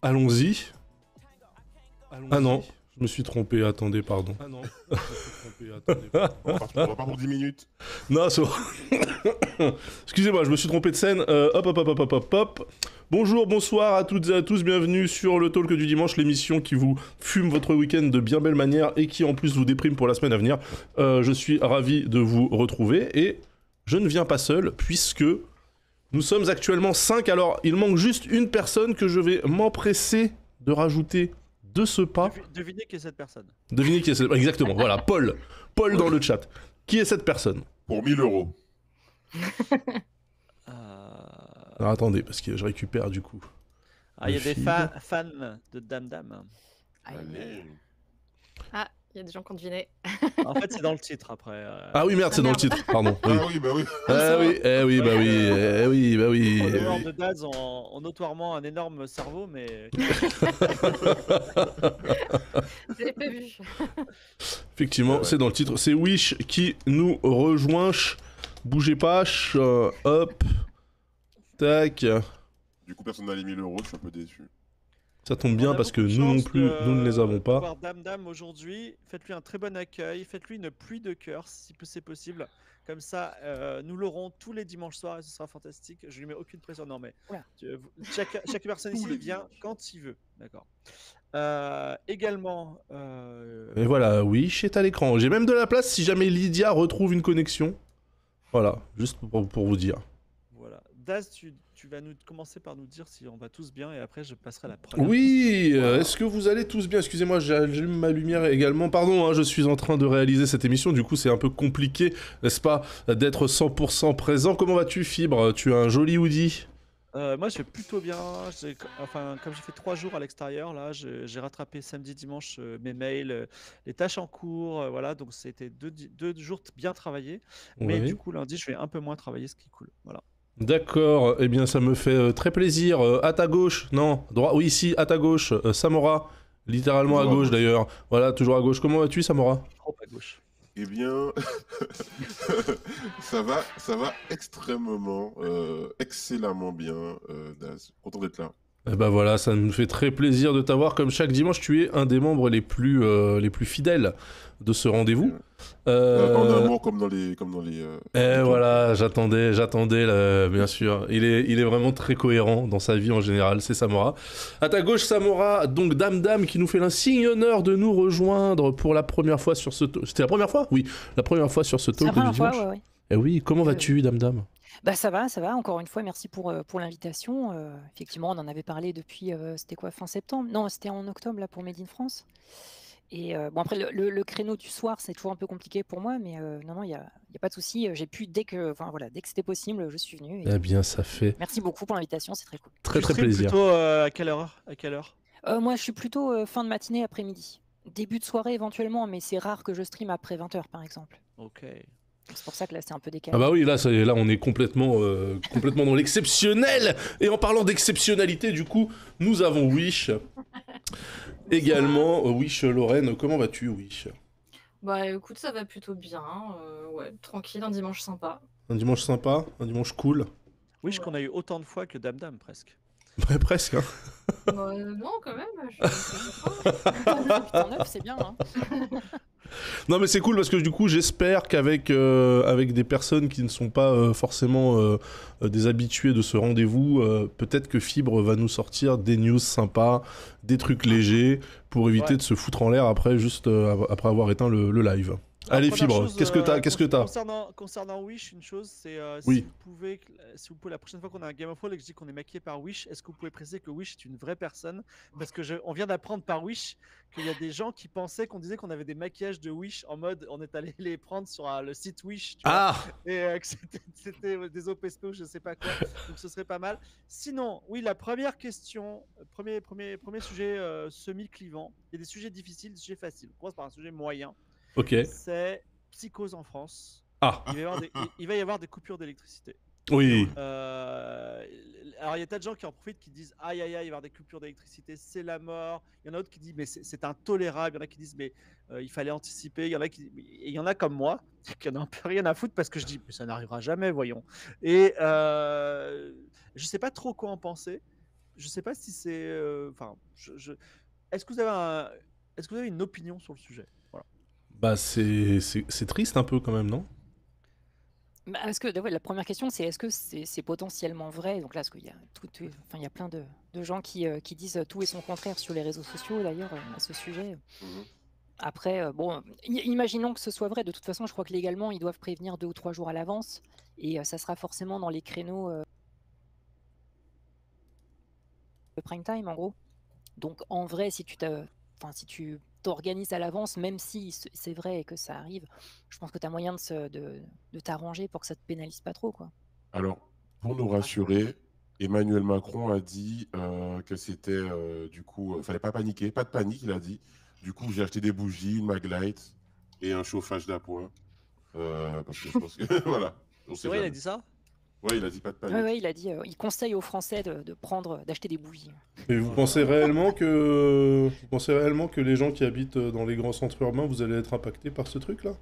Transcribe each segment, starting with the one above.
Allons-y. Ah non, je me suis trompé, attendez, pardon. Ah non, je me suis trompé, attendez. On va pas pour 10 minutes. Non, c'est bon. Excusez-moi, je me suis trompé de scène. Hop. Bonjour, bonsoir à toutes et à tous, bienvenue sur le Talk du dimanche, l'émission qui vous fume votre week-end de bien belle manière et qui en plus vous déprime pour la semaine à venir. Je suis ravi de vous retrouver et je ne viens pas seul puisque nous sommes actuellement 5, alors il manque juste une personne que je vais m'empresser de rajouter de ce pas. Devinez qui est cette personne. Devinez qui est cette... Exactement, voilà, Paul. Paul dans le chat. Qui est cette personne? Pour 1000 €. Alors attendez, parce que je récupère du coup. Ah, il y a Le des feed. fans de Dame Dame. Allez. Ah, il y a des gens qui ont deviné. En fait, c'est dans le titre après. Ah oui, merde, c'est dans le titre, pardon. Oui. Ah oui, bah oui. Bah oui. En dehors de Daz, ont notoirement un énorme cerveau, mais. Je l'ai pas vu. Effectivement, Ouais. c'est dans le titre. C'est Wish qui nous rejoint. Bougez pas. Hop. Tac. Du coup, personne n'a les 1000 €, je suis un peu déçu. Ça tombe On bien a parce que beaucoup de nous non chance plus, nous ne les avons de pas. voir Dame Dame aujourd'hui. Faites-lui un très bon accueil. Faites-lui une pluie de cœur si c'est possible. Comme ça, nous l'aurons tous les dimanches soirs et ce sera fantastique. Je lui mets aucune pression. Non, mais Oula. chaque personne ici vient quand il veut. D'accord. Également. Et voilà, Wish est à l'écran. J'ai même de la place si jamais Lydia retrouve une connexion. Voilà, juste pour vous dire. Voilà. Daz, tu vas commencer par nous dire si on va tous bien et après je passerai à la première. Oui, est-ce que vous allez tous bien? Excusez-moi, j'allume ma lumière également. Pardon, je suis en train de réaliser cette émission, du coup c'est un peu compliqué, n'est-ce pas, d'être 100% présent. Comment vas-tu, Fibre? Tu as un joli hoodie. Moi je vais plutôt bien. Enfin, comme j'ai fait 3 jours à l'extérieur, là, j'ai rattrapé samedi, dimanche mes mails, les tâches en cours, voilà. Donc c'était deux jours bien travaillés. Mais Oui. du coup lundi je vais un peu moins travailler, ce qui est cool. Voilà. D'accord, eh bien ça me fait très plaisir. À ta gauche, non, droit, oui, si, à ta gauche, Samora, littéralement Toujours à à gauche gauche. d'ailleurs. Voilà, toujours à gauche. Comment vas-tu, Samora? Trop à gauche. Eh bien, ça va extrêmement, excellemment bien, Daz. Content d'être là. Eh ben voilà, ça nous fait très plaisir de t'avoir. Comme chaque dimanche, tu es un des membres les plus fidèles de ce rendez-vous. En un mot, comme dans les. Et voilà, j'attendais, bien sûr. Il est vraiment très cohérent dans sa vie en général, c'est Samora. À ta gauche, Samora, donc Dame qui nous fait l'insigne honneur de nous rejoindre pour la première fois sur ce... C'était la première fois? Oui, la première fois sur ce C'est la talk du première fois, dimanche. ouais. Eh oui, comment vas-tu, Dame? Bah ça va. Encore une fois, merci pour l'invitation. Effectivement, on en avait parlé depuis, c'était quoi, fin septembre? Non, c'était en octobre, là, pour Made in France. Et bon, après, le créneau du soir, c'est toujours un peu compliqué pour moi, mais non, il y a pas de souci. J'ai pu, dès que c'était possible, je suis venu. Eh bien, ça fait Merci beaucoup pour l'invitation, c'est très cool. très Tu streams plaisir. plutôt à quelle heure? Moi, je suis plutôt fin de matinée, après-midi. Début de soirée éventuellement, mais c'est rare que je stream après 20h, par exemple. Ok. C'est pour ça que là, c'est un peu décalé. Ah bah oui, là on est complètement dans l'exceptionnel. Et en parlant d'exceptionnalité, du coup, nous avons Wish. Également, Wish Lorraine, comment vas-tu, Wish? Bah écoute, ça va plutôt bien. Ouais, tranquille, un dimanche sympa. Un dimanche sympa, un dimanche cool. Oui, qu'on a eu autant de fois que Dame Dame presque. Ouais, presque, hein. Bah, non, quand même. Je suis Putain, neuf, c'est bien, hein. Non mais c'est cool parce que du coup j'espère qu'avec avec des personnes qui ne sont pas forcément des habitués de ce rendez-vous, peut-être que Fibre va nous sortir des news sympas, des trucs légers pour éviter Ouais. de se foutre en l'air après juste après avoir éteint le live. Allez Première Fibre, chose, qu'est-ce que t'as? Concernant Wish, une chose, c'est Oui. si vous pouvez, la prochaine fois qu'on a un Game of Thrones et que je dis qu'on est maquillé par Wish, est-ce que vous pouvez préciser que Wish est une vraie personne? Parce que on vient d'apprendre par Wish qu'il y a des gens qui pensaient qu'on disait qu'on avait des maquillages de Wish en mode on est allé les prendre sur le site Wish, tu vois, Ah et que c'était des OPSP ou je sais pas quoi. Donc ce serait pas mal. Sinon, oui, la première question, premier sujet semi-clivant. Il y a des sujets difficiles, des sujets faciles. On commence par un sujet moyen. ok. C'est psychose en France. Ah Il va y avoir des coupures d'électricité. oui. Alors il y a tas de gens qui en profitent, qui disent aïe aïe aïe, il va y avoir des coupures d'électricité, c'est la mort. Il y en a d'autres qui disent mais c'est intolérable. Il y en a qui disent mais il fallait anticiper. Il y en a et il y en a comme moi qui n'en ont un peu rien à foutre parce que je dis mais ça n'arrivera jamais, voyons. Et je sais pas trop quoi en penser. je sais pas si c'est, enfin, est-ce que vous avez est-ce que vous avez une opinion sur le sujet? Voilà. Bah c'est triste un peu quand même, non? Bah, ouais, la première question, c'est est-ce que c'est potentiellement vrai? Donc là, parce qu'il y a enfin, il y a plein de gens qui disent tout et son contraire sur les réseaux sociaux, d'ailleurs, à ce sujet. Mhm. Après, bon, imaginons que ce soit vrai. De toute façon, je crois que légalement, ils doivent prévenir 2 ou 3 jours à l'avance. Et ça sera forcément dans les créneaux de prime time, en gros. Donc, en vrai, si tu t'organises à l'avance, même si c'est vrai et que ça arrive, je pense que tu as moyen de t'arranger pour que ça te pénalise pas trop, quoi. Alors, pour nous rassurer, Emmanuel Macron a dit que c'était du coup, fallait pas paniquer, pas de panique, il a dit. Du coup, j'ai acheté des bougies, une maglite et un chauffage d'appoint. Parce que je pense que voilà. On C'est sait vrai, il a jamais. dit ça? Ouais, il a dit pas de panique. Ouais, il a dit, il conseille aux Français d'acheter des bougies. Et vous pensez réellement que les gens qui habitent dans les grands centres urbains, vous allez être impactés par ce truc-là? Bah,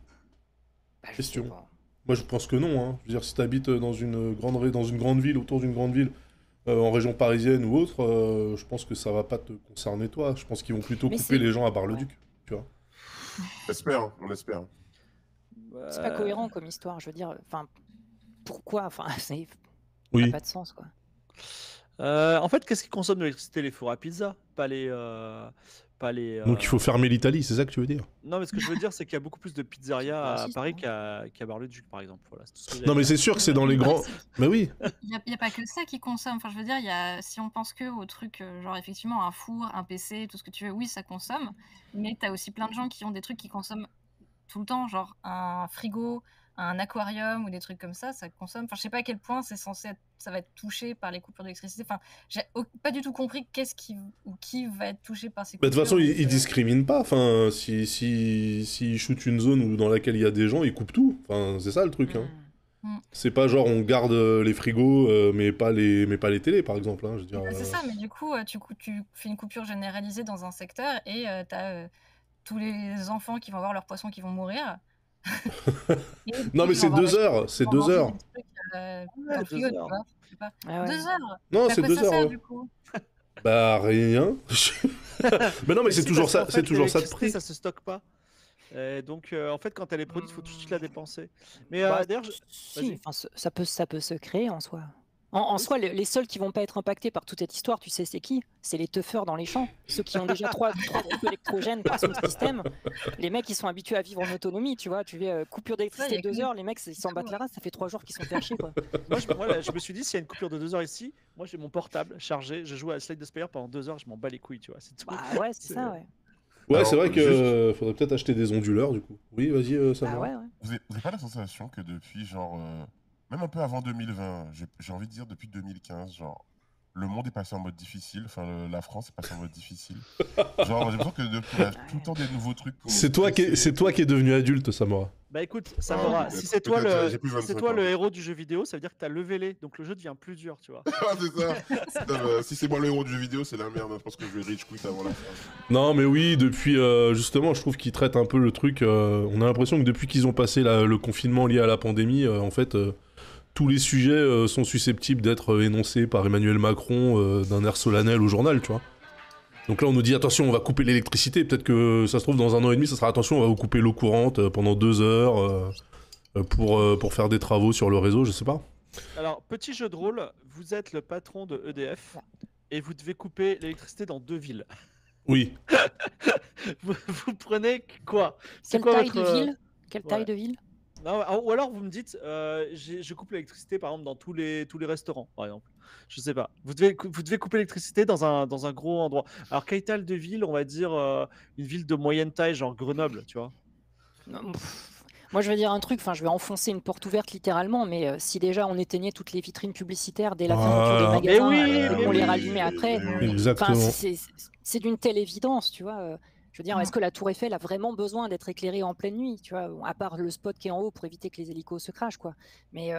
je sais Question. pas. Moi, je pense que non. Hein. Je veux dire, si tu habites dans une grande ville, autour d'une grande ville, en région parisienne ou autre, je pense que ça va pas te concerner toi. Je pense qu'ils vont plutôt Mais couper les gens à Bar-le-Duc, tu vois. On espère, hein, on espère. C'est pas cohérent comme histoire, je veux dire. Enfin, pourquoi? Enfin, ça n'a Oui. pas de sens, quoi. En fait, qu'est-ce qui consomme de l'électricité? Les fours à pizza, pas les. Donc il faut fermer l'Italie, c'est ça que tu veux dire? Non, mais ce que je veux dire, c'est qu'il y a beaucoup plus de pizzerias à Raciste, Paris hein. qu'à Bar-le-Duc, par exemple. Voilà, c'est tout ce que j'ai à Non, mais dire. c'est sûr que c'est dans les grands. Mais oui. Il n'y a pas que ça qui consomme. Enfin, je veux dire, si on pense que au truc, genre effectivement un four, un PC, tout ce que tu veux, oui, ça consomme. Mais tu as aussi plein de gens qui ont des trucs qui consomment tout le temps, genre un frigo, un aquarium ou des trucs comme ça consomme. Enfin, je sais pas à quel point ça va être touché par les coupures d'électricité. Enfin, j'ai pas du tout compris qui va être touché par ces Bah, coupures. de toute façon, ils discriminent pas. Enfin, s'ils shootent une zone dans laquelle il y a des gens, ils coupent tout. Enfin, c'est ça le truc. Hein. C'est pas genre on garde les frigos, mais pas les télés, par exemple. Hein, je veux dire, C'est ça, mais du coup, tu fais une coupure généralisée dans un secteur et tu as tous les enfants qui vont avoir leurs poissons qui vont mourir. Non, mais c'est 2 heures. C'est 2 heures. Dans le frigo, tu vois, je sais pas. Ah ouais. 2 heures. Non, À c'est quoi 2 ça heures. sert, Ouais. du coup? Bah, rien. Mais non, mais c'est si, toujours parce ça. qu'en C'est fait, toujours ça de l'électricité, prix. ça se stocke pas. Donc, en fait, quand elle est produite, il faut tout de suite la dépenser. Mais Bah, d'ailleurs, si, vas-y. enfin, ça peut se créer en soi. En soi, les seuls qui vont pas être impactés par toute cette histoire, tu sais, c'est qui? C'est les teufeurs dans les champs. Ceux qui ont déjà 3 groupes électrogènes par son système. Les mecs, ils sont habitués à vivre en autonomie, tu vois. Tu fais coupure d'électricité Ouais, il y a 2 que- heures, les mecs, ils s'en battent la race, ça fait 3 jours qu'ils sont perchés, quoi. Moi, là, je me suis dit, s'il y a une coupure de 2 heures ici, moi, j'ai mon portable chargé, je joue à Slide the Spire pendant 2 heures, je m'en bats les couilles, tu vois. C'est tout. Bah ouais, c'est ça, ouais. Ouais, Alors, c'est vrai que faudrait peut-être acheter des onduleurs, du coup. Oui, vas-y, ça Bah va. ouais, ouais. Vous avez pas la sensation que depuis, genre, même un peu avant 2020, j'ai envie de dire depuis 2015, genre, le monde est passé en mode difficile, enfin, la France est passée en mode difficile. Genre, j'ai l'impression que depuis, il y a tout le temps des nouveaux trucs. pour nous C'est toi qui stresser. es devenu adulte, Samora. Bah écoute, Samora, si c'est peut-être, toi, j'ai plus si 25 c'est toi ans. le héros du jeu vidéo, ça veut dire que t'as levelé, donc le jeu devient plus dur, tu vois. Ah, c'est ça. Putain, si c'est moi le héros du jeu vidéo, c'est la merde. Je pense que je vais rage quit avant la fin. Non, mais oui, depuis justement, je trouve qu'ils traitent un peu le truc. On a l'impression que depuis qu'ils ont passé le confinement lié à la pandémie, en fait, tous les sujets sont susceptibles d'être énoncés par Emmanuel Macron d'un air solennel au journal, tu vois. Donc là, on nous dit attention, on va couper l'électricité. Peut-être que ça se trouve dans 1 an et demi, ça sera attention, on va vous couper l'eau courante pendant 2 heures pour faire des travaux sur le réseau, je sais pas. Alors, petit jeu de rôle, vous êtes le patron de EDF et vous devez couper l'électricité dans 2 villes. Oui. Vous prenez quoi? C'est Quelle quoi taille votre de ville? Quelle taille ouais. de ville? Non, ou alors vous me dites, je coupe l'électricité par exemple dans tous les restaurants, par exemple. Je sais pas. Vous devez couper l'électricité dans un gros endroit. Alors quelle taille de ville? On va dire une ville de moyenne taille, genre Grenoble, tu vois. Non, moi, je vais dire un truc, enfin, je vais enfoncer une porte ouverte littéralement, mais si déjà on éteignait toutes les vitrines publicitaires dès la fermeture des Ah. magasins Mais oui, et mais qu'on les oui. rallumait après, Exactement. enfin, c'est d'une telle évidence, tu vois. Je veux dire, est-ce que la Tour Eiffel a vraiment besoin d'être éclairée en pleine nuit, tu vois, à part le spot qui est en haut pour éviter que les hélicos se crachent, quoi. Mais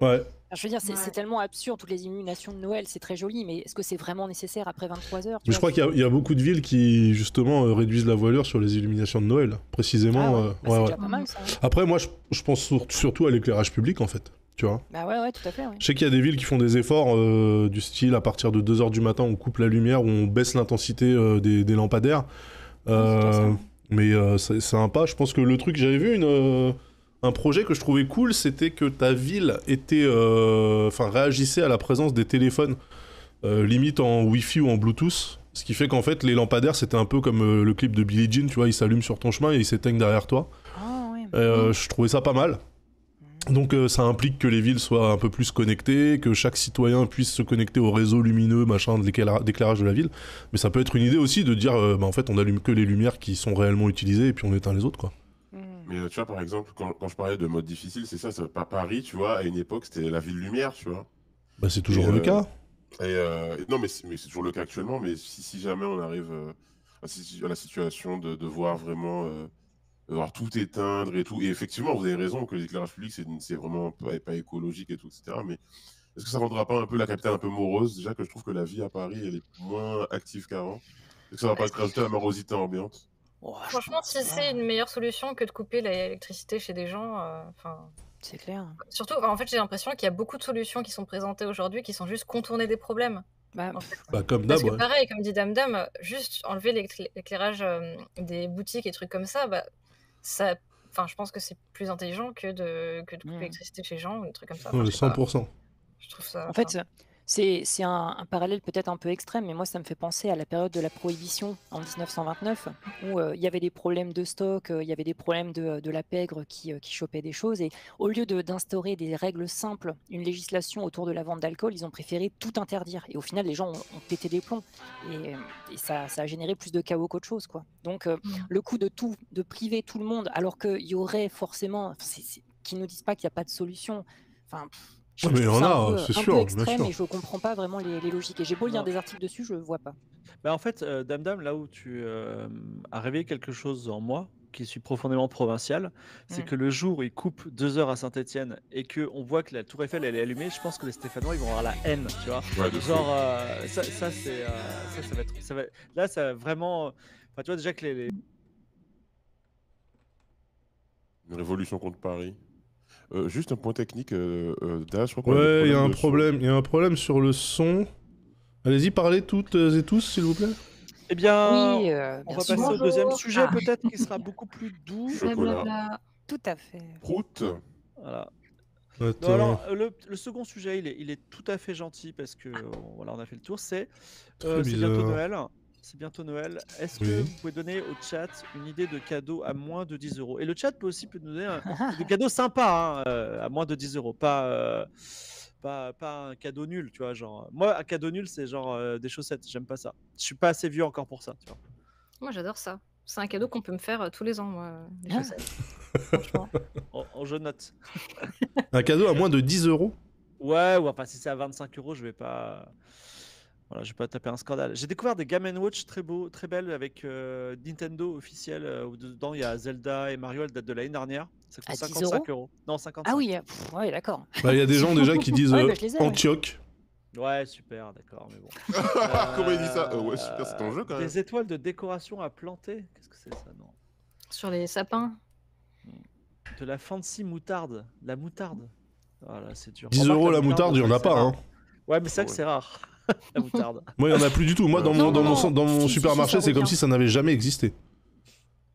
Ouais. je veux dire, c'est tellement absurde, toutes les illuminations de Noël, c'est très joli, mais est-ce que c'est vraiment nécessaire après 23 heures? Mais je crois qu'il y a beaucoup de villes qui, justement, réduisent la voilure sur les illuminations de Noël, précisément. Ah ouais, bah, c'est ouais. déjà pas mal, ça. Hein. Après, moi, je pense surtout à l'éclairage public, en fait. tu vois. Bah ouais, tout à fait. Ouais. Je sais qu'il y a des villes qui font des efforts du style à partir de 2h du matin, on coupe la lumière ou on baisse l'intensité des lampadaires. Mais c'est sympa. Je pense que le truc, j'avais vu un projet que je trouvais cool, c'était que ta ville était, réagissait à la présence des téléphones, limite en Wi-Fi ou en Bluetooth. Ce qui fait qu'en fait, les lampadaires, c'était un peu comme le clip de Billie Jean, tu vois, ils s'allument sur ton chemin et ils s'éteignent derrière toi. Ah ouais. Je trouvais ça pas mal. Donc ça implique que les villes soient un peu plus connectées, que chaque citoyen puisse se connecter au réseau lumineux, machin, d'éclairage de la ville. Mais ça peut être une idée aussi de dire, en fait, on allume que les lumières qui sont réellement utilisées et puis on éteint les autres, quoi. Mais tu vois, par exemple, quand je parlais de mode difficile, c'est ça, pas Paris, tu vois, à une époque, c'était la ville lumière, tu vois. Bah c'est toujours Et, le cas. Non, mais c'est toujours le cas actuellement, mais si jamais on arrive à la situation de voir vraiment voir tout éteindre et tout, et effectivement, vous avez raison que l'éclairage public, c'est vraiment pas écologique et tout, etc. Mais est-ce que ça rendra pas un peu la capitale un peu morose? Déjà que je trouve que la vie à Paris, elle est moins active qu'avant. Est-ce que ça va pas rajouter la morosité ambiante? Franchement, si c'est une meilleure solution que de couper l'électricité chez des gens, c'est clair. Surtout, en fait, j'ai l'impression qu'il y a beaucoup de solutions qui sont présentées aujourd'hui qui sont juste contourner des problèmes. Bah, en fait. Comme Parce d'hab, que pareil, comme dit Dame, juste enlever l'éclairage des boutiques et trucs comme ça, ça, je pense que c'est plus intelligent que de couper l'électricité chez les gens ou des trucs comme ça. 100%. Je trouve ça. En fait, c'est un parallèle peut-être un peu extrême, mais moi ça me fait penser à la période de la Prohibition en 1929, où il y avait des problèmes de stock, il y avait des problèmes de la pègre qui chopait des choses, et au lieu d'instaurer des règles simples, une législation autour de la vente d'alcool, ils ont préféré tout interdire, et au final les gens ont pété des plombs, et ça a généré plus de chaos qu'autre chose, quoi. Donc le coup de priver tout le monde, alors qu'il y aurait forcément, qu'ils nous disent pas qu'il n'y a pas de solution, mais il y en a, c'est sûr, un peu extrême, bien sûr. et je comprends pas vraiment les logiques. Et j'ai beau lire des articles dessus, je vois pas. En fait, Dame, là où tu as réveillé quelque chose en moi, qui suis profondément provincial, c'est que le jour où ils coupent 2 heures à Saint-Etienne et qu'on voit que la Tour Eiffel elle est allumée, je pense que les Stéphanois ils vont avoir la haine, tu vois. Ouais, Genre, ça va être. Là, ça va vraiment. Tu vois déjà que Une révolution contre Paris. Juste un point technique, Dash, je crois qu'on Ouais, il y a un de son. problème. Il y a un problème sur le son. Allez-y, parlez toutes et tous, s'il vous plaît. Eh bien, Oui, on bien va sûr. passer au deuxième sujet, Ah. peut-être, qui sera beaucoup plus doux. Chocolat. Tout à fait. Prout. Voilà. Attends. Non, alors, le second sujet, il est tout à fait gentil parce que voilà, on a fait le tour. C'est bientôt bizarre. Noël. C'est bientôt Noël. Est-ce que Oui. vous pouvez donner au chat une idée de cadeau à moins de 10 €? Et le chat peut nous donner des cadeaux sympas à moins de 10 €. Pas un cadeau nul, tu vois. Genre, moi, un cadeau nul, c'est genre des chaussettes. J'aime pas ça. Je suis pas assez vieux encore pour ça, tu vois. Moi, j'adore ça. C'est un cadeau qu'on peut me faire tous les ans, moi, les chaussettes. Franchement. Je note. Un cadeau à moins de 10 €. Ouais, ou enfin, si c'est à 25 €, je vais pas. Voilà, je vais pas taper un scandale. J'ai découvert des Game & Watch très beaux, très belles avec Nintendo officiel où dedans il y a Zelda et Mario, elle date de l'année dernière. Ça coûte À 10 55 €. Non, 55. Ah oui, ouais, d'accord. Bah, il y a des gens déjà qui disent Ouais, bah, je les ai, ouais. Antioche. Ouais, super, d'accord, mais bon. Comment il dit ça? Ouais, super, c'est ton jeu quand même. Des étoiles de décoration à planter. Qu'est-ce que c'est ça? Non. Sur les sapins. De la fancy moutarde. La moutarde. Voilà, c'est dur. 10 € la moutarde, il y en a pas, hein. Ouais, mais c'est vrai que c'est rare. La moutarde. Moi, il y en a plus du tout. Moi, dans mon Si, supermarché, ça c'est comme revient. si ça n'avait jamais existé.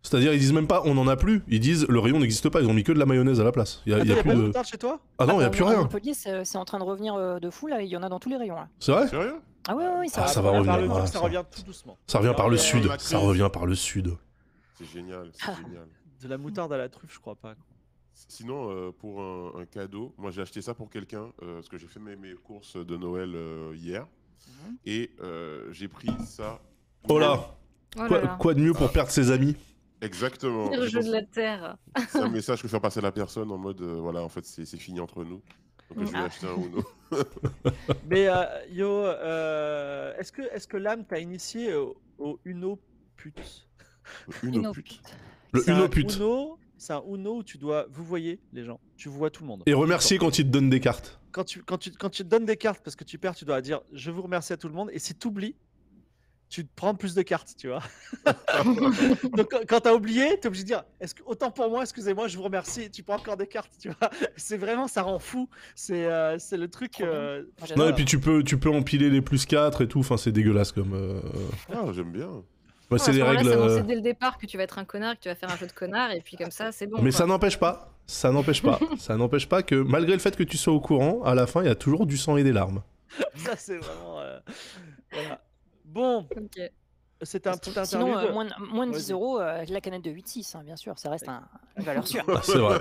C'est-à-dire, ils disent même pas on en a plus. Ils disent le rayon n'existe pas. Ils ont mis que de la mayonnaise à la place. Il y a, Attends, il y a y a plus pas de de. moutarde chez toi? Ah non, il y a plus À rien. Montpellier, c'est en train de revenir de fou, là. Il y en a dans tous les rayons, là. C'est vrai? Sérieux? Ah ouais, Ah, ça va Par revenir. le Ah, truc, ça ça. revient tout doucement. Ça revient par le Ouais, sud. la Ça crise. revient par le sud. C'est génial, c'est génial. De la moutarde à la truffe, je crois pas. Sinon, pour un cadeau, moi j'ai acheté ça pour quelqu'un, parce que j'ai fait mes courses de Noël hier, et j'ai pris ça. Oh là! Oh là là. Quoi de mieux pour perdre ses amis? Exactement. Le J'ai jeu de pensé- la terre. C'est un message que je fais passer à la personne en mode, voilà, en fait c'est fini entre nous. Donc je vais acheter un Uno. Mais yo, est-ce que l'âme t'a initié au Uno pute? Uno Uno pute. Le C'est un Uno pute. Uno, c'est un Uno où tu dois, vous voyez les gens, tu vois tout le monde. Et remercier quand ils te donnent des cartes. Quand tu te donnes des cartes parce que tu perds, tu dois dire je vous remercie à tout le monde. Et si tu oublies, tu te prends plus de cartes, tu vois. Donc quand t'as oublié, t'es obligé de dire autant pour moi, excusez-moi, je vous remercie, tu prends encore des cartes, tu vois. C'est vraiment, ça rend fou. C'est le truc. Trop bien. Moi, Non, j'adore. et puis tu peux empiler les plus 4 et tout, enfin c'est dégueulasse comme... Ah, j'aime bien. Bah, À c'est ce les moment-là, règles... c'est annoncé dès le départ que tu vas être un connard, que tu vas faire un jeu de connard, et puis comme ça, c'est bon. Mais quoi. ça n'empêche pas, ça n'empêche pas que malgré le fait que tu sois au courant, à la fin il y a toujours du sang et des larmes. Ça, c'est vraiment. Voilà. Bon, Ok. c'était un petit Sinon, interlude. moins de 10 Vas-y. € avec la canette de 8,6, hein, bien sûr, ça reste une valeur sûre. Ah, c'est vrai.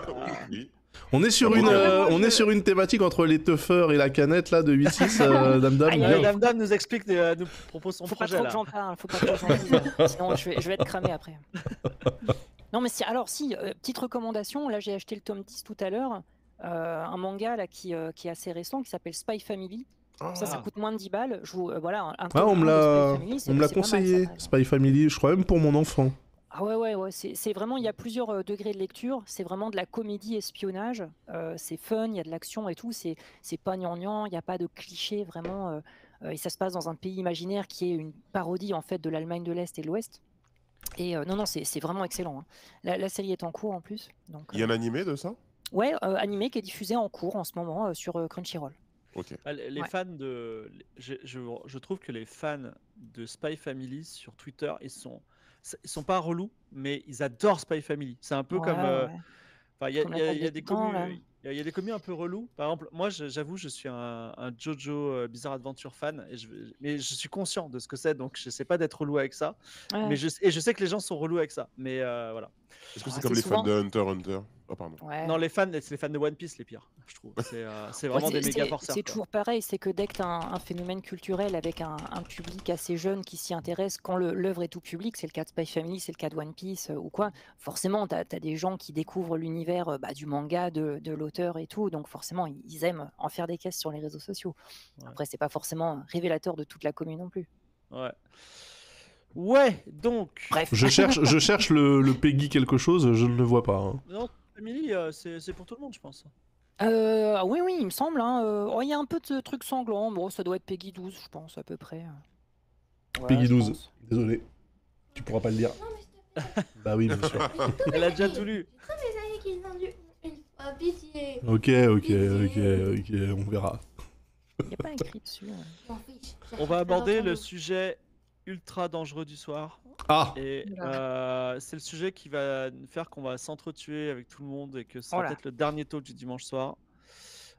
Oui. On est sur Ouais, une, moi, on je- est sur une thématique entre les tuffers et la canette là de 8-6, Dame Dame. Aïe, Ouais, aïe, bien. Dame nous explique, nous propose son Faut pas projet trop là. que j'en parle, faut pas trop que j'en dise, sinon je vais être cramé après. Non mais si, petite recommandation, là j'ai acheté le tome 10 tout à l'heure, un manga là qui est assez récent, qui s'appelle Spy Family. Ça Ah. coûte moins de 10 balles. Voilà, un Ah, tome on me 1 de Spy l'a Family, c'est on me l'a c'est pas mal, ça conseillé, va. Spy Family, je crois même pour mon enfant. Ah ouais, c'est vraiment, il y a plusieurs degrés de lecture, c'est vraiment de la comédie espionnage, c'est fun, il y a de l'action et tout, c'est pas gnangnan, il n'y a pas de clichés vraiment, et ça se passe dans un pays imaginaire qui est une parodie en fait de l'Allemagne de l'Est et de l'Ouest. Et non, c'est vraiment excellent, hein. La série est en cours en plus. Donc, Il y a un animé de ça? ouais, animé qui est diffusé en cours en ce moment sur Crunchyroll. Ok. Les Ouais. fans de. Je trouve que les fans de Spy Family sur Twitter, ils sont pas relous, mais ils adorent Spy Family. C'est un peu comme. Ouais. Enfin, il y a, Comme il y a- l'attaque il y a des des Titans, là. communes. Il y a des communes un peu relous. Par exemple, moi, j'avoue, je suis un JoJo Bizarre Adventure fan, mais je suis conscient de ce que c'est, donc je sais pas d'être relou avec ça. Ouais. Mais je sais que les gens sont relous avec ça. Mais voilà. Est-ce que Ouais, c'est comme c'est les souvent- fans de Hunter x Hunter? Oh, pardon. Ouais. Non, c'est les fans de One Piece les pires, je trouve. C'est vraiment des méga forceurs. C'est quoi. toujours pareil, c'est que dès que tu as un phénomène culturel avec un public assez jeune qui s'y intéresse, quand l'œuvre est tout public, c'est le cas de Spy Family, c'est le cas de One Piece ou quoi, forcément, tu as des gens qui découvrent l'univers du manga, de l'auteur et tout, donc forcément, ils aiment en faire des caisses sur les réseaux sociaux. Ouais. Après, c'est pas forcément révélateur de toute la commune non plus. Ouais. Ouais, donc. Bref. Je cherche le Peggy quelque chose, je ne le vois pas. Hein. Non, Family, c'est pour tout le monde, je pense. Oui, il me semble, hein. Il y a un peu de trucs sanglants, bon, ça doit être Peggy 12, je pense, à peu près. Ouais, Peggy je 12, pense. désolé. Tu pourras pas le dire. Bah oui, bien sûr. Elle a déjà tout lu. Des années qu'ils ont dû une fois, pitié. Ok, on verra. Il n'y a pas écrit dessus. Je m'en fiche. On va aborder le sujet. sujet ultra dangereux du soir. Ah, Et c'est le sujet qui va faire qu'on va s'entretuer avec tout le monde et que ce sera Oh là. peut-être le dernier talk du dimanche soir.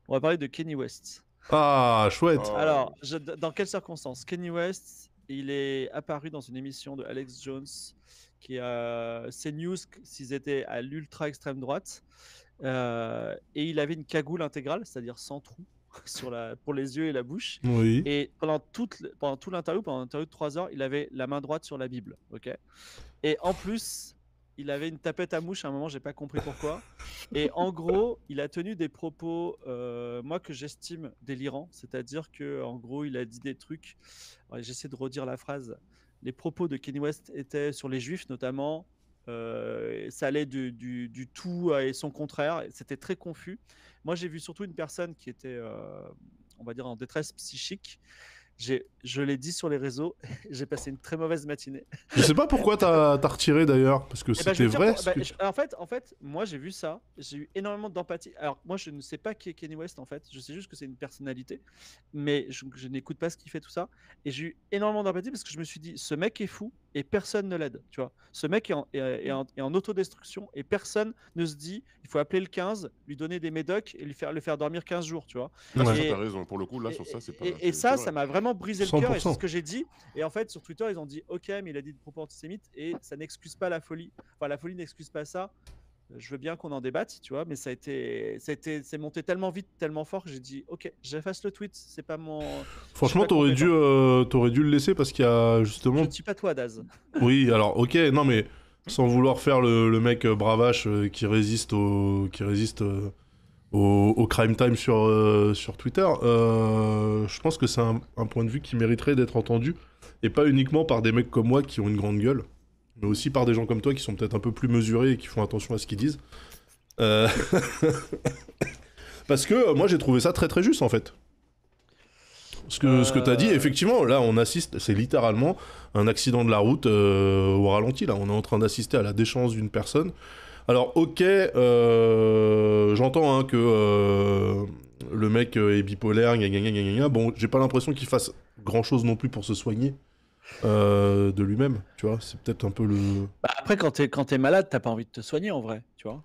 On va parler de Kanye West. ah, chouette. Oh. Alors, dans quelles circonstances? Kanye West, il est apparu dans une émission de Alex Jones qui c'est news s'ils étaient à l'ultra extrême droite. Et il avait une cagoule intégrale, c'est-à-dire sans trou pour les yeux et la bouche. Oui. Et pendant tout l'interview, pendant l'interview de 3 heures, il avait la main droite sur la Bible. Ok. Et en plus, il avait une tapette à mouche à un moment, j'ai pas compris pourquoi. Et en gros, il a tenu des propos, moi que j'estime délirants. C'est-à-dire que en gros, il a dit des trucs. Ouais, j'essaie de redire la phrase. Les propos de Kanye West étaient sur les Juifs notamment. Ça allait du tout et son contraire. C'était très confus. Moi, j'ai vu surtout une personne qui était, on va dire, en détresse psychique. Je l'ai dit sur les réseaux. J'ai passé une très mauvaise matinée. Je sais pas pourquoi t'as retiré d'ailleurs, parce que Eh ben, je c'était vais te dire vrai. pour- ce bah, que- en fait, moi j'ai vu ça, j'ai eu énormément d'empathie. Alors moi je ne sais pas qui est Kanye West en fait, je sais juste que c'est une personnalité, mais je n'écoute pas ce qu'il fait tout ça. Et j'ai eu énormément d'empathie parce que je me suis dit, ce mec est fou et personne ne l'aide, tu vois. Ce mec est en autodestruction et personne ne se dit, il faut appeler le 15, lui donner des médocs et le faire dormir 15 jours, tu vois. Là, sur Ouais. ça, Et- t'as raison. Pour le coup, là, sur ça, c'est pas. Et c'est ça, vrai. ça m'a vraiment brisé le cœur et c'est 100%. ce que j'ai dit. Et en fait, sur Twitter, ils ont dit ok, mais il a dit des propos antisémites et ça n'excuse pas la folie. Enfin, la folie n'excuse pas ça. Je veux bien qu'on en débatte, tu vois, mais c'est monté tellement vite, tellement fort que j'ai dit ok, j'efface le tweet. C'est pas mon. Franchement, je suis pas t'aurais dû le laisser parce qu'il y a Je justement. ne suis pas toi, Daz. Oui, alors ok, non mais sans vouloir faire le mec bravache qui résiste au crime time sur Twitter, je pense que c'est un point de vue qui mériterait d'être entendu et pas uniquement par des mecs comme moi qui ont une grande gueule, mais aussi par des gens comme toi qui sont peut-être un peu plus mesurés et qui font attention à ce qu'ils disent. Parce que moi j'ai trouvé ça très très juste en fait. Ce que t'as dit, effectivement, là on assiste, c'est littéralement un accident de la route au ralenti, là. On est en train d'assister à la déchéance d'une personne. Alors, ok, j'entends que le mec est bipolaire, gna gna gna gna gna. Bon, j'ai pas l'impression qu'il fasse grand-chose non plus pour se soigner de lui-même, tu vois. C'est peut-être un peu le... Bah, après, quand t'es malade, t'as pas envie de te soigner en vrai, tu vois.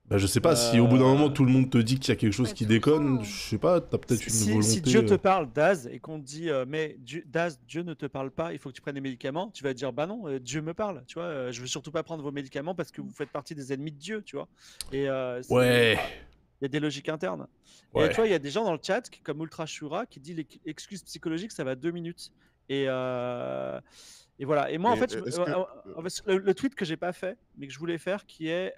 Bah, je sais pas, si au bout d'un moment tout le monde te dit qu'il y a quelque chose Ouais, qui tout le déconne, temps. je sais pas, t'as peut-être une volonté... Si Dieu te parle, Daz, et qu'on te dit, mais Daz, Dieu ne te parle pas, il faut que tu prennes des médicaments, tu vas dire, bah non, Dieu me parle, tu vois, je veux surtout pas prendre vos médicaments parce que vous faites partie des ennemis de Dieu, tu vois. Et Ouais, il y a des logiques internes. Et ouais. tu vois, il y a des gens dans le chat, comme Ultra Shura, qui dit l'excuse psychologique, ça va 2 minutes. Et voilà. Et moi, en Mais fait, est-ce que... en fait, le tweet que j'ai pas fait, mais que je voulais faire, qui est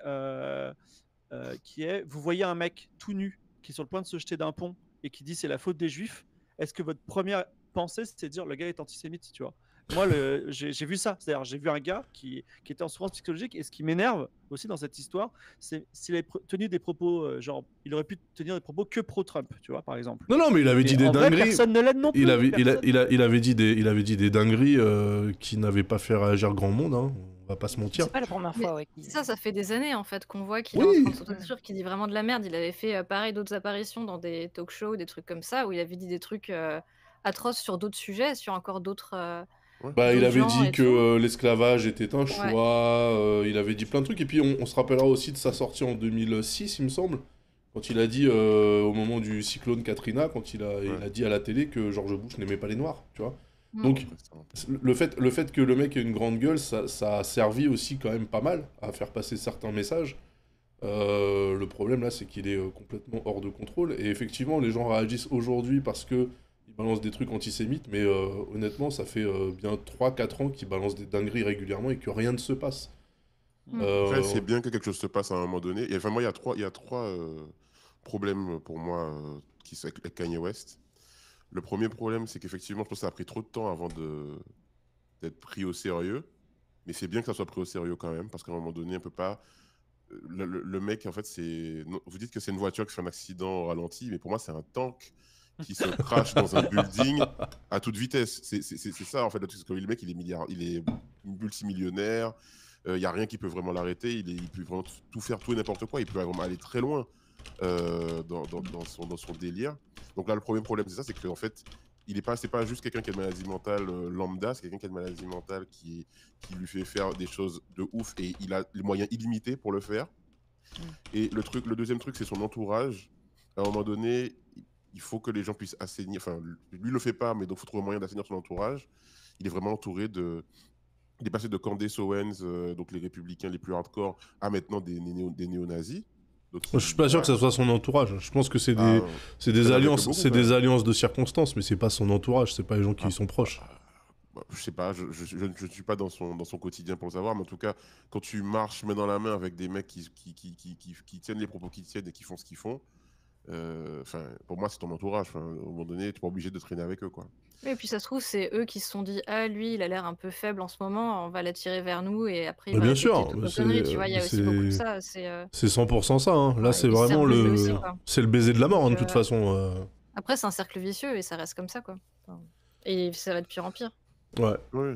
vous voyez un mec tout nu qui est sur le point de se jeter d'un pont et qui dit c'est la faute des juifs, est-ce que votre première pensée c'est de dire le gars est antisémite, tu vois? Moi, j'ai vu ça, c'est-à-dire j'ai vu un gars qui était en souffrance psychologique, et ce qui m'énerve aussi dans cette histoire, c'est s'il avait tenu des propos, genre, il aurait pu tenir des propos que pro-Trump, tu vois, par exemple. Non, mais il avait Mais dit des en vrai, dingueries. personne ne l'aide non plus. Il avait personne. dit des dingueries qui n'avaient pas fait réagir grand monde, hein. On va pas se mentir. C'est pas la première Mais fois, ouais. ça fait des années en fait qu'on voit qu'il est en Oui. train de s'autodétruire, qu'il dit vraiment de la merde. Il avait fait pareil d'autres apparitions dans des talk-shows, des trucs comme ça, où il avait dit des trucs atroces sur d'autres sujets, sur encore d'autres Bah, il d'autres avait gens dit et que tout. l'esclavage était un choix, il avait dit plein de trucs, et puis on se rappellera aussi de sa sortie en 2006, il me semble, quand il a dit, au moment du cyclone Katrina, quand il a dit à la télé que George Bush n'aimait pas les Noirs, tu vois. Mm. Donc, le fait que le mec ait une grande gueule, ça a servi aussi quand même pas mal à faire passer certains messages. Le problème là, c'est qu'il est complètement hors de contrôle, et effectivement, les gens réagissent aujourd'hui parce que il balance des trucs antisémites, mais honnêtement, ça fait bien 3-4 ans qu'il balance des dingueries régulièrement et que rien ne se passe. Mm. Après, c'est bien que quelque chose se passe à un moment donné. Et enfin, moi, il y a trois problèmes pour moi qui sont avec Kanye West. Le premier problème, c'est qu'effectivement, je pense que ça a pris trop de temps avant d'être pris au sérieux. Mais c'est bien que ça soit pris au sérieux quand même, parce qu'à un moment donné, on peut pas. Le mec, en fait, c'est. Non, vous dites que c'est une voiture qui fait un accident au ralenti, mais pour moi, c'est un tank qui se crache dans un building à toute vitesse. C'est ça, en fait. Parce que le mec, il est multimillionnaire. Il n'y a rien qui peut vraiment l'arrêter. Il peut vraiment tout faire, tout et n'importe quoi. Il peut vraiment aller très loin dans son délire. Donc là, le premier problème, c'est ça, c'est qu'en fait, c'est pas juste quelqu'un qui a une maladie mentale lambda, c'est quelqu'un qui a une maladie mentale qui lui fait faire des choses de ouf, et il a les moyens illimités pour le faire. Et le deuxième truc, c'est son entourage. À un moment donné, il faut que les gens puissent assainir. Enfin, lui le fait pas, mais donc il faut trouver un moyen d'assainir son entourage. Il est vraiment entouré de. Il est passé de Candace Owens, donc les républicains les plus hardcore, à maintenant des néo-nazis. Donc, Je suis pas sûr que ça soit son entourage. Je pense que c'est des alliances de circonstances, mais c'est pas son entourage, c'est pas les gens qui lui sont proches. Je sais pas, je ne suis pas dans son quotidien pour le savoir, mais en tout cas, quand tu marches main dans la main avec des mecs qui tiennent les propos qu'ils tiennent et qui font ce qu'ils font, pour moi, c'est ton entourage. À un moment donné, tu n'es pas obligé de traîner avec eux, quoi. Et puis ça se trouve, c'est eux qui se sont dit ah lui il a l'air un peu faible en ce moment, on va l'attirer vers nous et après il Mais va bien répéter sûr, toutes nos conneries, tu vois, il y a aussi beaucoup de ça. C'est 100% ça, hein. Là, Ouais, c'est ils se vraiment servent de lui aussi, quoi. c'est le baiser de la mort, hein, de Donc, toute façon. Après c'est un cercle vicieux et ça reste comme ça, quoi. Enfin, et ça va de pire en pire. Ouais. Oui.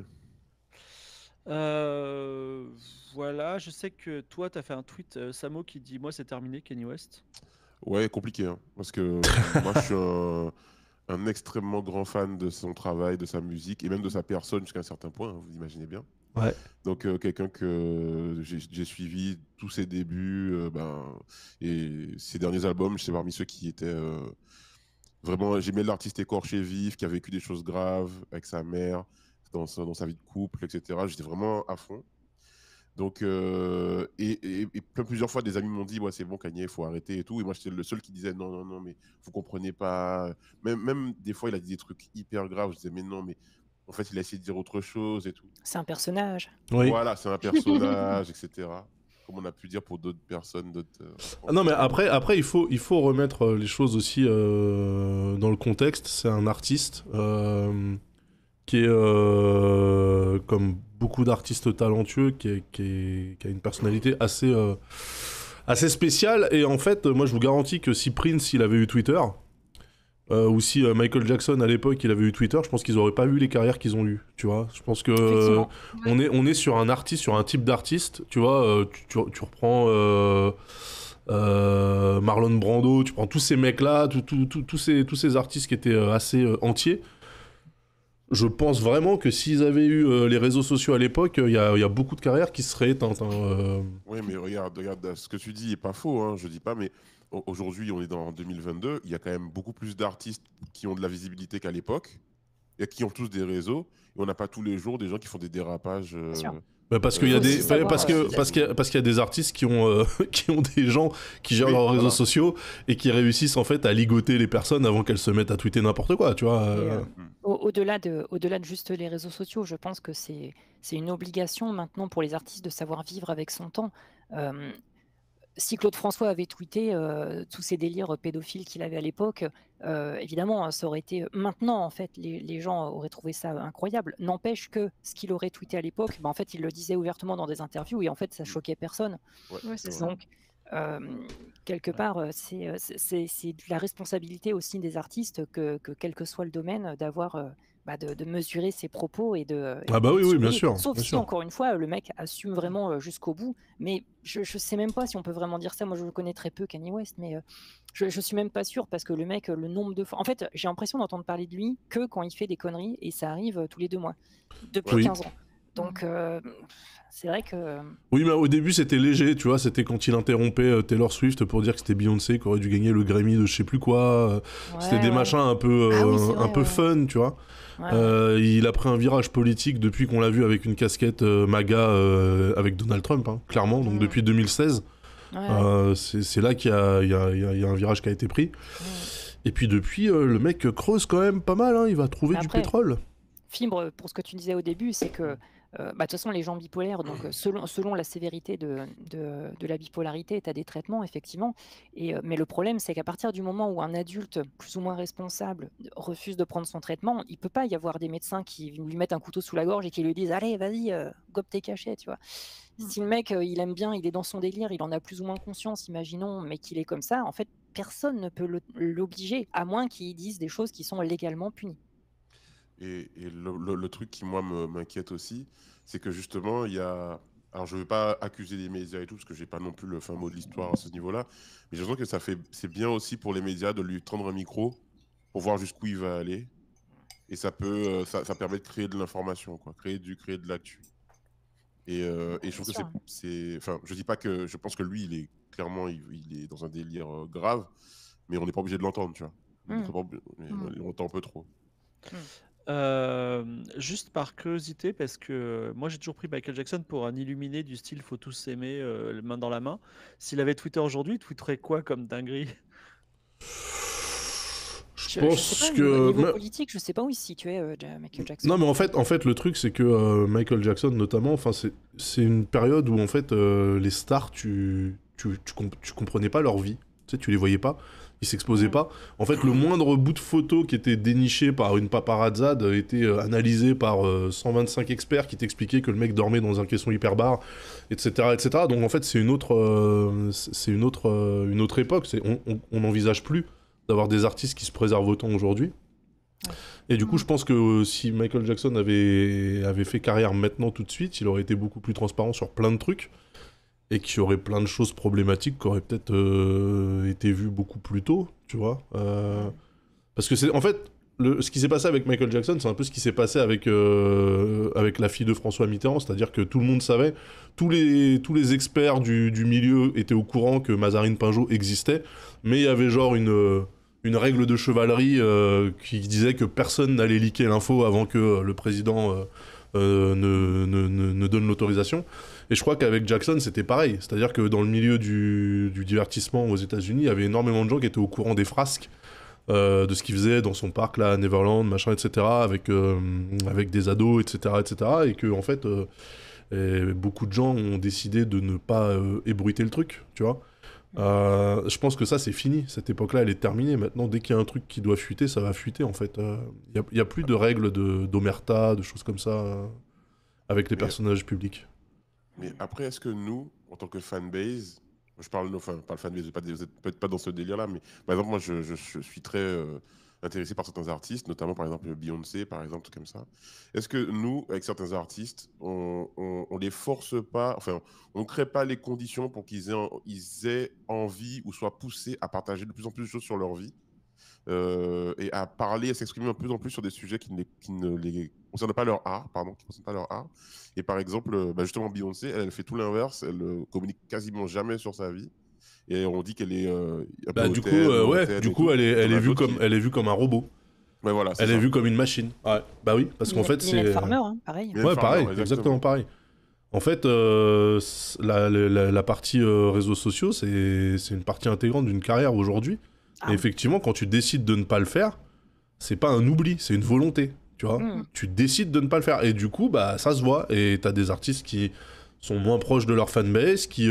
Voilà, je sais que toi, tu as fait un tweet, Samo, qui dit moi, c'est terminé, Kanye West. Ouais, compliqué, hein, parce que moi, je suis un extrêmement grand fan de son travail, de sa musique, et même de sa personne jusqu'à un certain point, hein, vous imaginez bien. Ouais. Donc, quelqu'un que j'ai suivi tous ses débuts, et ses derniers albums, c'est parmi ceux qui étaient vraiment. J'aimais l'artiste écorché vif, qui a vécu des choses graves avec sa mère, dans sa vie de couple, etc. J'étais vraiment à fond. Donc, plusieurs fois, des amis m'ont dit ouais, c'est bon, Kanye, il faut arrêter et tout. Et moi, j'étais le seul qui disait non, mais vous comprenez pas. Même des fois, il a dit des trucs hyper graves. Je disais mais non, mais en fait, il a essayé de dire autre chose et tout. C'est un personnage. Oui. Voilà, c'est un personnage, etc. Comme on a pu dire pour d'autres personnes. Ah non, mais après il faut remettre les choses aussi dans le contexte. C'est un artiste qui est, comme beaucoup d'artistes talentueux, qui a une personnalité assez spéciale. Et en fait, moi, je vous garantis que si Prince, il avait eu Twitter, Ou si Michael Jackson à l'époque il avait eu Twitter, je pense qu'ils auraient pas vu les carrières qu'ils ont eues, tu vois. Je pense que Effectivement. on est sur un artiste, sur un type d'artiste, tu vois. Tu reprends Marlon Brando, tu prends tous ces mecs-là, tous ces artistes qui étaient assez entiers. Je pense vraiment que s'ils avaient eu les réseaux sociaux à l'époque, il y a beaucoup de carrières qui seraient éteintes. Oui, mais regarde, ce que tu dis est pas faux, hein, je dis pas, mais aujourd'hui, on est en 2022, il y a quand même beaucoup plus d'artistes qui ont de la visibilité qu'à l'époque, et qui ont tous des réseaux, et on n'a pas tous les jours des gens qui font des dérapages. Bien sûr. Bah, parce qu'il y Faut a aussi des savoir, parce qu'il y a des artistes qui ont qui ont des gens qui gèrent Oui, leurs réseaux voilà. sociaux et qui réussissent en fait à ligoter les personnes avant qu'elles se mettent à tweeter n'importe quoi, tu vois. Et, au-delà de juste les réseaux sociaux, je pense que c'est une obligation maintenant pour les artistes de savoir vivre avec son temps. Euh, Si Claude François avait tweeté tous ces délires pédophiles qu'il avait à l'époque, évidemment, ça aurait été. Maintenant, en fait, les gens auraient trouvé ça incroyable. N'empêche que ce qu'il aurait tweeté à l'époque, en fait, il le disait ouvertement dans des interviews et en fait, ça choquait personne. Ouais, Ouais, c'est c'est ça. vrai. Donc, quelque part, c'est de la responsabilité aussi des artistes que quel que soit le domaine, d'avoir. De mesurer ses propos et Ah bah de oui, oui, bien surveiller. sûr, Sauf bien si, sûr. encore une fois, le mec assume vraiment jusqu'au bout. Mais je sais même pas si on peut vraiment dire ça. Moi, je le connais très peu, Kanye West, mais je suis même pas sûr parce que le mec, le nombre de fois. En fait, j'ai l'impression d'entendre parler de lui que quand il fait des conneries et ça arrive tous les 2 mois, depuis Oui. 15 ans. Donc, c'est vrai que. Oui, mais au début c'était léger, tu vois, c'était quand il interrompait Taylor Swift pour dire que c'était Beyoncé qui aurait dû gagner le Grammy de je sais plus quoi. C'était Ouais, des ouais. machins un peu Ah oui, c'est un vrai, peu ouais. fun, tu vois. Ouais, ouais. Il a pris un virage politique depuis qu'on l'a vu avec une casquette MAGA avec Donald Trump, hein, clairement. Donc Mm. depuis 2016, Ouais, ouais. c'est là qu'il y a un virage qui a été pris. Mm. Et puis depuis, le mec creuse quand même pas mal, hein, il va trouver du Après, pétrole. Fibre, pour ce que tu disais au début, c'est que de toute façon, les gens bipolaires, donc selon la sévérité de la bipolarité, tu as des traitements, effectivement. Mais le problème, c'est qu'à partir du moment où un adulte plus ou moins responsable refuse de prendre son traitement, il ne peut pas y avoir des médecins qui lui mettent un couteau sous la gorge et qui lui disent allez, vas-y, gobe tes cachets, tu vois. Si le mec, il aime bien, il est dans son délire, il en a plus ou moins conscience, imaginons, mais qu'il est comme ça, en fait, personne ne peut l'obliger, à moins qu'il dise des choses qui sont légalement punies. Et le truc qui, moi, m'inquiète aussi, c'est que justement, il y a. Alors, je ne veux pas accuser les médias et tout, parce que je n'ai pas non plus le fin mot de l'histoire à ce niveau-là, mais j'ai l'impression que c'est bien aussi pour les médias de lui tendre un micro pour voir jusqu'où il va aller. Et ça permet de créer de l'information, quoi, créer de l'actu. Et je trouve Bien que sûr. enfin, je dis pas que. Je pense que lui, clairement, il est dans un délire grave, mais on n'est pas obligé de l'entendre, tu vois. On Mm. l'entend un peu trop. Juste par curiosité, parce que moi j'ai toujours pris Michael Jackson pour un illuminé du style faut tous s'aimer, main dans la main. S'il avait Twitter aujourd'hui, il tweeterait quoi comme dinguerie? Je Je pense sais pas, que... niveau politique, je sais pas où il se situait, Michael Jackson. Non, mais en fait, le truc, c'est que Michael Jackson, notamment, enfin, c'est une période où, en fait, les stars, tu comprenais pas leur vie. Tu sais, tu les voyais pas. Ils s'exposaient Mm. pas. En fait, le moindre bout de photo qui était déniché par une paparazzade était analysé par 125 experts qui t'expliquaient que le mec dormait dans un caisson hyperbar, etc., etc. Donc, en fait, c'est une autre époque. On n'envisage plus d'avoir des artistes qui se préservent autant aujourd'hui. Et du coup, je pense que si Michael Jackson avait fait carrière maintenant tout de suite, il aurait été beaucoup plus transparent sur plein de trucs et qu'il y aurait plein de choses problématiques qui auraient peut-être été vues beaucoup plus tôt, tu vois. Parce que c'est en fait ce qui s'est passé avec Michael Jackson, c'est un peu ce qui s'est passé avec la fille de François Mitterrand, c'est-à-dire que tout le monde savait, tous les experts du milieu étaient au courant que Mazarine Pinjot existait, mais il y avait genre une règle de chevalerie qui disait que personne n'allait leaker l'info avant que le président ne donne l'autorisation. Et je crois qu'avec Jackson, c'était pareil. C'est-à-dire que dans le milieu du divertissement aux États-Unis, il y avait énormément de gens qui étaient au courant des frasques, de ce qu'il faisait dans son parc là, à Neverland, machin, etc., avec des ados, etc., etc., et que en fait, beaucoup de gens ont décidé de ne pas ébruiter le truc, tu vois. Je pense que ça c'est fini, cette époque-là elle est terminée. Maintenant dès qu'il y a un truc qui doit fuiter, ça va fuiter en fait. Il y a plus de règles d'omerta, de choses comme ça avec les Mais, personnages publics. mais après, est-ce que nous, en tant que fanbase, je parle, enfin, pas le fanbase, peut-être pas dans ce délire-là, mais par exemple, moi, je suis très. intéressés par certains artistes, notamment par exemple Beyoncé, par exemple, tout comme ça. Est-ce que nous, avec certains artistes, on les force pas, enfin, on ne crée pas les conditions pour ils aient envie ou soient poussés à partager de plus en plus de choses sur leur vie et à parler, à s'exprimer de plus en plus sur des sujets qui ne les concernent pas leur art, pardon, qui concernent pas leur art. Et par exemple, justement, Beyoncé, elle fait tout l'inverse, elle communique quasiment jamais sur sa vie. Et on dit qu'elle est un peu Du coup, hautaine du et coup, tout. elle Il y en a est vue d'autres comme, elle est vue comme un robot. Ouais, voilà, c'est Elle est ça. vue comme une machine. Ouais. Bah oui, parce qu'en fait, Mylène c'est. Farmer, hein, pareil. Mylène Ouais, Farmer, pareil, exactement. exactement pareil. En fait, la partie réseaux sociaux, c'est une partie intégrante d'une carrière aujourd'hui. Ah Et oui. effectivement, quand tu décides de ne pas le faire, c'est pas un oubli, c'est une volonté. Tu vois, tu décides de ne pas le faire. Et du coup, bah, ça se voit. Et t'as des artistes qui sont moins proches de leur fanbase, qui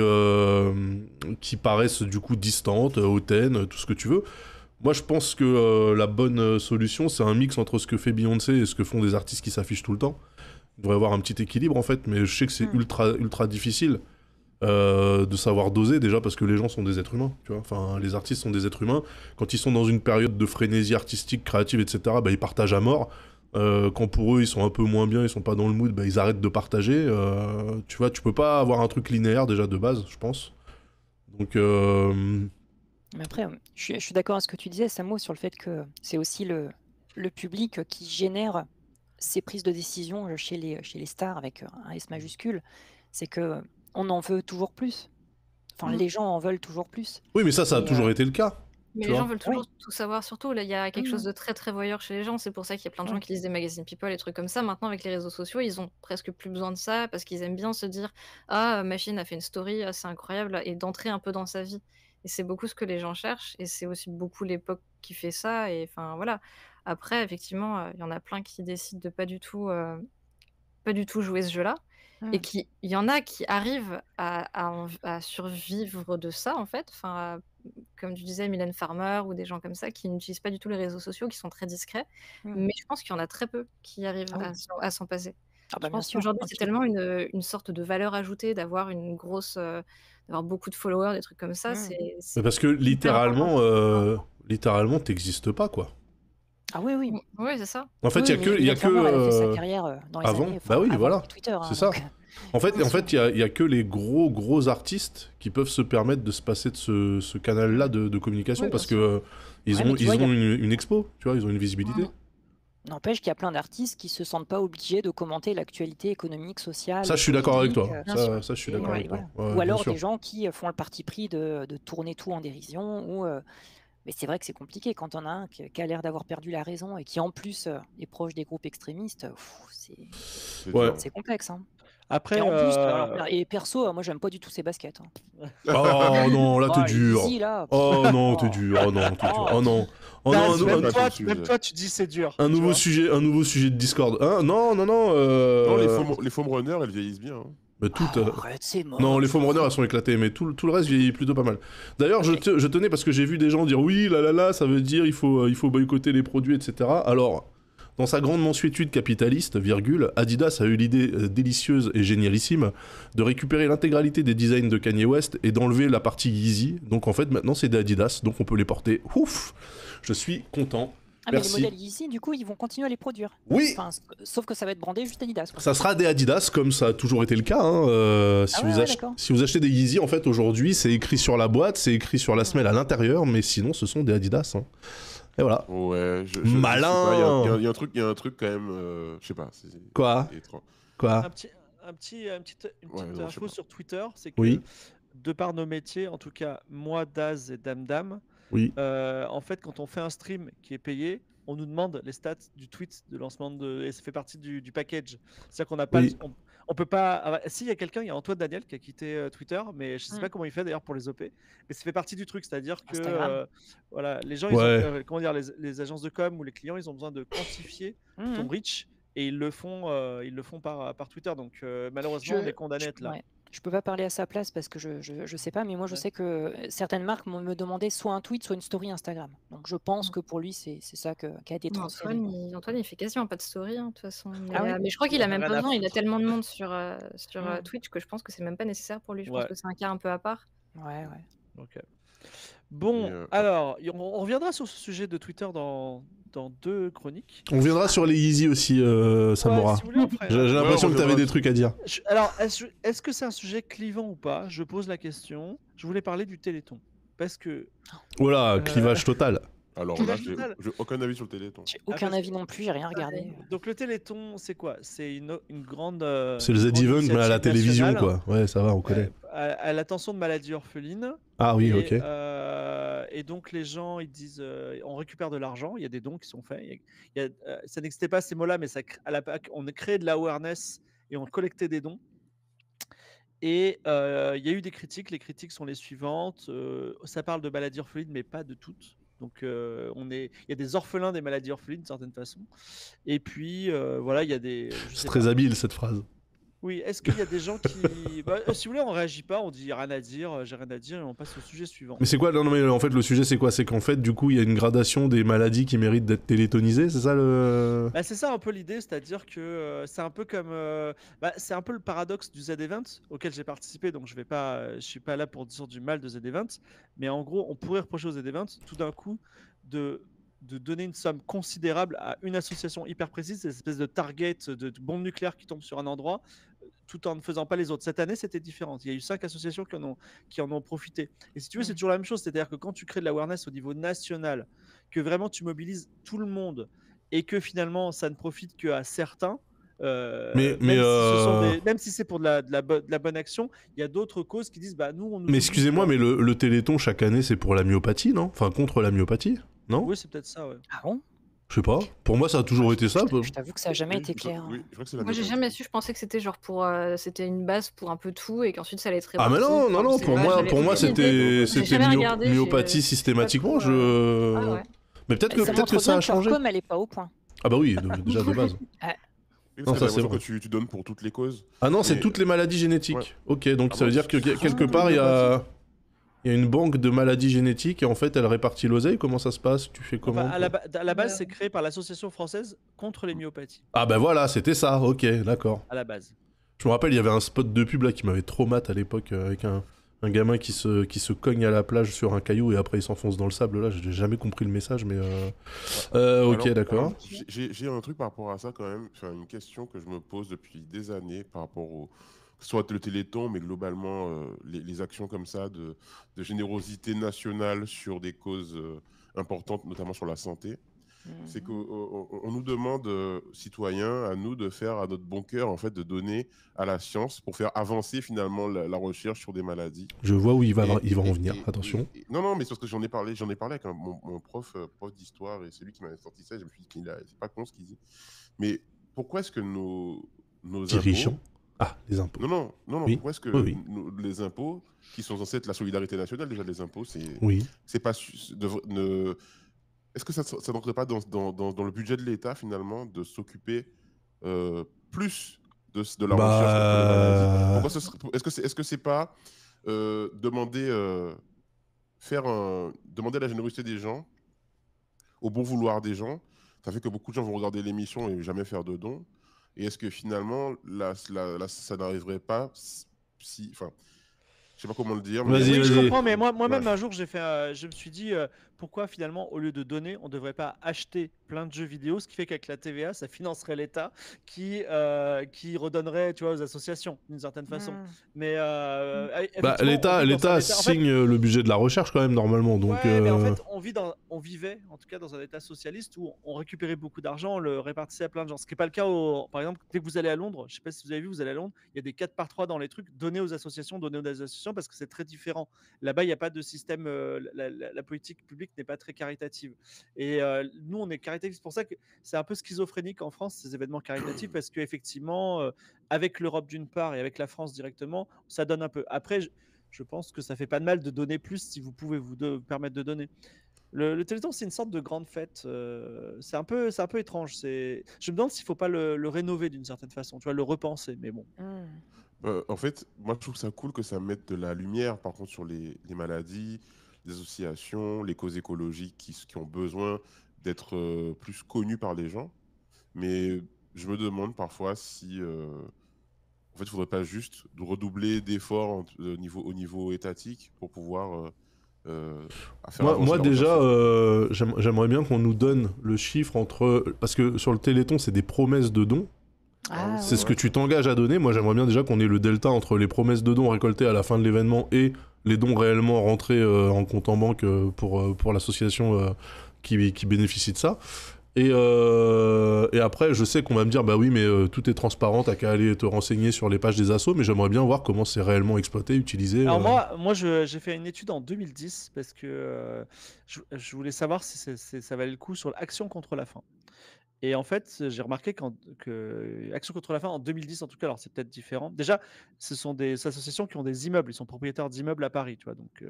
paraissent du coup distantes, hautaines, tout ce que tu veux. Moi, je pense que la bonne solution, c'est un mix entre ce que fait Beyoncé et ce que font des artistes qui s'affichent tout le temps. Il devrait y avoir un petit équilibre en fait, mais je sais que c'est ultra difficile de savoir doser déjà parce que les gens sont des êtres humains, tu vois. Enfin, les artistes sont des êtres humains. Quand ils sont dans une période de frénésie artistique, créative, etc., bah, ils partagent à mort. Quand pour eux ils sont un peu moins bien, ils sont pas dans le mood, bah, ils arrêtent de partager. Tu vois, tu peux pas avoir un truc linéaire déjà de base, je pense. Donc, Mais après, je suis d'accord avec ce que tu disais, Samo, sur le fait que c'est aussi le public qui génère ces prises de décision chez les stars avec un S majuscule. C'est que on en veut toujours plus. Enfin, les gens en veulent toujours plus. oui, mais ça a Et, toujours été le cas. Mais Tu les vois. gens veulent toujours tout savoir. Surtout, là, il y a quelque Mhm. chose de très très voyeur chez les gens. C'est pour ça qu'il y a plein de gens qui lisent des magazines People, des trucs comme ça. Maintenant, avec les réseaux sociaux, ils ont presque plus besoin de ça parce qu'ils aiment bien se dire ah, Machine a fait une story, ah, c'est incroyable, et d'entrer un peu dans sa vie. Et c'est beaucoup ce que les gens cherchent. Et c'est aussi beaucoup l'époque qui fait ça. Et enfin, voilà. Après, effectivement, il y en a plein qui décident de pas du tout jouer ce jeu-là. Et il y en a qui arrivent à survivre de ça, en fait. Enfin, comme tu disais, Mylène Farmer ou des gens comme ça qui n'utilisent pas du tout les réseaux sociaux, qui sont très discrets. Mais je pense qu'il y en a très peu qui arrivent Ah oui. à s'en passer. Ah bah Je bien pense sûr. qu'aujourd'hui, Un c'est petit- tellement une sorte de valeur ajoutée d'avoir une grosse, d'avoir beaucoup de followers, des trucs comme ça. Mm. C'est Mais parce que hyper important. littéralement, t'existes pas quoi. Ah oui, oui. Oui, c'est ça. En fait, Oui, il y a mais que, il y a Mylène Farmer, elle a fait sa que carrière dans les avant. années, Bah oui, avant voilà. Twitter. Hein, C'est ça. donc, En fait, Bien sûr. il y a que les gros artistes qui peuvent se permettre de se passer de ce canal-là de communication Oui, parce bien que ils Ouais, ont, mais tu vois, ils ont une expo, tu vois, ils ont une visibilité. N'empêche qu'il y a plein d'artistes qui se sentent pas obligés de commenter l'actualité économique, sociale, Ça, je suis d'accord avec politique. toi. Bien Ça, sûr. ça, je suis Et, d'accord avec voilà. toi. Ouais, Ou bien alors sûr. des gens qui font le parti pris de tourner tout en dérision. Mais c'est vrai que c'est compliqué quand on a un qui a l'air d'avoir perdu la raison et qui en plus est proche des groupes extrémistes. C'est Ouais. dur. C'est complexe. Hein. Après, Et en plus, et perso, moi j'aime pas du tout ces baskets. Hein. Oh non, là, t'es Oh, les dur. Yeezy, là. Oh non, t'es Oh. dur. Oh non, t'es dur. Oh non. Oh non, Daz, un- même, un- toi, un- même toi, tu dis c'est dur. un tu nouveau vois. sujet, un nouveau sujet de Discord. Hein, non. Non, les foam runners, elles vieillissent bien. Hein. Mais tout, Arrête, c'est mort. non, les foam runners, elles sont éclatées, mais tout le reste vieillit plutôt pas mal. D'ailleurs, je tenais parce que j'ai vu des gens dire oui, là, ça veut dire il faut boycotter les produits, etc. Alors, dans sa grande mansuétude capitaliste, Adidas a eu l'idée délicieuse et génialissime de récupérer l'intégralité des designs de Kanye West et d'enlever la partie Yeezy. Donc en fait, maintenant, c'est des Adidas, donc on peut les porter. Ouf, je suis content. Ah, mais les Merci. modèles Yeezy, du coup, ils vont continuer à les produire. Oui, Enfin, sauf que ça va être brandé juste Adidas. Quoi. ça sera des Adidas, comme ça a toujours été le cas. Hein. Ah ouais, d'accord. Si vous achetez des Yeezy, en fait, aujourd'hui, c'est écrit sur la boîte, c'est écrit sur la semelle à l'intérieur, mais sinon, ce sont des Adidas. Hein. Et voilà. Ouais, Malin. sais pas, il y a un truc quand même, je sais pas. Quoi c'est étrange. Quoi Une petite Ouais, non, je sais info pas. sur Twitter, c'est que Oui. de par nos métiers, en tout cas moi, Daz et Dame, Oui. en fait, quand on fait un stream qui est payé, on nous demande les stats du tweet de lancement et ça fait partie du package. C'est-à-dire qu'on n'a pas, Oui. on peut pas. Si il y a quelqu'un, il y a Antoine Daniel qui a quitté Twitter, mais je sais pas comment il fait d'ailleurs pour les OP. Mais ça fait partie du truc, c'est-à-dire que Instagram. voilà, les gens, Ouais. ils ont, comment dire, les agences de com ou les clients, ils ont besoin de quantifier ton reach et ils le font par Twitter. Donc malheureusement, on est condamné à être là. Ouais. Je peux pas parler à sa place parce que je sais pas, mais moi je Ouais. sais que certaines marques me demandaient soit un tweet, soit une story Instagram. Donc je pense que pour lui, c'est ça qui a été transféré. Antoine, il fait quasiment pas de story, hein, de toute façon. Mais, Ah ouais mais je crois qu'il a Il a même rien pas à besoin. Il a foutre. tellement de monde sur Twitch que je pense que c'est même pas nécessaire pour lui. Je pense Ouais. que c'est un cas un peu à part. Ouais. Ok. Bon, Et, alors, on reviendra sur ce sujet de Twitter dans dans 2 chroniques. On viendra sur les Yeezy aussi, Samora. Ouais, si vous voulez, on ferait- J'ai l'impression Ouais, que on tu avais verra. des trucs à dire. Alors, est-ce que c'est un sujet clivant ou pas? Je pose la question. Je voulais parler du Téléthon. Parce que. Voilà, clivage total. Alors Tout là, va total. j'ai aucun avis sur le Téléthon. J'ai Ah, aucun parce avis que- non plus, j'ai rien regardé. Donc le Téléthon, c'est quoi? C'est une grande. C'est le une grande Z-Event, mais à la initiative télévision, nationale, quoi. Ouais, ça va, on connaît. à l'attention de maladies orphelines. Ah oui, et, ok. et donc les gens, ils disent, on récupère de l'argent. Il y a des dons qui sont faits. Ça n'existait pas ces mots-là, mais on a créé de l'awareness et on collectait des dons. Et il y a eu des critiques. Les critiques sont les suivantes. Ça parle de maladies orphelines, mais pas de toutes. Donc, il y a des orphelins des maladies orphelines, d'une certaine façon. Et puis, voilà, il y a des. Je C'est sais très pas. habile, cette phrase. Oui, est-ce qu'il y a des gens qui. Bah, si vous voulez, on réagit pas, on dit rien à dire, j'ai rien à dire, et on passe au sujet suivant. Mais c'est quoi? Non, non, mais en fait, le sujet, c'est quoi? C'est qu'en fait, du coup, il y a une gradation des maladies qui méritent d'être télétonisées, c'est ça le. Bah, c'est ça un peu l'idée, c'est-à-dire que c'est un peu comme. C'est un peu le paradoxe du Z-Event auquel j'ai participé, donc je suis pas là pour dire du mal de Z-Event, mais en gros, on pourrait reprocher aux Z-Event tout d'un coup de donner une somme considérable à une association hyper précise, cette espèce de target de bombe nucléaire qui tombe sur un endroit, tout en ne faisant pas les autres. Cette année, c'était différent. Il y a eu 5 associations qui en ont profité. Et si tu veux, c'est toujours la même chose. C'est-à-dire que quand tu crées de l'awareness au niveau national, que vraiment tu mobilises tout le monde et que finalement ça ne profite qu'à certains, même si c'est pour de la bonne action, il y a d'autres causes qui disent bah nous on nous Mais oublie, excusez-moi, tu vois. mais le Téléthon, chaque année, c'est pour la myopathie, non? Enfin, contre la myopathie, non? Oui, c'est peut-être ça, ouais. Ah bon? Je sais pas. Pour moi, ça a toujours été ça. Je t'avoue que ça n'a jamais été clair. Oui, je crois que c'est la Moi, j'ai myopathy. jamais su. Je pensais que c'était genre pour. C'était une base pour un peu tout et qu'ensuite ça allait être Ah, mais réparti. non, non, Enfin, non, je sais pour pas, moi, j'avais pour moi, aucune idée. c'était J'ai jamais regardé, myopathie je sais pas systématiquement. trop, Ah ouais. Mais peut-être que, Ça peut-être montre que ça bien a que leur changé. com, elle est pas au point. Ah bah oui, déjà de base. Oui, Non, parce ça, que c'est t'as vrai. l'impression que tu donnes pour toutes les causes. Ah non, c'est Mais- toutes les maladies génétiques. Ouais. Ok, donc Ah ça veut bon, dire que c'est- quelque c'est part, il y myopathy. a une banque de maladies génétiques et en fait, elle répartit l'oseille. Comment ça se passe? Tu fais comment? Enfin, à toi la base, c'est créé par l'association française contre les myopathies. Ah bah voilà, c'était ça. Ok, d'accord. À la base. Je me rappelle, il y avait un spot de pub là qui m'avait trop mat à l'époque avec un gamin qui se cogne à la plage sur un caillou et après il s'enfonce dans le sable. Là, j'ai jamais compris le message, mais ok, Alors, d'accord. J'ai un truc par rapport à ça quand même, enfin, une question que je me pose depuis des années par rapport au, que ce soit le Téléthon, mais globalement les actions comme ça de générosité nationale sur des causes importantes, notamment sur la santé. C'est qu'on nous demande, citoyens, à nous de faire à notre bon cœur, en fait, de donner à la science pour faire avancer finalement la recherche sur des maladies. Je vois où il va en Et- venir. et- Attention. non, non, mais c'est parce que j'en ai parlé avec mon prof d'histoire et c'est lui qui m'avait sorti ça. Et je me suis dit, c'est pas con ce qu'il dit. Mais pourquoi est-ce que nos Dirigeants. impôts. Ah, les impôts. Non, Oui, pourquoi est-ce que oui. les impôts, qui sont censés être la solidarité nationale, déjà les impôts, Oui. c'est pas. Est-ce que ça n'entrerait pas dans le budget de l'État finalement de s'occuper plus de la recherche contre les maladies? Pourquoi est-ce que c'est pas demander à la générosité des gens, au bon vouloir des gens? Ça fait que beaucoup de gens vont regarder l'émission et jamais faire de dons. Et est-ce que finalement là, ça n'arriverait pas si, enfin, je sais pas comment le dire. Vas-y, Oui, je vas-y. comprends, mais moi-même Ouais. un jour je me suis dit pourquoi finalement au lieu de donner, on devrait pas acheter plein de jeux vidéo, ce qui fait qu'avec la TVA, ça financerait l'État qui redonnerait, tu vois, aux associations d'une certaine façon. Mais Bah, effectivement, on l'État vit dans un État- en fait, signe le budget de la recherche quand même normalement. Donc, ouais, mais en fait, on vivait en tout cas dans un État socialiste où on récupérait beaucoup d'argent, on le répartissait à plein de gens. Ce qui n'est pas le cas, par exemple, dès que vous allez à Londres, je sais pas si vous avez vu, vous allez à Londres, il y a des 4x3 dans les trucs, donnés aux associations parce que c'est très différent. Là-bas, il n'y a pas de système, la politique publique n'est pas très caritative. Et nous, on est caritatif. C'est pour ça que c'est un peu schizophrénique en France, ces événements caritatifs, parce qu'effectivement, avec l'Europe d'une part et avec la France directement, ça donne un peu. Après, je pense que ça fait pas de mal de donner plus si vous pouvez vous permettre de donner. Le Téléthon, c'est une sorte de grande fête. C'est un peu étrange. Je me demande s'il faut pas le rénover d'une certaine façon, tu vois, le repenser. Mais bon. En fait, moi, je trouve ça cool que ça mette de la lumière, par contre, sur les maladies, les associations, les causes écologiques qui ont besoin d'être plus connues par les gens. Mais je me demande parfois si, en fait, il faudrait pas juste redoubler d'efforts au niveau étatique pour pouvoir à faire Moi, avancer moi la déjà, recherche. j'aimerais bien qu'on nous donne le chiffre entre... Parce que sur le Téléthon, c'est des promesses de dons. Ah C'est ce que ouais. tu t'engages à donner. Moi, j'aimerais bien déjà qu'on ait le delta entre les promesses de dons récoltées à la fin de l'événement et les dons réellement rentrés en compte en banque pour l'association qui bénéficie de ça. Et après, je sais qu'on va me dire, bah oui, mais tout est transparent, t'as qu'à aller te renseigner sur les pages des assos, mais j'aimerais bien voir comment c'est réellement exploité, utilisé. Alors moi j'ai fait une étude en 2010 parce que je voulais savoir si ça valait le coup sur l'Action contre la faim. Et en fait, j'ai remarqué que Action contre la faim en 2010 en tout cas, alors c'est peut-être différent. Déjà, ce sont des associations qui ont des immeubles, ils sont propriétaires d'immeubles à Paris, tu vois. Donc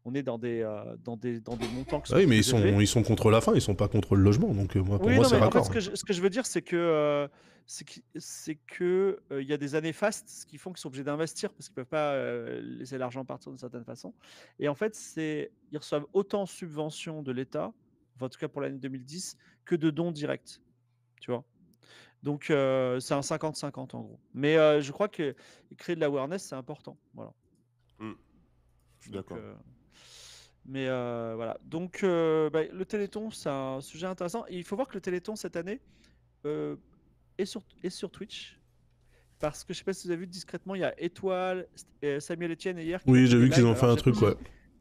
on est dans des montants qui Ah sont oui, mais très élevés. ils sont contre la faim, ils sont pas contre le logement, donc pour Oui, moi, non, c'est mais en fait, raccord. ce que je veux dire, c'est que il y a des années fastes, ce qui font qu'ils sont obligés d'investir parce qu'ils peuvent pas laisser l'argent partir d'une certaine façon. Et en fait, ils reçoivent autant de subventions de l'État, enfin, en tout cas pour l'année 2010, que de dons directs, tu vois. Donc c'est un 50-50 en gros. Mais je crois que créer de l'awareness, c'est important. Voilà. Je suis Donc, d'accord. mais voilà. Donc le Téléthon, c'est un sujet intéressant. Et il faut voir que le Téléthon cette année euh, est sur Twitch. Parce que je sais pas si vous avez vu discrètement, il y a Étoile, Samuel Etienne et hier qui ont Oui, fait j'ai des vu qu'ils lives. ont fait Alors un truc, ouais.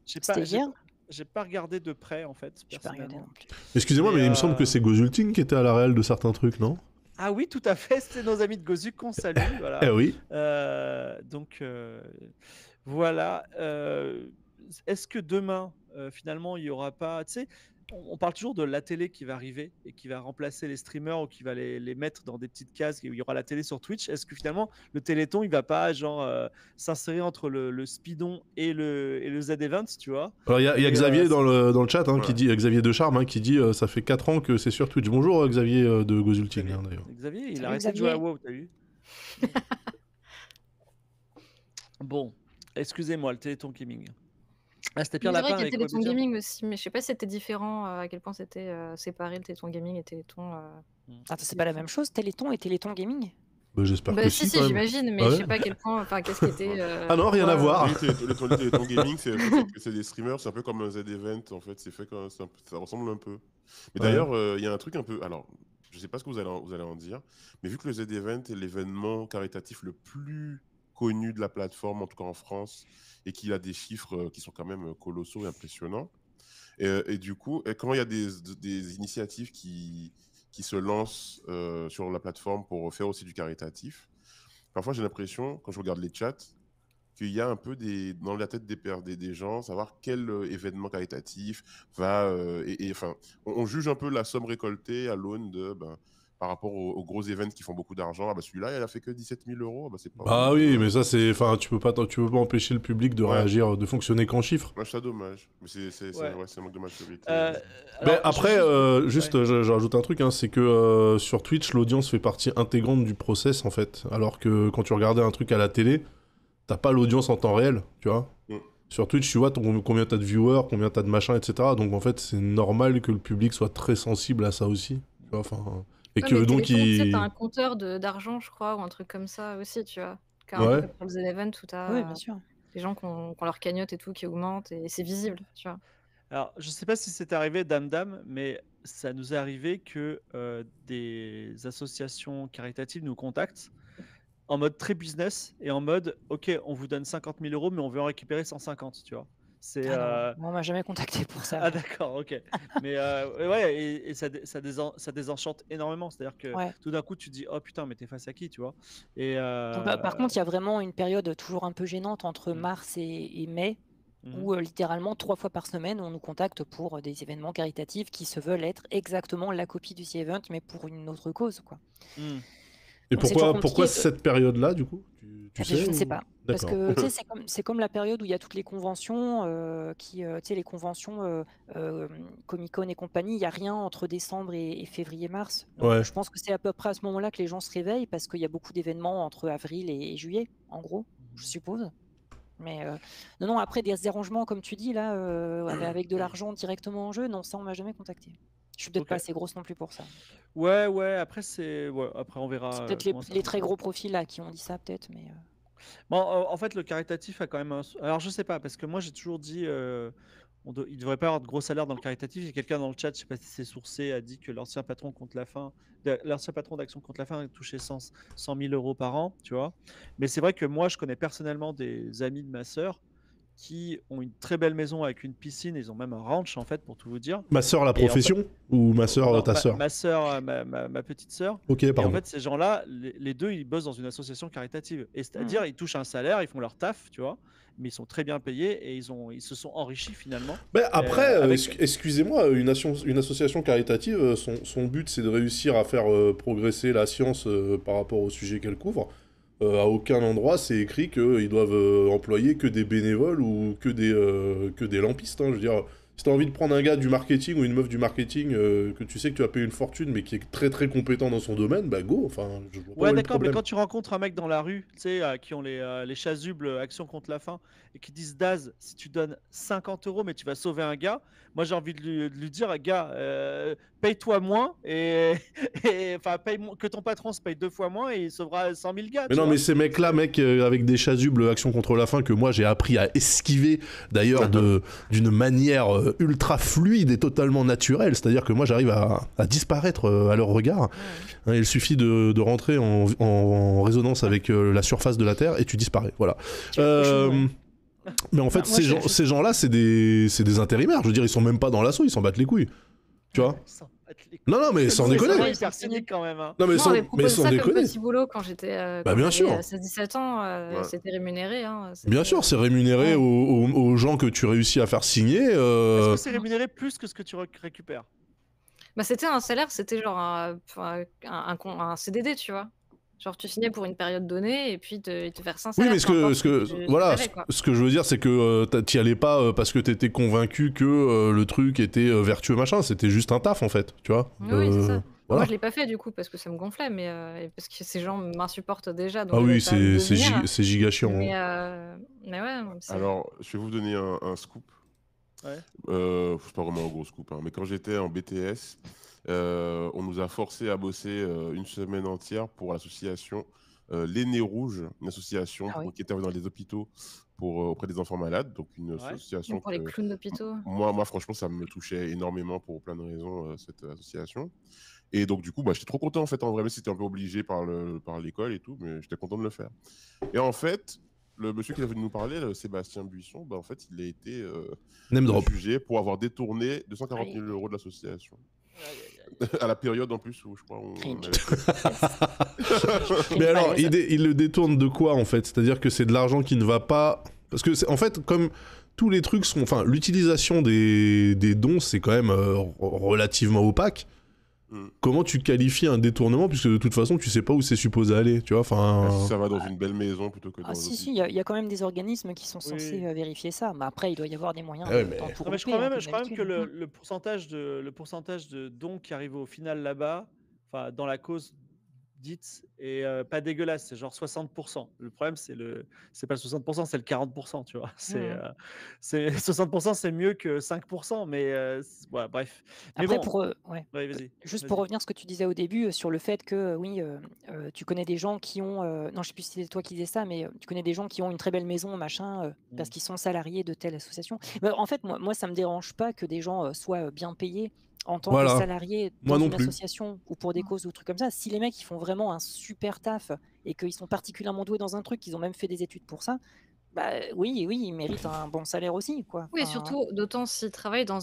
j'ai pas, C'était j'ai hier? pas, j'ai pas regardé de près en fait, J'ai pas regardé personnellement. non plus. Excusez-moi, mais il me semble que c'est Gozulting qui était à la réelle de certains trucs, non? Ah oui, tout à fait, c'est nos amis de Gozuk qu'on salue, Eh voilà. oui. Donc voilà. Est-ce que demain, finalement, il y aura pas, tu sais, on parle toujours de la télé qui va arriver et qui va remplacer les streamers ou qui va les mettre dans des petites cases où il y aura la télé sur Twitch. Est-ce que finalement le Téléthon il va pas genre s'insérer entre le Speedon et le Z-Event, tu vois? Alors, il y a Et, Xavier dans le chat qui Ouais. dit, Xavier Decharme, qui dit ça fait 4 ans que c'est sur Twitch. Bonjour Xavier de Gozulting, d'ailleurs. Xavier, il Salut, a arrêté de jouer à Xavier. WoW, t'as vu? Bon, excusez-moi, le Téléthon Gaming. Ah, c'était Mais Pierre c'est vrai Lapin qu'il y a avec quoi Téléthon dire? Gaming aussi, mais je sais pas si c'était différent, à quel point c'était séparé le Téléthon Gaming et Téléthon. Attends, c'est pas la même chose, Téléthon et Téléthon Gaming? Bah, j'espère Bah que si, quand même. j'imagine, mais Ah je ouais sais pas à quel point, enfin qu'est-ce qui était. Ah non, rien à pourquoi, voir. Oui, le Téléthon Gaming, c'est des streamers, c'est un peu comme un Z-Event, en fait, c'est fait comme ça ressemble un peu. Mais Ouais. d'ailleurs, il y a un truc un peu. Alors, je sais pas ce que vous allez en dire, mais vu que le Z-Event est l'événement caritatif le plus connu de la plateforme, en tout cas en France, et qu'il a des chiffres qui sont quand même colossaux et impressionnants, et du coup, quand il y a des initiatives qui se lancent sur la plateforme pour faire aussi du caritatif, parfois j'ai l'impression, quand je regarde les chats, qu'il y a un peu dans la tête des gens, savoir quel événement caritatif va... enfin, on juge un peu la somme récoltée à l'aune par rapport aux gros événements qui font beaucoup d'argent. Ah bah celui-là, il a fait que 17 000 euros. Ah bah c'est pas Bah ouf, oui, mais ça c'est, enfin, tu peux pas empêcher le public de Ouais. réagir, de fonctionner qu'en chiffres. Moi, je trouve ça dommage. Mais c'est Ouais. un manque de maturité. Alors, Mais après, juste- je rajoute un truc, c'est que sur Twitch, l'audience fait partie intégrante du process en fait. Alors que quand tu regardais un truc à la télé, t'as pas l'audience en temps réel, tu vois. Mm. Sur Twitch, tu vois combien t'as de viewers, combien t'as de machin, etc. Donc en fait, c'est normal que le public soit très sensible à ça aussi, tu vois. Enfin, et Ouais, que mais donc Téléthon, tu sais, il... t'as un compteur d'argent, je crois, ou un truc comme ça aussi, tu vois. Car Ouais. un peu pour les events où t'as Oui, bien sûr. les gens qui ont leur cagnotte et tout qui augmente et c'est visible, tu vois. Alors, je sais pas si c'est arrivé, Dame, mais ça nous est arrivé que des associations caritatives nous contactent en mode très business et en mode, ok, on vous donne 50 000 euros, mais on veut en récupérer 150, tu vois. C'est Ah non, on m'a jamais contacté pour ça. ah d'accord, ok. Mais ouais, et ça désenchante énormément. C'est-à-dire que Ouais. tout d'un coup, tu te dis, oh putain, mais t'es face à qui, tu vois. Et Par contre, il y a vraiment une période toujours un peu gênante entre Mm. mars et mai, mhm. où littéralement 3 fois par semaine, on nous contacte pour des événements caritatifs qui se veulent être exactement la copie du The Event, mais pour une autre cause, quoi. Mm. Et Donc, c'est toujours pourquoi compliqué. cette période-là, du coup? Tu Eh sais ben, je ne sais ou- pas. Parce D'accord. que tu sais, c'est comme la période où il y a toutes les conventions, tu sais, les conventions Comic-Con et compagnie, il n'y a rien entre décembre et février-mars. Donc Ouais. je pense que c'est à peu près à ce moment-là que les gens se réveillent parce qu'il y a beaucoup d'événements entre avril et juillet, en gros, je suppose. Mais non, après des arrangements, comme tu dis, là, avec de l'argent directement en jeu, non, ça, on m'a jamais contacté. Je suis peut-être Ok. pas assez grosse non plus pour ça. Ouais, après, après on C'est verra peut-être comment ça les très fonctionne. gros profils là qui ont dit ça, peut-être, mais Bon, en fait, le caritatif a quand même Alors, je sais pas, parce que moi, j'ai toujours dit, il devrait pas avoir de gros salaire dans le caritatif. Il y a quelqu'un dans le chat, je sais pas si c'est sourcé, a dit que l'ancien patron d'Action contre la faim touchait 100 000 euros par an, tu vois. Mais c'est vrai que moi, je connais personnellement des amis de ma sœur qui ont une très belle maison avec une piscine. Ils ont même un ranch, en fait, pour tout vous dire. Ma sœur, la Et en fait, profession ou ma sœur, non, ta sœur? ma sœur, ma petite sœur. Ok, Et en pardon. fait, ces gens-là, les deux, ils bossent dans une association caritative. Et c'est-à-dire, ils touchent un salaire, ils font leur taf, tu vois, mais ils sont très bien payés et ils se sont enrichis finalement. Mais après, avec... excusez-moi, une association caritative, son but c'est de réussir à faire progresser la science par rapport au sujet qu'elle couvre. À aucun endroit c'est écrit qu'ils doivent employer que des bénévoles ou que des lampistes. Hein. Je veux dire, si t'as envie de prendre un gars du marketing ou une meuf du marketing que tu sais que tu vas payer une fortune mais qui est très très compétent dans son domaine, bah go, enfin, je vois pas où Ouais, est le d'accord, mais problème. quand tu rencontres un mec dans la rue, tu sais, qui ont les chasubles Action contre la faim, et qui disent Daz, si tu donnes 50 euros, mais tu vas sauver un gars, moi j'ai envie de lui dire, gars, paye-toi moins, enfin, que ton patron se paye 2 fois moins et il sauvera 100 000 gars, Mais tu non, vois. mais ces mecs-là, avec des chasubles Action contre la faim que moi j'ai appris à esquiver, d'ailleurs d'une manière ultra fluide et totalement naturelle. C'est-à-dire que moi j'arrive à disparaître à leur regard. Hein, il suffit de rentrer en résonance avec la surface de la Terre et tu disparais. Voilà. Mais en fait, ces gens-là, c'est des intérimaires. Je veux dire, ils sont même pas dans l'assaut, ils s'en battent les couilles. Tu vois? Non, mais sans déconner. C'est hyper cynique quand même. Hein. Non, mais Moi, on m'avait proposé ça déconner. comme petit boulot quand j'étais Bah, bien sûr. 16-17 ans, c'était rémunéré. Hein, bien sûr, c'est rémunéré aux gens que tu réussis à faire signer. Est-ce que c'est rémunéré plus que ce que tu récupères? Bah, c'était un salaire, c'était genre un CDD, tu vois. Genre, tu signais pour une période donnée et puis ils te versent un Oui, salaire. mais ce que je veux dire, c'est que t'y allais pas parce que t'étais convaincu que le truc était vertueux, machin. C'était juste un taf, en fait, tu vois. Oui, c'est ça. Voilà. Moi, je l'ai pas fait du coup parce que ça me gonflait, mais parce que ces gens m'insupportent déjà. Donc ah oui, c'est giga chiant. Mais ouais. Alors, je vais vous donner un scoop. Ouais. C'est pas vraiment un gros scoop, hein, mais quand j'étais en BTS, on nous a forcé à bosser une semaine entière pour l'association Les Nez Rouges, une association qui intervient dans les hôpitaux auprès des enfants malades. Donc une association pour les clowns d'hôpitaux. Moi, franchement, ça me touchait énormément pour plein de raisons, cette association. Et donc, du coup, j'étais trop content, en fait, en vrai, mais c'était un peu obligé par l'école et tout, mais j'étais content de le faire. Et en fait, le monsieur qui est venu nous parler, Sébastien Buisson, en fait, il a été jugé pour avoir détourné 240 000 euros de l'association. À la période, en plus, où je crois Mais alors, il le détourne de quoi, en fait? C'est-à-dire que c'est de l'argent qui ne va pas... Parce que, en fait, comme... tous les trucs sont... Enfin, l'utilisation des dons, c'est quand même relativement opaque. Comment tu qualifies un détournement, puisque de toute façon tu sais pas où c'est supposé aller, tu vois, enfin... Ça va dans une belle maison plutôt que dans si, il y a quand même des organismes qui sont censés vérifier ça, mais après il doit y avoir des moyens pour je crois même que le pourcentage de dons qui arrivent au final là-bas, enfin dans la cause dite, est pas dégueulasse, c'est genre 60%. Le problème c'est pas le 60%, c'est le 40%, tu vois. C'est 60%, c'est mieux que 5%, mais voilà, bref. Mais après bon, vas-y. Pour revenir à ce que tu disais au début sur le fait que tu connais des gens qui ont non, je sais plus si c'est toi qui disais ça, mais tu connais des gens qui ont une très belle maison machin parce qu'ils sont salariés de telle association. En fait, moi ça me dérange pas que des gens soient bien payés en tant que salariés dans une association ou pour des causes ou trucs comme ça. Si les mecs ils font vraiment un super taf et qu'ils sont particulièrement doués dans un truc, qu'ils ont même fait des études pour ça, oui, ils méritent un bon salaire aussi, quoi. Oui, surtout d'autant s'ils travaillent dans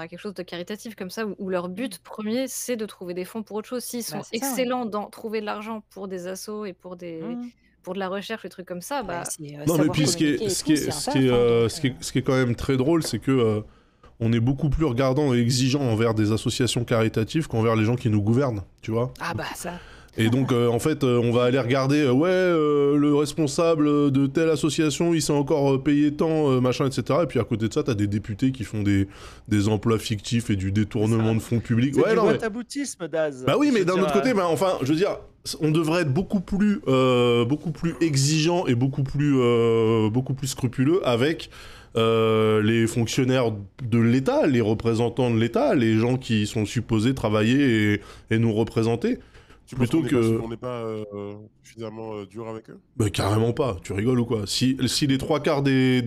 quelque chose de caritatif comme ça, où leur but premier c'est de trouver des fonds pour autre chose. S'ils sont excellents dans trouver de l'argent pour des assos et pour de la recherche, des trucs comme ça, non, mais puis ce qui est quand même très drôle, c'est que on est beaucoup plus regardant et exigeant envers des associations caritatives qu'envers les gens qui nous gouvernent, tu vois. Ça. Et donc, en fait, on va aller regarder, le responsable de telle association, il s'est encore payé tant, machin, etc. Et puis à côté de ça, t'as des députés qui font des emplois fictifs et du détournement de fonds publics. C'est du boîte-à-boutisme, Daz. Bah oui, mais d'un autre côté, enfin, je veux dire, on devrait être beaucoup plus exigeant et beaucoup plus scrupuleux avec les fonctionnaires de l'État, les représentants de l'État, les gens qui sont supposés travailler et nous représenter. Tu penses Plutôt que... qu'on n'est pas suffisamment dur avec eux? Bah carrément pas, tu rigoles ou quoi? Si les trois quarts des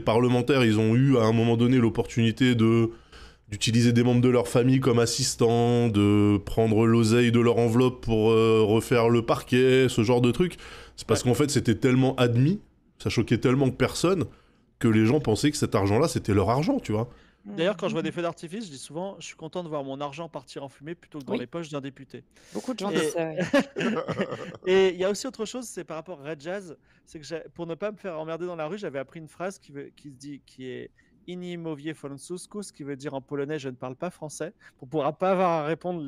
parlementaires, ils ont eu à un moment donné l'opportunité d'utiliser des membres de leur famille comme assistants, de prendre l'oseille de leur enveloppe pour refaire le parquet, ce genre de truc, c'est parce qu'en fait c'était tellement admis, ça choquait tellement que personne, que les gens pensaient que cet argent-là c'était leur argent, tu vois. D'ailleurs, quand je vois des feux d'artifice, je dis souvent, je suis content de voir mon argent partir en fumée plutôt que dans Oui. les poches d'un député. Beaucoup de gens Et- disent ça. Ouais. Et il y a aussi autre chose, c'est par rapport à Red Jazz, c'est que pour ne pas me faire emmerder dans la rue, j'avais appris une phrase qui est Inni mowie Francuskus, qui veut dire en polonais je ne parle pas français, pour pouvoir pas avoir à répondre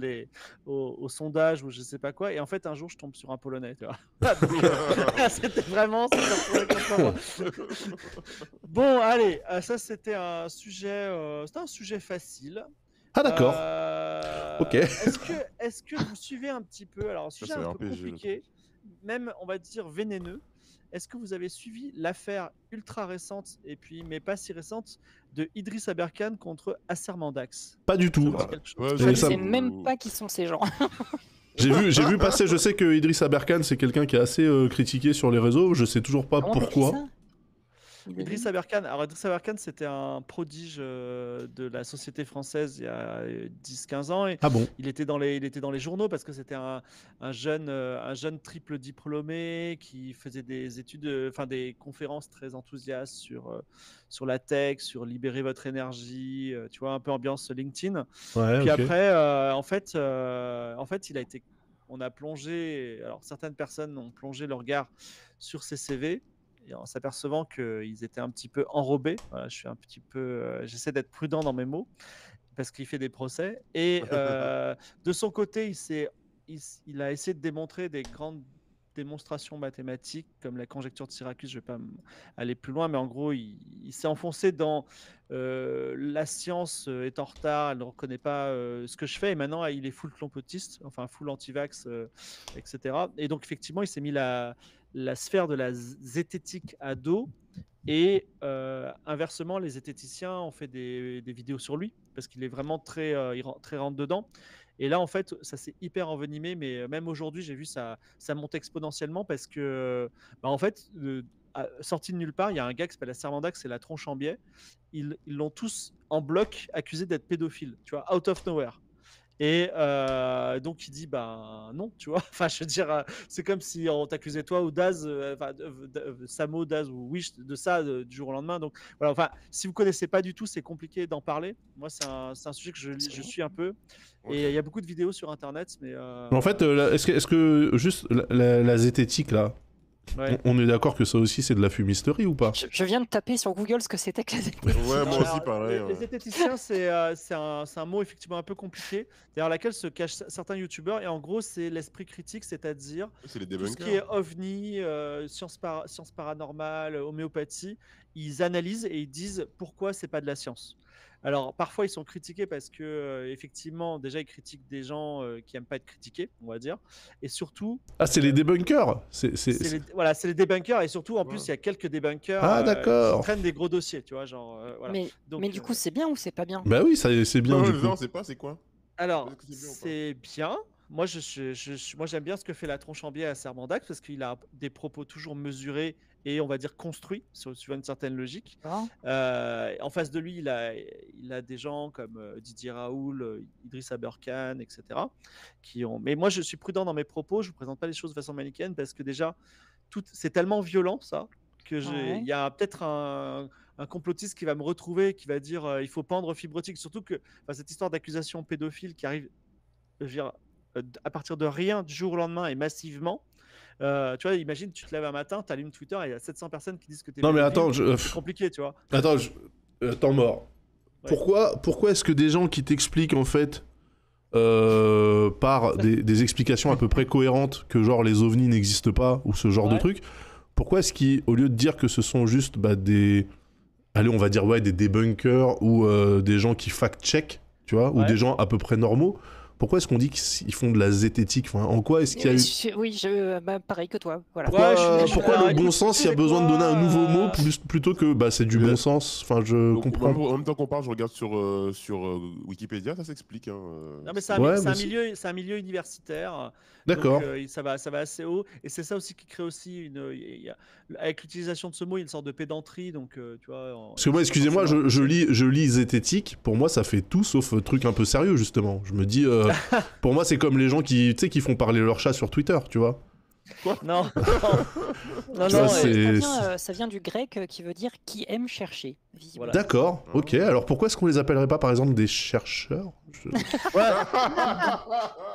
aux sondages ou je sais pas quoi. Et en fait, un jour, je tombe sur un polonais, tu vois. Donc, c'était vraiment, ça se retournait contre moi. Bon, allez, ça c'était un sujet facile. Ah d'accord, ok. Est-ce que vous suivez un petit peu, alors un sujet c'est un un peu RPG, compliqué, même on va dire vénéneux. Est-ce que vous avez suivi l'affaire ultra récente et puis mais pas si récente de Idriss Aberkan contre Assermandax? Pas du Ça tout. vous dit quelque chose Ouais, Et Je ça- ne ça- sais même pas qui sont ces gens. J'ai vu passer, je sais que Idriss Aberkan c'est quelqu'un qui est assez critiqué sur les réseaux, je sais toujours pas Comment t'as pourquoi. fait ça Idriss Aberkan, alors Idriss Aberkan c'était un prodige de la société française il y a 10-15 ans et Ah bon? il était dans les journaux parce que c'était un jeune triple diplômé qui faisait des études, enfin des conférences très enthousiastes sur la tech, sur libérer votre énergie, tu vois, un peu ambiance LinkedIn. Ouais, Puis ok. après, en fait, il a été, on a plongé, alors certaines personnes ont plongé leur regard sur ses CV et en s'apercevant qu'ils étaient un petit peu enrobés. Voilà, j'essaie d'être prudent dans mes mots parce qu'il fait des procès. Et de son côté, il a essayé de démontrer des grandes démonstrations mathématiques comme la conjecture de Syracuse. Je ne vais pas aller plus loin, mais en gros, il s'est enfoncé dans la science est en retard, elle ne reconnaît pas ce que je fais, et maintenant il est full complotiste, enfin full anti-vax, etc. Et donc effectivement, il s'est mis la sphère de la zététique à dos. Et inversement, les zététiciens ont fait des vidéos sur lui parce qu'il est vraiment très rentre dedans. Et là, en fait, ça s'est hyper envenimé, mais même aujourd'hui, j'ai vu ça monte exponentiellement parce que, en fait, sorti de nulle part, il y a un gars qui s'appelle Assermandax, c'est la tronche en biais. Ils l'ont tous en bloc accusé d'être pédophile, tu vois, out of nowhere. Et donc il dit ben non, tu vois. Enfin, je veux dire, c'est comme si on t'accusait toi ou Daz, Samo, Daz ou Wish de ça du jour au lendemain. Donc voilà. Enfin, si vous connaissez pas du tout, c'est compliqué d'en parler. Moi, c'est un sujet que je suis un peu. Et il y a beaucoup de vidéos sur internet, mais. Mais en fait, est-ce que juste la zététique là, Ouais. on est d'accord que ça aussi c'est de la fumisterie ou pas? Je viens de taper sur Google ce que c'était que la zététique. Ouais, moi Alors, aussi, pareil. les zététiciens, c'est un mot effectivement un peu compliqué, derrière laquelle se cachent certains youtubeurs. Et en gros, c'est l'esprit critique, c'est-à-dire C'est les tout ce qui est débunkers. ovni, sciences paranormales, homéopathie. Ils analysent et ils disent pourquoi c'est pas de la science. Alors parfois ils sont critiqués parce que effectivement déjà ils critiquent des gens qui aiment pas être critiqués, on va dire, et surtout Ah, c'est les débunkers. voilà, c'est les débunkers et surtout en plus Ouais. il y a quelques débunkers Ah, qui d'accord. traînent des gros dossiers, tu vois, genre voilà. Mais, Donc, mais du coup, c'est bien ou c'est pas bien? Bah oui, c'est bien Non, du non, coup. c'est pas, c'est quoi? alors Est-ce que c'est bien ou pas? c'est bien. Moi moi j'aime bien ce que fait la tronche en biais à Sermandax parce qu'il a des propos toujours mesurés et on va dire construits suivant une certaine logique. Hein En face de lui, il a des gens comme Didier Raoul, Idriss Aberkan, etc. Mais moi, je suis prudent dans mes propos. Je ne vous présente pas les choses de façon manichéenne parce que déjà, c'est tellement violent, ça, que Ouais. il y a peut-être un complotiste qui va me retrouver, qui va dire il faut pendre fibre optique. Surtout que cette histoire d'accusation pédophile qui arrive, je veux dire, à partir de rien, du jour au lendemain et massivement. Tu vois, imagine, tu te lèves un matin, tu allumes Twitter et il y a 700 personnes qui disent que tu es Non mais pédophile. attends, C'est compliqué, tu vois. attends, temps mort. Ouais. Pourquoi est-ce que des gens qui t'expliquent en fait par des explications à peu près cohérentes que genre les ovnis n'existent pas ou ce genre de Ouais. truc, pourquoi est-ce qu'au lieu de dire que ce sont juste allez on va dire des débunkers ou des gens qui fact-check, tu vois, ou Ouais. des gens à peu près normaux, pourquoi est-ce qu'on dit qu'ils font de la zététique? Enfin, en quoi est-ce qu'il y a eu... Oui, pareil que toi. Voilà. Pourquoi, Ouais, pourquoi alors, le bon écoute, sens, il y a tu sais besoin de donner un nouveau quoi, mot plutôt que c'est du bon sens? Enfin, je Donc, comprends. en même temps qu'on parle, je regarde sur Wikipédia, ça s'explique. Hein, Non mais Ouais, c'est un mais c'est un milieu universitaire. D'accord. Donc ça va assez haut et c'est ça aussi qui crée aussi avec l'utilisation de ce mot, il y a une sorte de pédanterie donc tu vois. Parce que moi, c'est pas excusez-moi, forcément je lis zététique, pour moi ça fait tout sauf truc un peu sérieux justement. Je me dis, pour moi c'est comme les gens qui font parler leur chat sur Twitter, tu vois. Non. non, Tu vois, non, c'est- Ça vient du grec qui veut dire qui aime chercher, visiblement. Voilà. D'accord, ok. Alors pourquoi est-ce qu'on les appellerait pas par exemple des chercheurs? Ouais.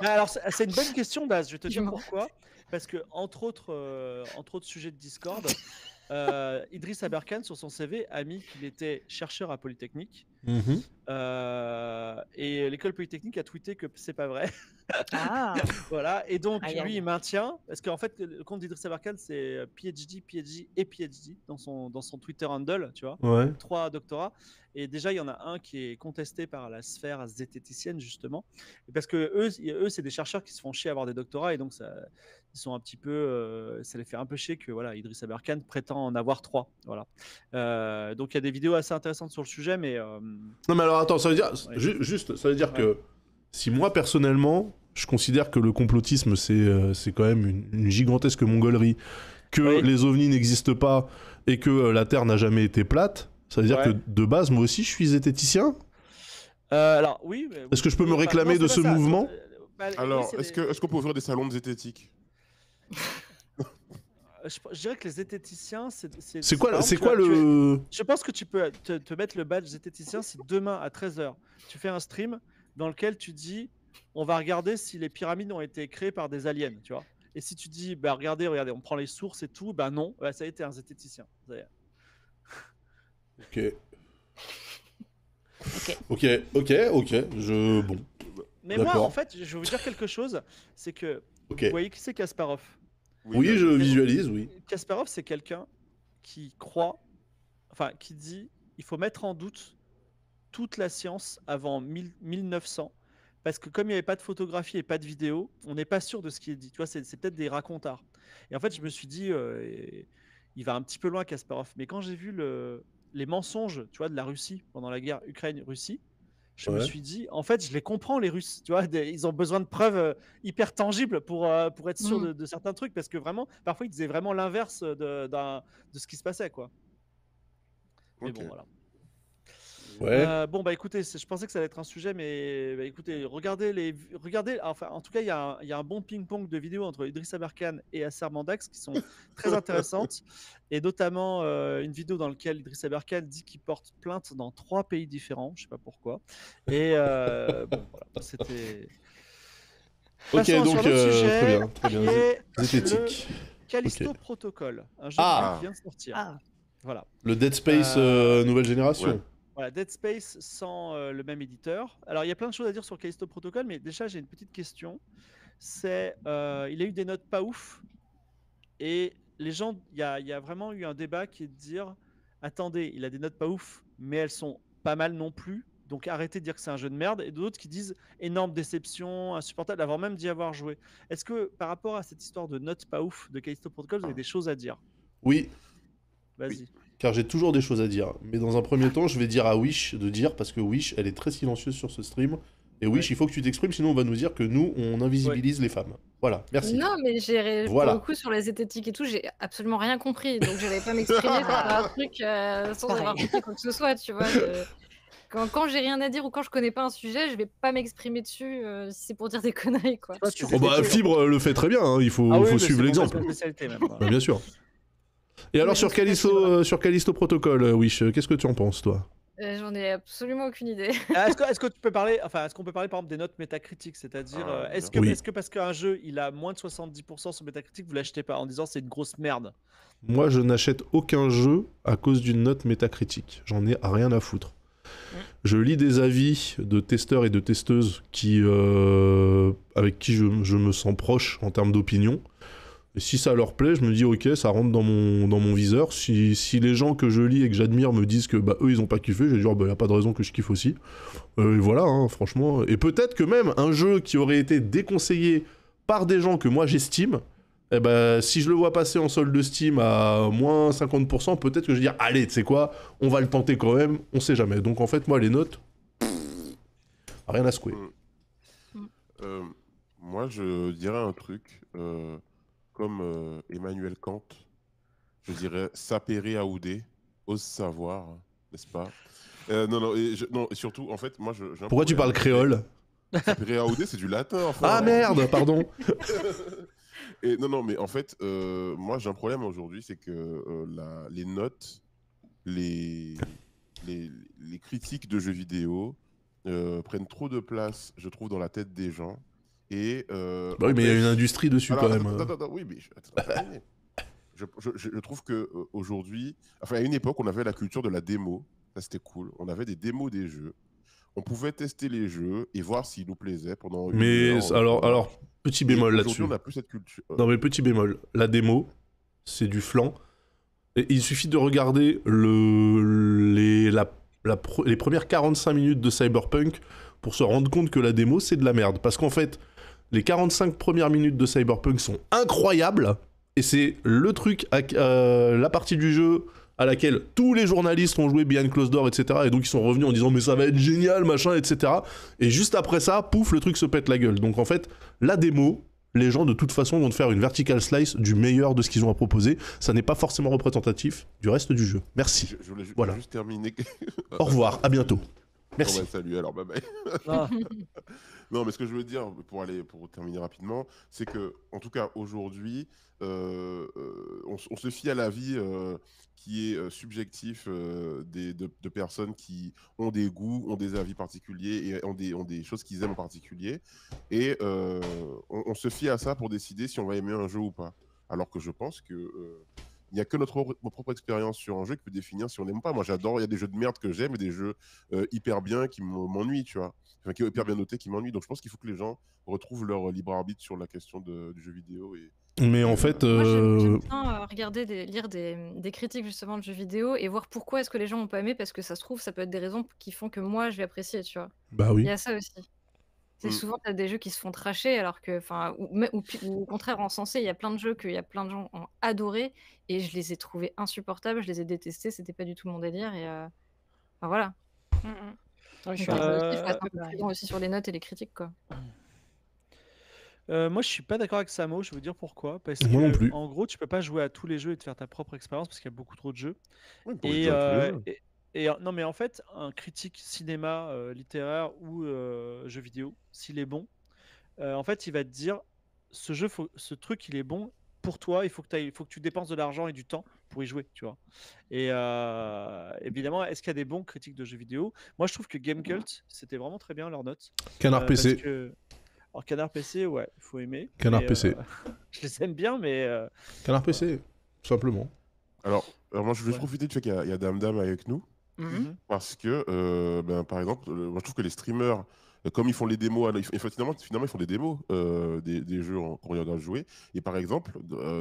Alors c'est une bonne question, Daz. Je vais te dire Je pourquoi. Parce que entre autres sujets de Discord, Idriss Aberkan sur son CV a mis qu'il était chercheur à Polytechnique. Mhm. Et l'école Polytechnique a tweeté que c'est pas vrai. Ah, Voilà. Et donc Aïe, aïe. lui il maintient parce qu'en fait le compte d'Idriss Aberkan c'est PhD et PhD dans son Twitter handle, tu vois. Ouais. 3 doctorats. Et déjà, il y en a un qui est contesté par la sphère zététicienne, justement. Et parce que eux, c'est des chercheurs qui se font chier à avoir des doctorats. Et donc, ils sont un petit peu. Ça les fait un peu chier que voilà, Idriss Aberkan prétend en avoir 3. Voilà. Donc, il y a des vidéos assez intéressantes sur le sujet. Mais Non mais alors attends, ça veut dire, Ouais. juste, ça veut dire Ouais. que si moi personnellement, je considère que le complotisme c'est quand même une gigantesque mongolerie, que Oui. les ovnis n'existent pas et que la Terre n'a jamais été plate, ça veut dire Ouais. que de base moi aussi je suis zététicien? alors, oui. mais- Est-ce que je peux me enfin, réclamer non, de c'est ce pas ça. mouvement? Oui, Alors, c'est est-ce des- qu'on peut ouvrir des salons de zététique? je dirais que les zététiciens, C'est quoi, par exemple, c'est tu quoi vois, le... Je pense que tu peux te mettre le badge zététicien si demain à 13h, tu fais un stream dans lequel tu dis on va regarder si les pyramides ont été créées par des aliens, tu vois. Et si tu dis bah regardez, on prend les sources et tout, bah non, bah, ça a été un zététicien. Ça y est. Ok. Ok. Ok, bon, Mais moi, D'accord. en fait, je vais vous dire quelque chose, c'est que ok. vous voyez qui c'est Kasparov? Oui, je visualise, oui. Kasparov, c'est quelqu'un qui croit, enfin, qui dit il faut mettre en doute toute la science avant 1900, parce que comme il n'y avait pas de photographie et pas de vidéo, on n'est pas sûr de ce qui est dit. Tu vois, c'est peut-être des racontards. Et en fait, je me suis dit, il va un petit peu loin, Kasparov. Mais quand j'ai vu les mensonges, tu vois, de la Russie pendant la guerre Ukraine-Russie, je me Ouais. suis dit, en fait, je les comprends, les Russes. Tu vois, ils ont besoin de preuves hyper tangibles pour être sûr de certains trucs, parce que vraiment, parfois, ils disaient vraiment l'inverse de ce qui se passait, quoi. Mais Ok. bon, voilà. Ouais. Bon, bah écoutez, je pensais que ça allait être un sujet, mais bah, écoutez, regardez, enfin, en tout cas, il y a un bon ping-pong de vidéos entre Idriss Aberkan et Asser Mandax qui sont très intéressantes, et notamment une vidéo dans laquelle Idriss Aberkan dit qu'il porte plainte dans 3 pays différents, je sais pas pourquoi. Et bon, voilà, c'était. Ok, Passons donc sur l'autre sujet, très bien. qui est Zététique. le Callisto Protocol, un jeu Ah. qui vient de sortir. Ah, Voilà. Le Dead Space nouvelle génération. Ouais. Voilà, Dead Space sans le même éditeur. Alors, il y a plein de choses à dire sur Callisto Protocol, mais déjà, j'ai une petite question. C'est, il a eu des notes pas ouf, et les gens, il y a vraiment eu un débat qui est de dire, attendez, il a des notes pas ouf, mais elles sont pas mal non plus, donc arrêtez de dire que c'est un jeu de merde, et d'autres qui disent énorme déception, insupportable, avant même d'y avoir joué. Est-ce que par rapport à cette histoire de notes pas ouf de Callisto Protocol, vous avez des choses à dire? Oui, Vas-y. car j'ai toujours des choses à dire. Mais dans un premier temps, je vais dire à Wish de dire, parce que Wish, elle est très silencieuse sur ce stream. Et Wish, Ouais. il faut que tu t'exprimes, sinon on va nous dire que nous, on invisibilise les femmes. Voilà, merci. Non, mais Voilà. pour le coup, sur les zététiques et tout, j'ai absolument rien compris. Donc, je n'allais pas m'exprimer sur un truc sans avoir Pareil. compris quoi que ce soit, tu vois. Quand j'ai rien à dire ou quand je connais pas un sujet, je vais pas m'exprimer dessus si c'est pour dire des conneries, quoi. Toi, c'est Oh bah, zététique. Fibre le fait très bien, hein, il faut, Ah oui, faut mais suivre c'est l'exemple. ma spécialité même. Bah, bien sûr. Et alors, mais sur je sais pas si Callisto, Callisto Protocol, Wish, qu'est-ce que tu en penses, toi? J'en ai absolument aucune idée. Est-ce que tu peux parler, enfin, est-ce qu'on peut parler par exemple des notes métacritiques, c'est-à-dire est-ce que, Oui. est-ce que parce qu'un jeu il a moins de 70% sur Metacritic, vous l'achetez pas en disant c'est une grosse merde? Moi, je n'achète aucun jeu à cause d'une note métacritique. J'en ai rien à foutre. Je lis des avis de testeurs et de testeuses avec qui je me sens proche en termes d'opinion. Et si ça leur plaît, je me dis ok, ça rentre dans mon viseur. Si les gens que je lis et que j'admire me disent que bah, eux ils ont pas kiffé, je vais dire bah y a pas de raison que je kiffe aussi. Et voilà, hein, franchement. Et peut-être que même un jeu qui aurait été déconseillé par des gens que moi j'estime, eh ben, si je le vois passer en solde Steam à moins 50%, peut-être que je vais dire allez, tu sais quoi, on va le tenter quand même, on sait jamais. Donc en fait, moi les notes, rien à secouer. Moi, je dirais un truc comme Emmanuel Kant. Je dirais sapere aude, ose savoir, n'est-ce pas? Non, et surtout, en fait, moi, j'ai un Pourquoi tu parles problème. créole? Sapere aude, c'est du latin, enfin. Ah merde, pardon. Et non, mais en fait, moi, j'ai un problème aujourd'hui, c'est que les notes, les critiques de jeux vidéo prennent trop de place, je trouve, dans la tête des gens. Et Bah oui, mais il y a une empêchent- industrie dessus Alors, quand même. attends, oui, mais terminer. Je trouve que aujourd'hui, enfin, à une époque, on avait la culture de la démo. Ça, c'était cool. On avait des démos des jeux. On pouvait tester les jeux et voir s'ils nous plaisaient pendant une Mais heure. alors, petit Et bémol aujourd'hui, là-dessus. on n'a plus cette culture. Non mais petit bémol, la démo, c'est du flan. Et il suffit de regarder les premières 45 minutes de Cyberpunk pour se rendre compte que la démo, c'est de la merde. Parce qu'en fait, les 45 premières minutes de Cyberpunk sont incroyables. Et c'est le truc, la partie du jeu à laquelle tous les journalistes ont joué behind closed door, etc. Et donc ils sont revenus en disant mais ça va être génial, machin, etc. Et juste après ça, pouf, le truc se pète la gueule. Donc en fait, la démo, les gens de toute façon vont te faire une vertical slice du meilleur de ce qu'ils ont à proposer. Ça n'est pas forcément représentatif du reste du jeu. Merci. Je voulais Voilà. juste terminer. Au revoir, à bientôt. Merci. On va saluer alors, bye bye. Ah. Non, mais ce que je veux dire pour terminer rapidement, c'est que, en tout cas, aujourd'hui, on se fie à l'avis qui est subjectif de personnes qui ont des goûts, ont des avis particuliers et ont des choses qu'ils aiment en particulier. Et on se fie à ça pour décider si on va aimer un jeu ou pas. Alors que je pense que il n'y a que notre propre expérience sur un jeu qui peut définir si on n'aime pas. Moi, j'adore, il y a des jeux de merde que j'aime et des jeux hyper bien qui m'ennuient, tu vois. Enfin, qui est hyper bien noté, qui m'ennuient. Donc, je pense qu'il faut que les gens retrouvent leur libre arbitre sur la question du jeu vidéo. Mais en fait, Moi, j'aime bien lire des critiques justement de jeux vidéo et voir pourquoi est-ce que les gens n'ont pas aimé, parce que ça se trouve, ça peut être des raisons qui font que moi, je vais apprécier, tu vois. bah Il oui. y a ça aussi. C'est souvent, t'as des jeux qui se font tracher, alors que, enfin, ou au contraire, encensés. Il y a plein de jeux qu'il y a plein de gens ont adoré, et je les ai trouvés insupportables, je les ai détestés, c'était pas du tout mon délire, et enfin, voilà. Ouais, je Donc, suis il assez faut être un peu pareil. prudent aussi sur les notes et les critiques, quoi. Moi, je suis pas d'accord avec Samo, je vais vous dire pourquoi. Parce Moi non que, plus. en gros, tu peux pas jouer à tous les jeux et te faire ta propre expérience parce qu'il y a beaucoup trop de jeux. Oui, pour Et, jouer à tous les jeux. non, mais en fait, un critique cinéma, littéraire ou jeu vidéo, s'il est bon, en fait, il va te dire ce truc, il est bon pour toi, il faut que tu dépenses de l'argent et du temps pour y jouer, tu vois. Et évidemment, est-ce qu'il y a des bons critiques de jeux vidéo? Moi, je trouve que Gamecult, c'était vraiment très bien leurs notes. Canard PC. Parce que... Alors, Canard PC, ouais, il faut aimer. Canard mais, PC. je les aime bien, mais Canard PC, tout simplement. Alors moi, je vais Ouais. profiter du fait qu'il y a Dame Dame avec nous. Mhm. Parce que, par exemple, moi, je trouve que les streamers, comme ils font les démos, finalement, ils font des démos des jeux qu'on regarde jouer. Et par exemple,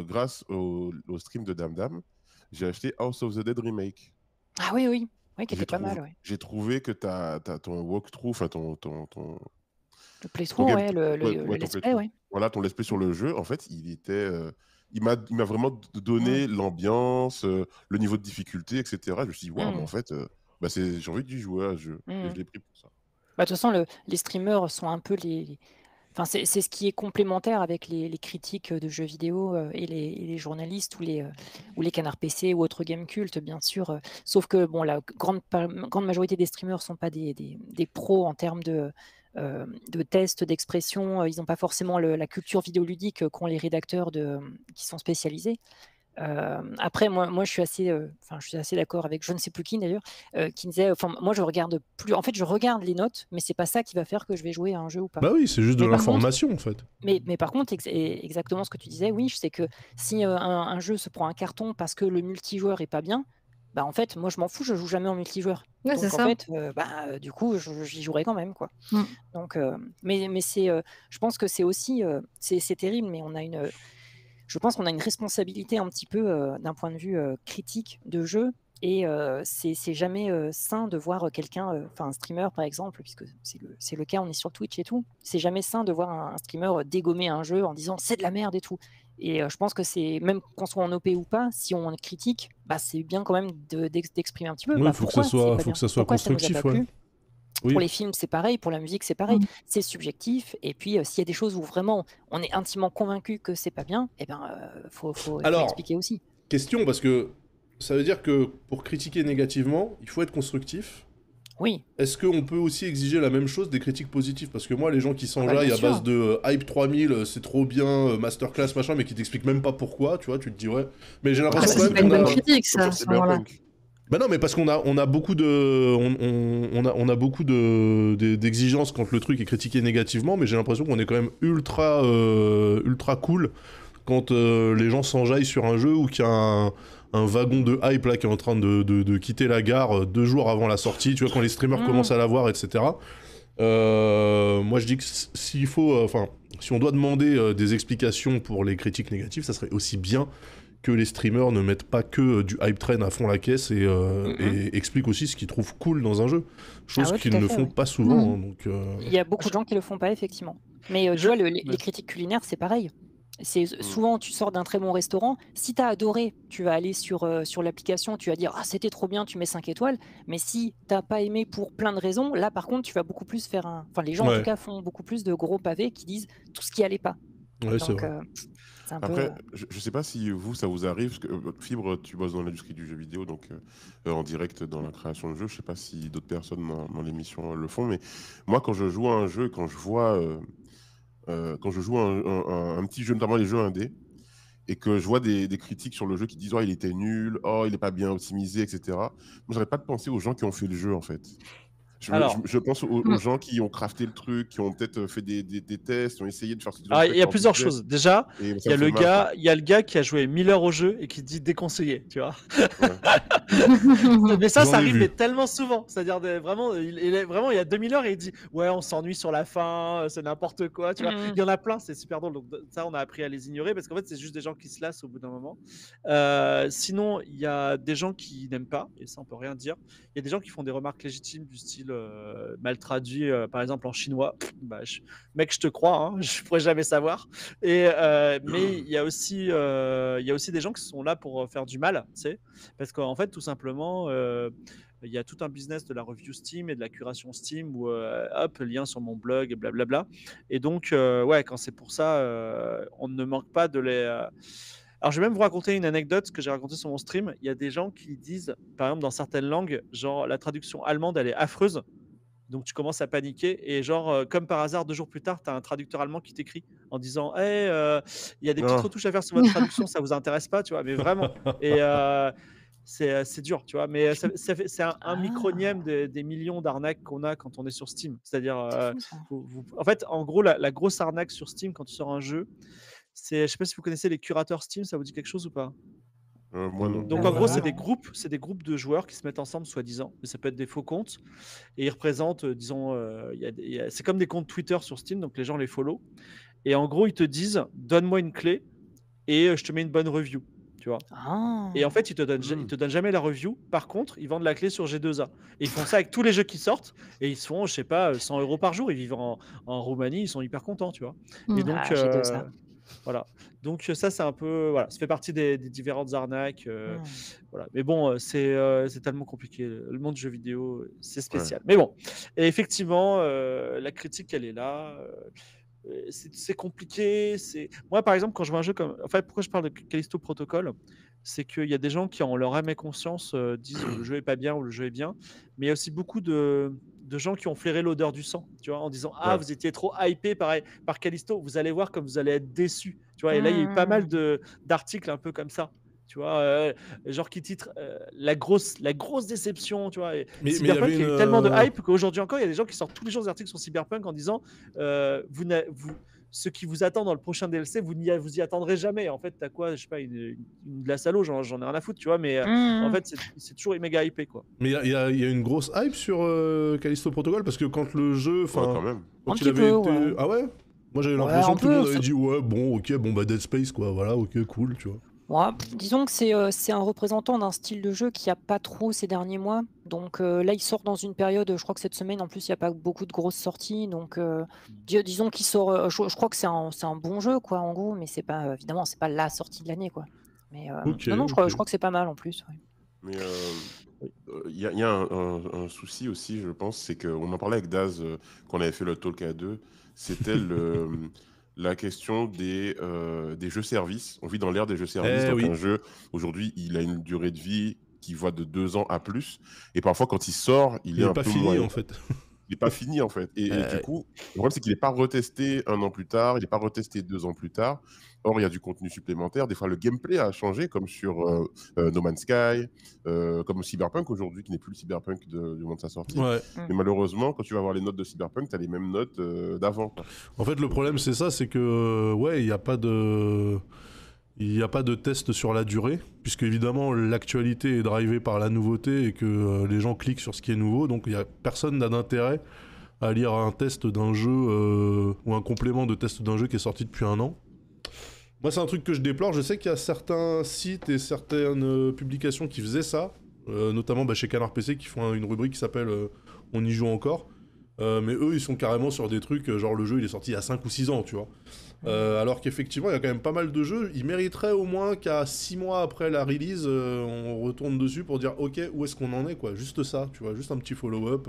grâce au stream de Dame Dame, j'ai acheté House of the Dead Remake. Ah oui, oui. Oui, qui J'ai était pas trouvé, mal, ouais. j'ai trouvé que t'as ton walkthrough, enfin Le ton playthrough, game, ouais, le ton let's play, playthrough. ouais. Voilà, ton let's play sur le jeu, en fait, il m'a vraiment donné l'ambiance, le niveau de difficulté, etc. Je me suis dit, waouh, mais en fait, j'ai envie d'y jouer à ce jeu. Et je l'ai pris pour ça. Bah, de toute façon, les streamers sont un peu les. Enfin, c'est ce qui est complémentaire avec les critiques de jeux vidéo et les journalistes ou les canards PC ou autres gamecultes, bien sûr. Sauf que bon, la grande majorité des streamers sont pas des pros en termes de tests, d'expression. Ils n'ont pas forcément la culture vidéoludique qu'ont les rédacteurs qui sont spécialisés. Après, moi, je suis assez d'accord avec je ne sais plus qui d'ailleurs, qui disait, moi, je regarde plus. En fait, je regarde les notes, mais c'est pas ça qui va faire que je vais jouer à un jeu ou pas. Bah oui, c'est juste de Mais par contre- l'information en fait. Mais par contre, exactement ce que tu disais, oui, c'est que si un jeu se prend un carton parce que le multijoueur est pas bien, bah en fait, moi, je m'en fous, je joue jamais en multijoueur. Ouais, Donc c'est en ça. fait, du coup, j'y jouerai quand même, quoi. Mm. Donc, mais c'est, je pense que c'est aussi, c'est terrible, mais on a une. je pense qu'on a une responsabilité un petit peu d'un point de vue critique de jeu. Et c'est jamais sain de voir quelqu'un, enfin un streamer par exemple, puisque c'est le cas, on est sur Twitch et tout, c'est jamais sain de voir un streamer dégommer un jeu en disant c'est de la merde et tout. Et je pense que c'est, même qu'on soit en OP ou pas, si on critique, bah, c'est bien quand même d'exprimer un petit peu. Oui, Bah, faut que pourquoi ça c'est soit, pas faut bien, que ça soit pourquoi ça nous a constructif, pas ouais. plu. Oui. Pour les films, c'est pareil, pour la musique, c'est pareil. Mm. C'est subjectif. Et puis, s'il y a des choses où vraiment on est intimement convaincu que c'est pas bien, eh ben, faut Alors, expliquer aussi. question, parce que ça veut dire que pour critiquer négativement, il faut être constructif. Oui, Est-ce qu'on peut aussi exiger la même chose des critiques positives? Parce que moi, les gens qui s'enjaillent bien à sûr. base de Hype 3000, c'est trop bien, masterclass, machin, mais qui t'expliquent même pas pourquoi, tu vois, tu te dis ouais. Mais j'ai Ah, l'impression ça, quand c'est même pas une qu'on bonne a... critique, ça, à Comme ce sur moment-là. Cyberpunk. Bah non, mais parce qu'on a beaucoup d'exigences quand le truc est critiqué négativement, mais j'ai l'impression qu'on est quand même ultra cool quand les gens s'enjaillent sur un jeu ou qu'il y a un wagon de hype là qui est en train de quitter la gare 2 jours avant la sortie, tu vois, quand les streamers commencent à la voir, etc. Moi je dis que s'il faut, si on doit demander des explications pour les critiques négatives, ça serait aussi bien que les streamers ne mettent pas que du hype train à fond la caisse et expliquent aussi ce qu'ils trouvent cool dans un jeu. Chose ouais, qu'ils tout à ne fait, font ouais. pas souvent. Mhm. Hein, donc, Il y a beaucoup de gens qui le font pas, effectivement. Mais tu Je- vois, les Ouais. critiques culinaires, c'est pareil. C'est souvent, tu sors d'un très bon restaurant. Si tu as adoré, tu vas aller sur l'application, tu vas dire ah c'était trop bien, tu mets 5 étoiles. Mais si t'as pas aimé pour plein de raisons, là par contre, tu vas beaucoup plus faire un. Enfin, les gens en Ouais. tout cas font beaucoup plus de gros pavés qui disent tout ce qui allait pas. ouais, c'est Donc vrai. c'est un peu. Après, je sais pas si vous, ça vous arrive, parce que Fibre, tu bosses dans l'industrie du jeu vidéo, donc en direct dans la création de jeux. Je sais pas si d'autres personnes dans l'émission le font, mais moi, quand je joue à un jeu, quand je vois, quand je joue à un petit jeu, notamment les jeux indés, et que je vois des critiques sur le jeu qui disent oh il était nul, oh il est pas bien optimisé, etc. Moi, j'arrête pas de penser aux gens qui ont fait le jeu en fait. Alors. Je pense aux Mm. gens qui ont crafté le truc, qui ont peut-être fait des tests, qui ont essayé de faire ce qu'ils ont Alors, fait il y a par plusieurs budget, choses. Déjà, et il ça y a me fait le mal, quoi. gars, il y a le gars qui a joué 1000 heures au jeu et qui dit déconseillé, tu vois. Ouais. Mais ça J'en ai arrive vu. mais tellement souvent. C'est-à-dire vraiment, il y a 2000 heures et il dit ouais, on s'ennuie sur la fin, c'est n'importe quoi, tu vois. Mhm. Il y en a plein, c'est super drôle. Donc ça, on a appris à les ignorer parce qu'en fait, c'est juste des gens qui se lassent au bout d'un moment. Sinon, il y a des gens qui n'aiment pas et ça, on peut rien dire. Il y a des gens qui font des remarques légitimes du style mal traduit, par exemple en chinois. Bah, mec, je te crois, hein, je pourrais jamais savoir. Mais il y a aussi des gens qui sont là pour faire du mal, tu sais, parce qu'en fait, tout simplement, il y a tout un business de la review Steam et de la curation Steam où hop, lien sur mon blog et blablabla. Et donc, ouais, quand c'est pour ça, on ne manque pas de les. Alors, je vais même vous raconter une anecdote que j'ai racontée sur mon stream. Il y a des gens qui disent, par exemple, dans certaines langues, genre la traduction allemande, elle est affreuse. Donc tu commences à paniquer et genre comme par hasard 2 jours plus tard, tu as un traducteur allemand qui t'écrit en disant hey, il y a des petites Ah. retouches à faire sur votre traduction, ça vous intéresse pas, tu vois, mais vraiment. Et c'est dur, tu vois, mais c'est un micronième des millions d'arnaques qu'on a quand on est sur Steam. C'est-à-dire, C'est fou, ça. en fait, en gros, la grosse arnaque sur Steam quand tu sors un jeu, je sais pas si vous connaissez les curateurs Steam, ça vous dit quelque chose ou pas? Moi non. Donc Ah en gros, ouais. c'est des groupes de joueurs qui se mettent ensemble, soi-disant, mais ça peut être des faux comptes, et ils représentent, disons, c'est comme des comptes Twitter sur Steam, donc les gens les follow, et en gros, ils te disent, donne-moi une clé, et je te mets une bonne review, tu vois. Ah. Et en fait, ils te donnent jamais la review. Par contre, ils vendent la clé sur G2A. Et ils font ça avec tous les jeux qui sortent, et ils se font, je sais pas, 100 € par jour. Ils vivent en Roumanie, ils sont hyper contents, tu vois. Et donc, Ah, G2A. voilà. Donc ça, c'est un peu, voilà, ça fait partie des différentes arnaques. Voilà. Mais bon, c'est tellement compliqué. Le monde du jeu vidéo, c'est spécial. Mais bon, et effectivement, la critique, elle est là. C'est compliqué. Moi, par exemple, quand je vois un jeu comme. En fait, pourquoi je parle de Callisto Protocol, c'est qu'il y a des gens qui, en leur âme et conscience, disent le jeu est pas bien ou le jeu est bien. Mais il y a aussi beaucoup de gens qui ont flairé l'odeur du sang, tu vois, en disant ah, vous étiez trop hypé par Callisto, vous allez voir comme vous allez être déçu, tu vois. Et là, il y a eu pas mal d'articles un peu comme ça, tu vois, genre qui titrent la grosse déception, tu vois. Et Mais Cyberpunk, il y il y a avait eu tellement de hype qu'aujourd'hui encore, il y a des gens qui sortent tous les jours des articles sur Cyberpunk en disant ce qui vous attend dans le prochain DLC, vous y attendrez jamais. En fait, t'as quoi, je sais pas, une glace à l'eau, j'en ai rien à foutre, tu vois, mais en fait, c'est toujours méga hypé, quoi. Mais il y a une grosse hype sur Callisto Protocol parce que quand le jeu, Ouais, quand même. quand Un il petit avait peu, été... ouais. Ah ouais? Moi j'avais Ouais, l'impression un que tout le monde peu, avait ça- dit ouais bon ok bon bah Dead Space quoi, voilà ok cool tu vois. Ouais, disons que c'est un représentant d'un style de jeu qui a pas trop ces derniers mois. Donc là, il sort dans une période, je crois que cette semaine, en plus, il n'y a pas beaucoup de grosses sorties. Donc disons qu'il sort, je crois que c'est un bon jeu, quoi, en gros, mais c'est pas, évidemment, c'est pas la sortie de l'année, quoi. Mais Ok, non, ok. je crois que c'est pas mal en plus. Ouais. Mais il y a un souci aussi, je pense, c'est qu'on en parlait avec Daz quand on avait fait le talk à deux. C'était la question des jeux services. On vit dans l'ère des jeux services, donc oui. un jeu, aujourd'hui, il a une durée de vie qui va de 2 ans à plus. Et parfois, quand il sort, il Il est est un pas peu fini moyen. en fait. Il n'est pas fini, en fait. Et du coup, le problème, c'est qu'il n'est pas retesté 1 an plus tard, il n'est pas retesté 2 ans plus tard. Or, il y a du contenu supplémentaire. Des fois, le gameplay a changé, comme sur No Man's Sky, comme Cyberpunk aujourd'hui, qui n'est plus le Cyberpunk du moment de sa sortie. Ouais. Mais malheureusement, quand tu vas voir les notes de Cyberpunk, tu as les mêmes notes d'avant, quoi. En fait le problème c'est ça, c'est que ouais il n'y a pas de... Il n'y a pas de test sur la durée, puisque évidemment l'actualité est drivée par la nouveauté et que les gens cliquent sur ce qui est nouveau, donc il y a personne n'a d'intérêt à lire un test d'un jeu ou un complément de test d'un jeu qui est sorti depuis 1 an. Moi c'est un truc que je déplore, je sais qu'il y a certains sites et certaines publications qui faisaient ça, notamment chez Canard PC qui font une rubrique qui s'appelle On y joue encore, mais eux ils sont carrément sur des trucs genre le jeu il est sorti il y a 5 ou 6 ans tu vois. Alors qu'effectivement, il y a quand même pas mal de jeux. Ils mériteraient au moins qu'à 6 mois après la release, on retourne dessus pour dire ok, où est-ce qu'on en est quoi. Juste ça, tu vois, juste un petit follow-up.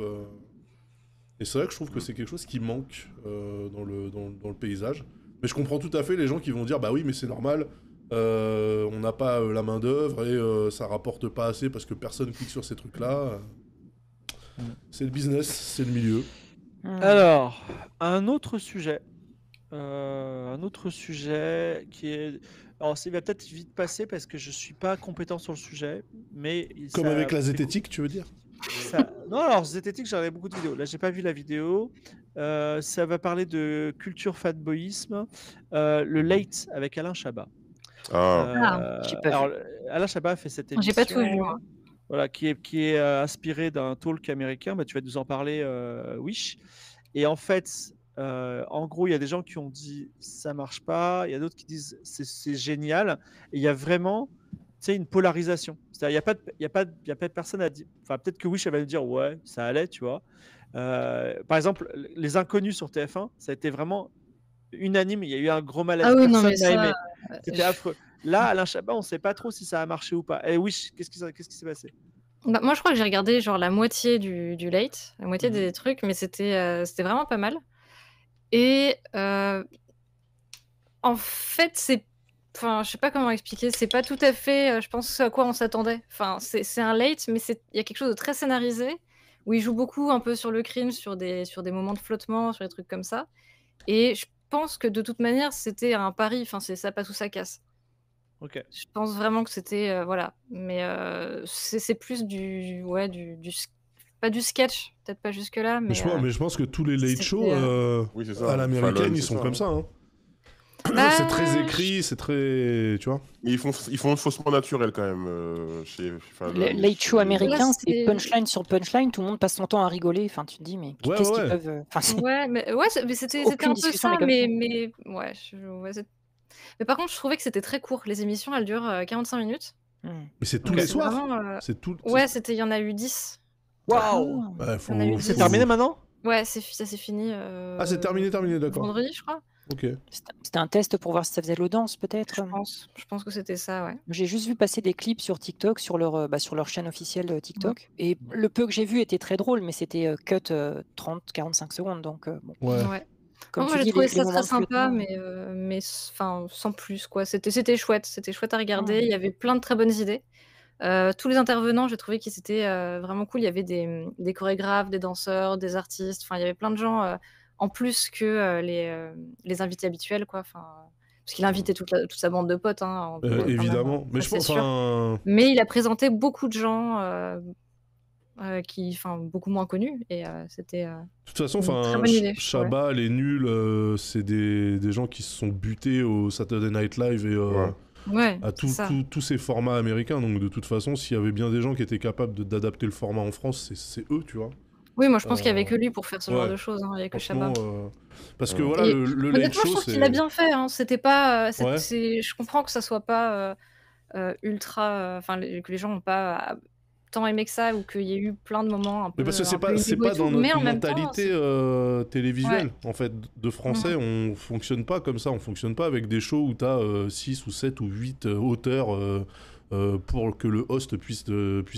Et c'est vrai que je trouve que c'est quelque chose qui manque dans le paysage. Mais je comprends tout à fait les gens qui vont dire bah oui, mais c'est normal. On n'a pas la main d'œuvre et ça rapporte pas assez parce que personne clique sur ces trucs-là. C'est le business, c'est le milieu. Alors, un autre sujet. Qui est. Alors, ça va peut-être vite passer parce que je suis pas compétent sur le sujet, mais. Comme ça avec la fait- zététique, tu veux dire? Non, alors zététique, j'en ai beaucoup de vidéos. Là, j'ai pas vu la vidéo. Ça va parler de culture fanboyisme. Le Late avec Alain Chabat. J'ai pas Alors, vu. Alain Chabat fait cette émission. J'ai pas tout vu, moi. Voilà, qui est inspiré d'un talk américain. Bah, tu vas nous en parler, Wish. Et en fait, en gros, il y a des gens qui ont dit ça marche pas, il y a d'autres qui disent c'est génial. Et il y a vraiment une polarisation. C'est-à-dire, il y a pas de personne à dire. Enfin, peut-être que Wish elle va nous dire ouais, ça allait, tu vois. Par exemple, les inconnus sur TF1, ça a été vraiment unanime. Il y a eu un gros malaise. Ah oui, non, Personne mais n'a ça, aimé. C'était affreux. Là, Alain Chabat, on ne sait pas trop si ça a marché ou pas. Et Wish, qu'est-ce qui s'est passé? Bah, moi, je crois que j'ai regardé genre la moitié du Late, la moitié Mhm. des trucs, mais c'était vraiment pas mal. Et en fait, enfin, je sais pas comment expliquer, c'est pas tout à fait, je pense, ce à quoi on s'attendait. Enfin, c'est un Late, mais il y a quelque chose de très scénarisé, où il joue beaucoup un peu sur le crime, sur des moments de flottement, sur des trucs comme ça. Et je pense que de toute manière, c'était un pari, enfin, c'est ça passe ou ça casse. Ok. Je pense vraiment que c'était, voilà. Mais c'est plus pas du sketch, peut-être pas jusque-là, mais Mais je pense que tous les late c'était, shows Oui, c'est ça. à l'américaine, Fallon, ils c'est sont ça, comme hein. ça. Hein. Bah, C'est très écrit, c'est très... Tu vois. Mais ils font faussement naturel quand même chez Fallon. Le late show Là, américain, c'est c'est- punchline sur punchline, tout le monde passe son temps à rigoler. Enfin, tu te dis, mais Ouais, qu'est-ce ouais. qu'ils peuvent. Enfin, Ouais, mais c'était aucune un peu discussion, ça, mais comme mais ouais, mais par contre, je trouvais que c'était très court. Les émissions, elles durent 45 minutes. Hmm. Mais c'est tous Donc les c'est soirs. vraiment, C'est tout. ouais, il y en a eu 10. Waouh! Ah. Ouais, faut... On a eu C'est dix. terminé maintenant? Ouais, ça s'est fini. Ah, c'est terminé, d'accord. Vendredi, je crois. Ok. C'était un test pour voir si ça faisait l'audience, peut-être. Je pense que c'était ça, ouais. J'ai juste vu passer des clips sur TikTok, sur leur chaîne officielle TikTok. Et le peu que j'ai vu était très drôle, mais c'était cut 30-45 secondes. Donc, bon. Ouais. Ouais. Comme Non, tu moi, j'ai dis, trouvé les ça moments très de sympa, flottement. mais enfin, sans plus, quoi. C'était chouette à regarder. Il y avait plein de très bonnes idées. Tous les intervenants, j'ai trouvé qu'ils étaient vraiment cool. Il y avait des chorégraphes, des danseurs, des artistes. Enfin, il y avait plein de gens en plus que les invités habituels, quoi. Enfin, parce qu'il a invité toute sa bande de potes, hein, quand même, Évidemment. Mais ça, je c'est pense... sûr. Enfin... Mais il a présenté beaucoup de gens beaucoup moins connus. Et c'était De toute façon, une très enfin, bonne idée, je trouvais. Chabat, les nuls, c'est des gens qui se sont butés au Saturday Night Live et Ouais, à c'est ça. tous ces formats américains. Donc de toute façon, s'il y avait bien des gens qui étaient capables d'adapter le format en France, c'est eux, tu vois. Oui, moi je pense qu'il y avait Euh, que lui pour faire ce genre ouais, de choses, hein, il y a que franchement, Chabat. parce que Mm. voilà, Et le late honnêtement, je show, trouve qu'il a c'est... bien fait, hein. C'était pas, Ouais. je comprends que ça soit pas ultra, enfin que les gens n'ont pas tant aimé que ça ou qu'il y ait eu plein de moments Mais parce que un peu c'est inégaux et pas tout, dans mais notre en même temps, mentalité ouais. télévisuelle, en fait. De français, Mhm. on fonctionne pas comme ça. On fonctionne pas avec des shows où t'as 6 ou 7 ou 8 auteurs pour que le host puisse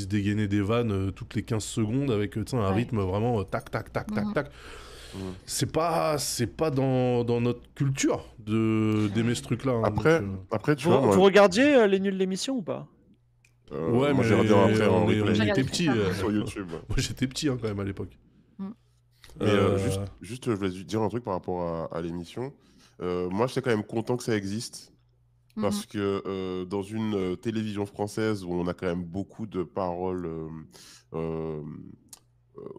dégainer des vannes toutes les 15 secondes avec tu sais, un Ouais. rythme vraiment tac, tac, tac, tac, Mhm. tac. Mm. C'est pas dans notre culture d'aimer ce truc-là. Hein, Après, tu vois, Vous moi, regardiez les nuls l'émission ou pas? Ouais, moi mais j'ai regardé après en on replay J'ai était regardé petits. plus tard. sur YouTube. Ouais. Moi, j'étais petit hein, quand même à l'époque. Mm. Mais Euh, juste, je voulais dire un truc par rapport à l'émission. Moi, j'étais quand même content que ça existe. Parce Mhm. que dans une télévision française où on a quand même beaucoup de paroles, euh,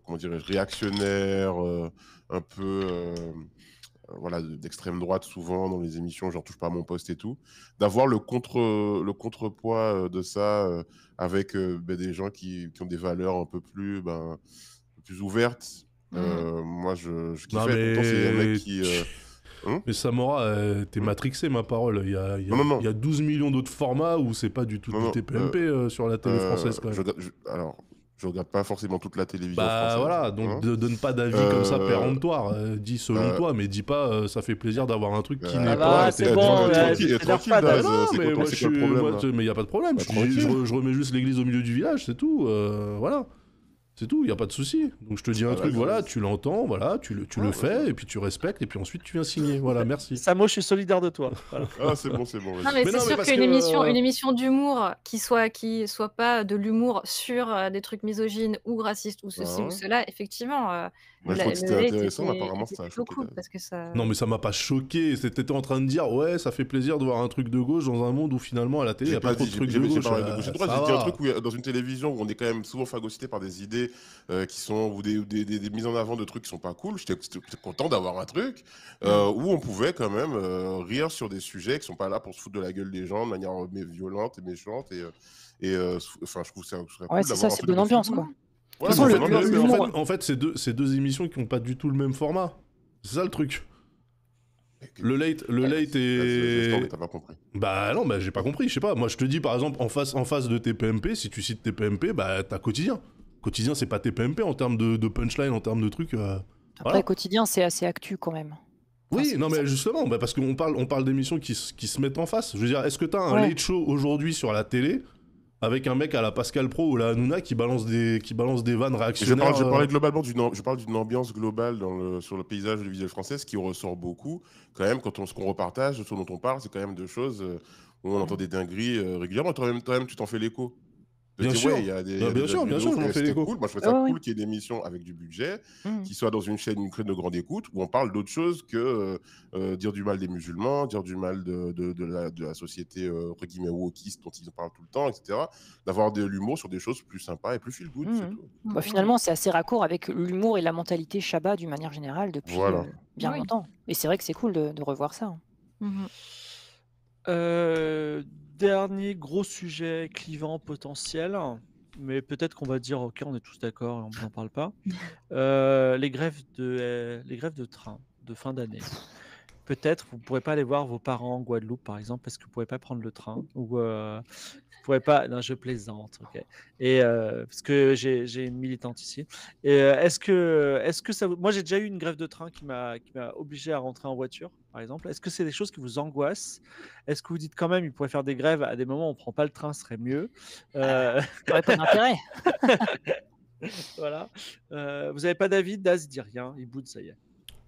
comment dirais-je, réactionnaires, un peu voilà, d'extrême droite souvent dans les émissions, genre touche pas à mon poste et tout, d'avoir le contrepoids de ça avec des gens qui ont des valeurs un peu plus, plus ouvertes. Mhm. Moi, je Non, kiffais. Pourtant, c'est un mec mais... qui... Mais Samora, t'es Hum matrixé, ma parole. Non, non, Il non. y a 12 millions d'autres formats où c'est pas du tout Non, du non. TPMP sur la télé française, quand même. Alors, je regarde pas forcément toute la télévision Bah française. voilà, donc Hein. donne pas d'avis comme ça Euh, péremptoire. Dis selon euh, toi, mais dis pas ça fait plaisir d'avoir un truc qui n'est Ça pas va, c'est TPMP. bon, tranquille, c'est leur tranquille, fan. Mais Daz, non, c'est mais moi, c'est quoi le problème là? mais y a pas de problème. Bah, Je, dis- tranquille. je remets juste l'église au milieu du village, c'est tout. Voilà. C'est tout, y a pas de souci. Donc je te dis un Ah, truc, vas-y, voilà, vas-y. tu l'entends, voilà, tu le Ouais, fais, vas-y. et puis tu respectes, et puis ensuite tu viens signer. Voilà, merci. Samo, je suis solidaire de toi. Voilà. Ah, c'est bon, Non, vas-y. mais Mais c'est non, mais sûr parce qu'une que... une émission d'humour qui soit pas de l'humour sur des trucs misogynes ou racistes ou ceci ou Ah. cela, effectivement, Moi, je trouve que le c'était hate intéressant, mais apparemment, était ça a plutôt choqué cool Daz. parce que ça. Non, mais ça m'a pas choqué. T'étais en train de dire, ouais, ça fait plaisir de voir un truc de gauche dans un monde où finalement à la télé, y J'ai a pas pas trop dit, de trucs j'ai de gauche. parlé de gauche et de droite, Ça j'ai dit un va. truc où, dans une télévision où on est quand même souvent phagocyté par des idées qui sont, ou des mises en avant de trucs qui sont pas cool. J'étais content d'avoir un truc où on pouvait quand même rire sur des sujets qui sont pas là pour se foutre de la gueule des gens de manière violente et méchante. Enfin, je trouve que ça serait Ouais, cool c'est ça, d'avoir un c'est truc bonne de feel ambiance, good. quoi. Ouais, façon, mais Mais bonne en fait, ambiance, mais mais l'humour- en fait, c'est deux émissions qui ont pas du tout le même format. C'est ça le truc. Le late Laisse tomber, est... t'as pas compris. Bah non, bah j'ai pas compris, je sais pas. Moi je te dis par exemple, en face de TPMP, si tu cites TPMP, bah t'as Quotidien. Quotidien c'est pas TPMP en termes de punchline, en termes de trucs... Après, voilà. quotidien, c'est assez actu quand même. Enfin, Oui, c'est- non mais ça- justement, bah, parce qu'on parle d'émissions qui se mettent en face. Je veux dire, est-ce que t'as un Ouais. late show aujourd'hui sur la télé avec un mec à la Pascal Pro ou la Hanouna qui balance des vannes Mais réactionnaires je parle globalement je parle d'une ambiance globale sur le paysage du visuel français, ce qui ressort beaucoup. Quand même, ce qu'on repartage, ce dont on parle, c'est quand même de choses où on entend des dingueries régulièrement. Toi-même, tu t'en fais l'écho. De Bien dire, sûr. ouais, il y a Bah, des bien sûr, vidéos, je m'en fais c'était l'écho. cool. Moi, je trouvais ça Ouais, ouais. cool qu'il y ait des émissions avec du budget, Mhm. qui soient dans une chaîne de grande écoute, où on parle d'autre chose que dire du mal des musulmans, dire du mal de la société, entre guillemets, wokiste dont ils parlent tout le temps, etc. D'avoir de l'humour sur des choses plus sympas et plus feel good, c'est Mhm. tout. Bah, finalement, c'est assez raccord avec l'humour et la mentalité Shabbat d'une manière générale depuis Voilà. bien Oui. longtemps. Et c'est vrai que c'est cool de revoir ça. Mhm. Dernier gros sujet clivant potentiel, mais peut-être qu'on va dire ok, on est tous d'accord et on n'en parle pas. Les grèves de train de fin d'année. Peut-être vous ne pourrez pas aller voir vos parents en Guadeloupe par exemple parce que vous ne pourrez pas prendre le train ou vous pourrez pas. Non, je plaisante, ok. Et parce que j'ai une militante ici. Et est-ce que ça moi j'ai déjà eu une grève de train qui m'a obligé à rentrer en voiture par exemple. Est-ce que c'est des choses qui vous angoissent? Est-ce que vous dites quand même il pourrait faire des grèves à des moments où on prend pas le train, ce serait mieux? Il n'y aurait pas d'intérêt. Voilà. Vous n'avez pas d'avis? Daz dit rien, il boude, ça y est.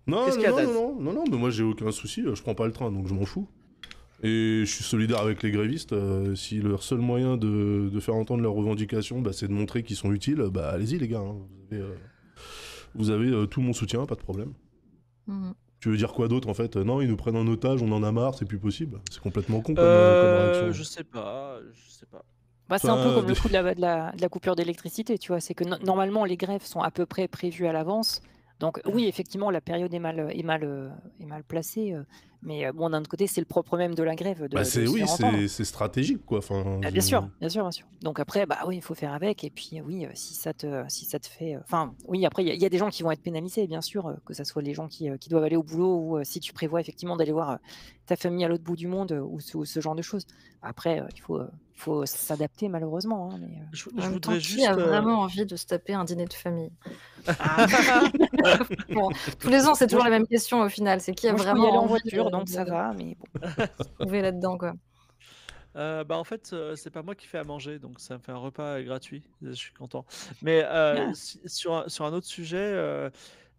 Non, Qu'est-ce qu'il y a, Daz? non, mais moi j'ai aucun souci, je prends pas le train donc je m'en fous. Et je suis solidaire avec les grévistes, si leur seul moyen de faire entendre leurs revendications, bah, c'est de montrer qu'ils sont utiles, bah allez-y les gars, hein. Vous avez tout mon soutien, pas de problème. Mhm. Tu veux dire quoi d'autre en fait? Non, ils nous prennent en otage, on en a marre, c'est plus possible. C'est complètement con comme réaction. Je sais pas. Bah, c'est un peu Enfin, comme le coup de la coupure d'électricité, tu vois. C'est que normalement, les grèves sont à peu près prévues à l'avance. Donc oui, effectivement, la période est mal placée. Mais bon, d'un autre côté, c'est le propre même de la grève de Bah se oui, faire entendre. c'est stratégique, quoi. Enfin, Bien sûr, bien sûr, bien sûr. Donc après, bah oui, il faut faire avec. Et puis oui, si ça te fait, enfin, oui, après, il y a des gens qui vont être pénalisés, bien sûr, que ça soit les gens qui doivent aller au boulot ou si tu prévois effectivement d'aller voir ta famille à l'autre bout du monde ou ce genre de choses. Après, il faut s'adapter malheureusement, hein, mais Je En même temps, voudrais qui a juste. vraiment envie de se taper un dîner de famille? ah, Bon, tous les ans, c'est toujours la même question au final. C'est qui a moi, je peux y vraiment aller en envie voiture, donc de ça va, mais bon. se trouver là-dedans, quoi. Bah en fait, c'est pas moi qui fais à manger, donc ça me fait un repas gratuit. Je suis content. Mais Ah, sur un autre sujet,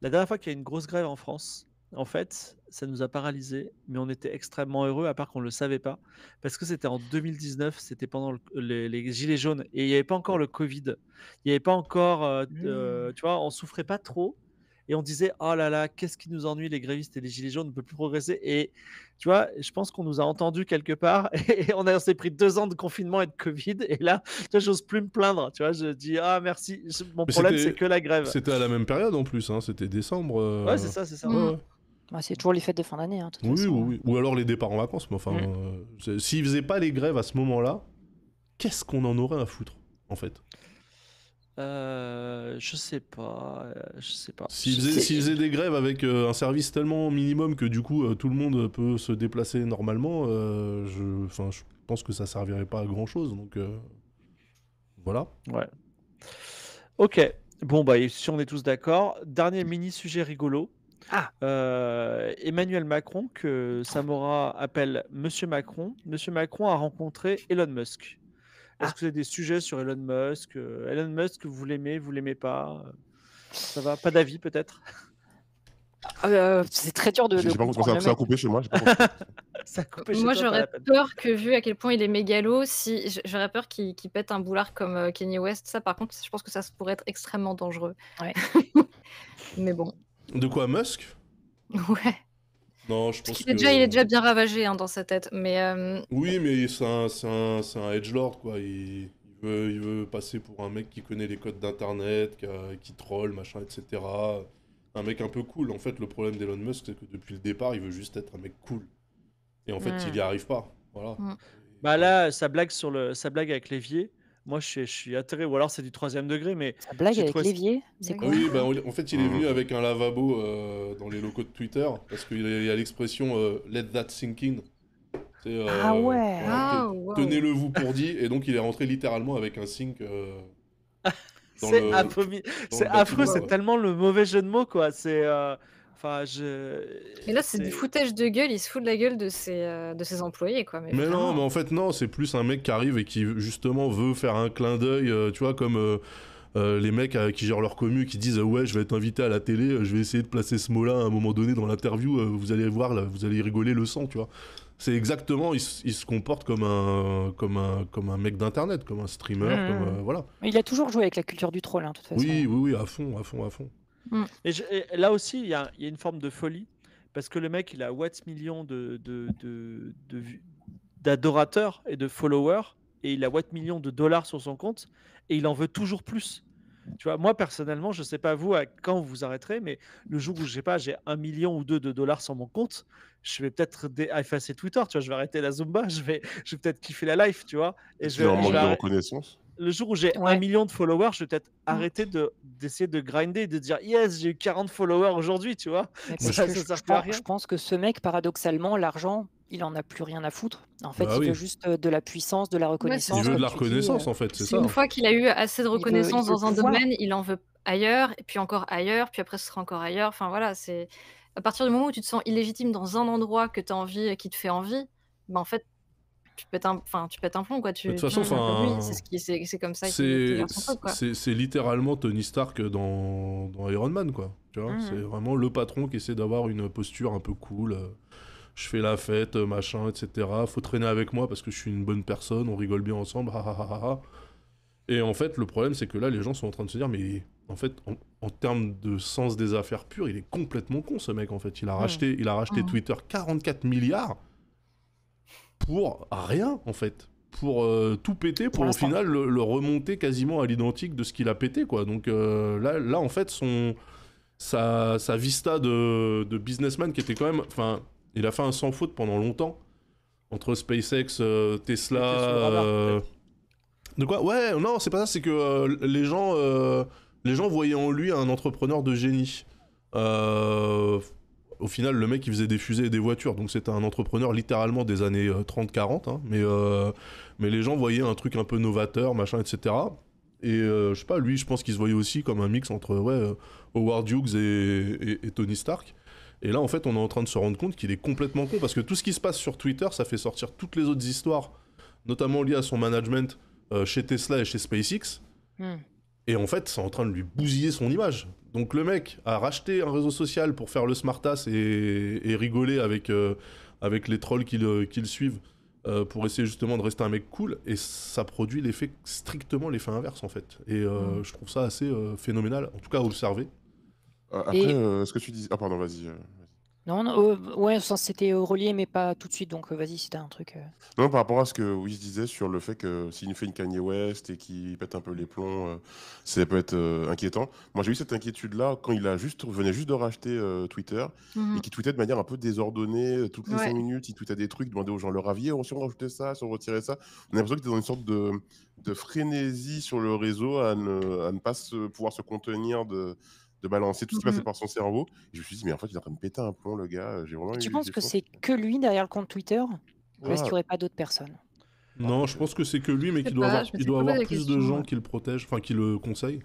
la dernière fois qu'il y a eu une grosse grève en France, en fait, ça nous a paralysés, mais on était extrêmement heureux, à part qu'on le savait pas, parce que c'était en 2019, c'était pendant les gilets jaunes, et il n'y avait pas encore le Covid. Il n'y avait pas encore, tu vois, on souffrait pas trop. Et on disait, oh là là, qu'est-ce qui nous ennuie, les grévistes et les gilets jaunes, on ne peut plus progresser. Et tu vois, je pense qu'on nous a entendus quelque part et on s'est pris 2 ans de confinement et de Covid. Et là, tu vois, j'ose plus me plaindre. Tu vois, je dis, ah merci, mon Mais problème, c'est que la grève. c'était à la même période en plus, hein. C'était décembre. Ouais, c'est ça, c'est ça. Ouais, Mm. ouais. bah, c'est toujours les fêtes de fin d'année, hein, de toute Oui, façon. oui, oui. Ou alors les départs en vacances, mais enfin, s'ils faisaient pas les grèves à ce moment-là, qu'est-ce qu'on en aurait à foutre, en fait? Je sais pas, je sais pas. S'ils Je sais- faisaient des grèves avec un service tellement minimum que du coup tout le monde peut se déplacer normalement, je pense que ça servirait pas à grand-chose. Donc voilà. Ouais. Ok. Bon, bah, si on est tous d'accord, dernier mini sujet rigolo. Ah, Emmanuel Macron, que Samora appelle Monsieur Macron. Monsieur Macron a rencontré Elon Musk. Est-ce Ah. que vous avez des sujets sur Elon Musk? Elon Musk, vous l'aimez pas? Ça va? Pas d'avis peut-être? c'est très dur de J'ai pas compris, comprendre le ça a mec. coupé chez moi. J'ai pas compris. Ça a coupé chez Moi, toi, pas j'aurais la peine. peur que, vu à quel point il est mégalo, j'aurais peur qu'il pète un boulard comme Kanye West. Ça, par contre, je pense que ça pourrait être extrêmement dangereux. Ouais. Mais bon, De quoi, Musk? ouais. Non, je Parce pense qu'il que... il est déjà bien ravagé hein, dans sa tête. Mais Oui, mais c'est un edgelord, quoi. Il veut passer pour un mec qui connaît les codes d'internet, qui troll, machin, etc. Un mec un peu cool. En fait, le problème d'Elon Musk, c'est que depuis le départ, il veut juste être un mec cool. Et en fait, il y arrive pas. Voilà. Bah là, sa blague avec l'évier, moi je suis atterré, ou alors c'est du 3e degré, mais Sa blague j'ai avec trouvé ça- l'évier, c'est quoi? Oui, bah, en fait, il est venu avec un lavabo dans les locaux de Twitter, parce qu'il y a l'expression let that sink in. C'est, Ah ouais. voilà, Ah, wow. tenez-le vous pour dit, et donc il est rentré littéralement avec un sink dans c'est le- affreux, dans c'est le affreux, bâtiment, c'est quoi. tellement le mauvais jeu de mots quoi. C'est, enfin, Mais là, c'est du foutage de gueule. Il se fout de la gueule de ses employés, quoi. Mais Mais non, vraiment. mais en fait, non, c'est plus un mec qui arrive et qui justement veut faire un clin d'œil, tu vois, comme les mecs qui gèrent leur commu qui disent ouais, je vais être invité à la télé, je vais essayer de placer ce mot-là à un moment donné dans l'interview, vous allez voir, là, vous allez rigoler le sang, tu vois. C'est exactement, il se comporte comme un mec d'internet, comme un streamer, comme voilà. Il a toujours joué avec la culture du troll, hein, de toute façon. Oui, à fond. Et là aussi, il y a une forme de folie, parce que le mec, il a Watts millions d'adorateurs et de followers, et il a Watts millions de dollars sur son compte, et il en veut toujours plus. Tu vois, moi personnellement, je sais pas vous à quand vous arrêterez, mais le jour où j'ai 1 million ou 2 de dollars sur mon compte, je vais peut-être effacer Twitter, tu vois, je vais arrêter la Zumba, je vais peut-être kiffer la life, tu vois, et C'est un manque de reconnaissance. le jour où j'ai 1 million de followers, je vais peut-être arrêter d'essayer de grinder et de dire yes, j'ai eu 40 followers aujourd'hui, tu vois. Mais Ça parce que sert plus à rien. je pense que ce mec, paradoxalement, l'argent, il en a plus rien à foutre. En fait, Bah il oui. veut juste de la puissance, de la reconnaissance. Il veut de comme la tu dis, reconnaissance en fait, c'est ça. Une fois qu'il a eu assez de il veut reconnaissance le dans un pouvoir. domaine, il en veut ailleurs, et puis encore ailleurs, puis après ce sera encore ailleurs. Enfin voilà, c'est à partir du moment où tu te sens illégitime dans un endroit que tu as envie, qui te fait envie, bah en fait, tu pètes un plomb quoi. De toute façon, Lui, c'est comme ça qu'il gère son truc, quoi. c'est littéralement Tony Stark dans Iron Man, quoi. Tu vois, c'est vraiment le patron qui essaie d'avoir une posture un peu cool. Je fais la fête, machin, etc. Faut traîner avec moi parce que je suis une bonne personne, on rigole bien ensemble, ha ha ha ha. Et en fait, le problème, c'est que là, les gens sont en train de se dire, mais en fait, en termes de sens des affaires pures, il est complètement con, ce mec, en fait. Il a racheté Twitter 44 milliards pour rien, en fait. Pour tout péter, pour au final le remonter quasiment à l'identique de ce qu'il a pété, quoi. Donc là, en fait, sa vista de businessman qui était quand même... Enfin, Il a fait un sans faute pendant longtemps. Entre SpaceX, Tesla... était sur le radar, peut-être. De quoi? Ouais, non, c'est pas ça, c'est que les gens voyaient en lui un entrepreneur de génie. Au final, le mec, il faisait des fusées et des voitures, donc c'était un entrepreneur littéralement des années 30-40, hein, mais les gens voyaient un truc un peu novateur, machin, etc. Et je sais pas, lui, je pense qu'il se voyait aussi comme un mix entre Howard Hughes et Tony Stark. Et là, en fait, on est en train de se rendre compte qu'il est complètement con, parce que tout ce qui se passe sur Twitter, ça fait sortir toutes les autres histoires, notamment liées à son management chez Tesla et chez SpaceX. Et en fait, c'est en train de lui bousiller son image. Donc le mec a racheté un réseau social pour faire le smartass et rigoler avec les trolls qui le suivent pour essayer justement de rester un mec cool. Et ça produit strictement l'effet inverse en fait. Et je trouve ça assez phénoménal, en tout cas à observer. Après, Et- ce que tu dis... Ah pardon, vas-y. Non, ouais, ça c'était relié, mais pas tout de suite, donc vas-y si t'as un truc. Non, par rapport à ce que Wish disait sur le fait que s'il nous fait une Kanye West et qu'il pète un peu les plombs, ça peut être inquiétant. Moi, j'ai eu cette inquiétude-là quand venait juste de racheter Twitter et qu'il tweetait de manière un peu désordonnée. Toutes les 5 Ouais. minutes, il tweetait des trucs, demandait aux gens leur avis. Si on rajoutait ça, si on retirait ça. On a l'impression qu'il était dans une sorte de frénésie sur le réseau à ne pas pouvoir se contenir de balancer tout ce qui passait par son cerveau. Et je me suis dit, mais en fait, il est en train de péter un plomb, le gars. J'ai vraiment Et tu eu penses des que frissons. c'est que lui derrière le compte Twitter? Ou est-ce qu'il n'y aurait pas d'autres personnes? Non, je pense que c'est que lui, mais Je sais qu'il doit pas, avoir, je me il suis doit posé avoir la plus de question, gens ouais. qui le protègent, enfin qui le conseillent.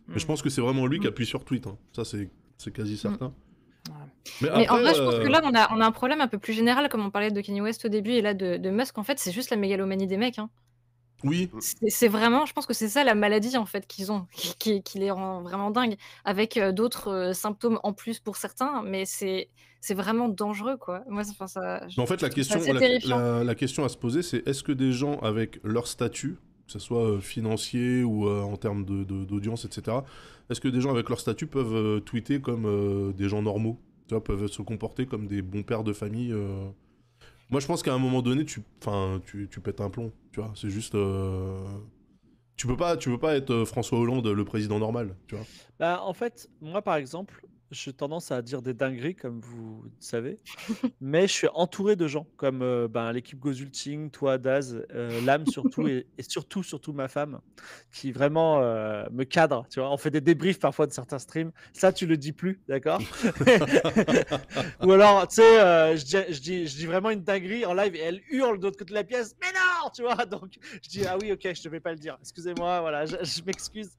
Mais je pense que c'est vraiment lui qui appuie sur tweet. Hein. Ça, c'est quasi certain. Mais Mais en après, vrai, je pense que là, on a un problème un peu plus général, comme on parlait de Kanye West au début et là de Musk. En fait, c'est juste la mégalomanie des mecs. Hein. oui, C'est vraiment, je pense que c'est ça la maladie en fait qu'ils ont, qui les rend vraiment dingues, avec d'autres symptômes en plus pour certains, mais c'est vraiment dangereux quoi. Moi, enfin, ça, mais en fait, je trouve ça assez terrifiant. la question à se poser, c'est est-ce que des gens avec leur statut, que ce soit financier ou en termes d'audience, etc., est-ce que des gens avec leur statut peuvent tweeter comme des gens normaux, tu vois, peuvent se comporter comme des bons pères de famille Moi, je pense qu'à un moment donné, tu pètes un plomb, tu vois. C'est juste... Tu peux pas être François Hollande, le président normal, tu vois. Bah, en fait, moi par exemple, j'ai tendance à dire des dingueries, comme vous le savez, mais je suis entouré de gens comme l'équipe Gozulting, toi, Daz, Lame surtout, et surtout ma femme, qui vraiment me cadre. Tu vois, on fait des débriefs parfois de certains streams. Ça, tu le dis plus, d'accord? Ou alors, tu sais, je dis vraiment une dinguerie en live et elle hurle de l'autre côté de la pièce. Mais non, tu vois. Donc, je dis ah oui, ok, je devais pas le dire. Excusez-moi, voilà, je m'excuse.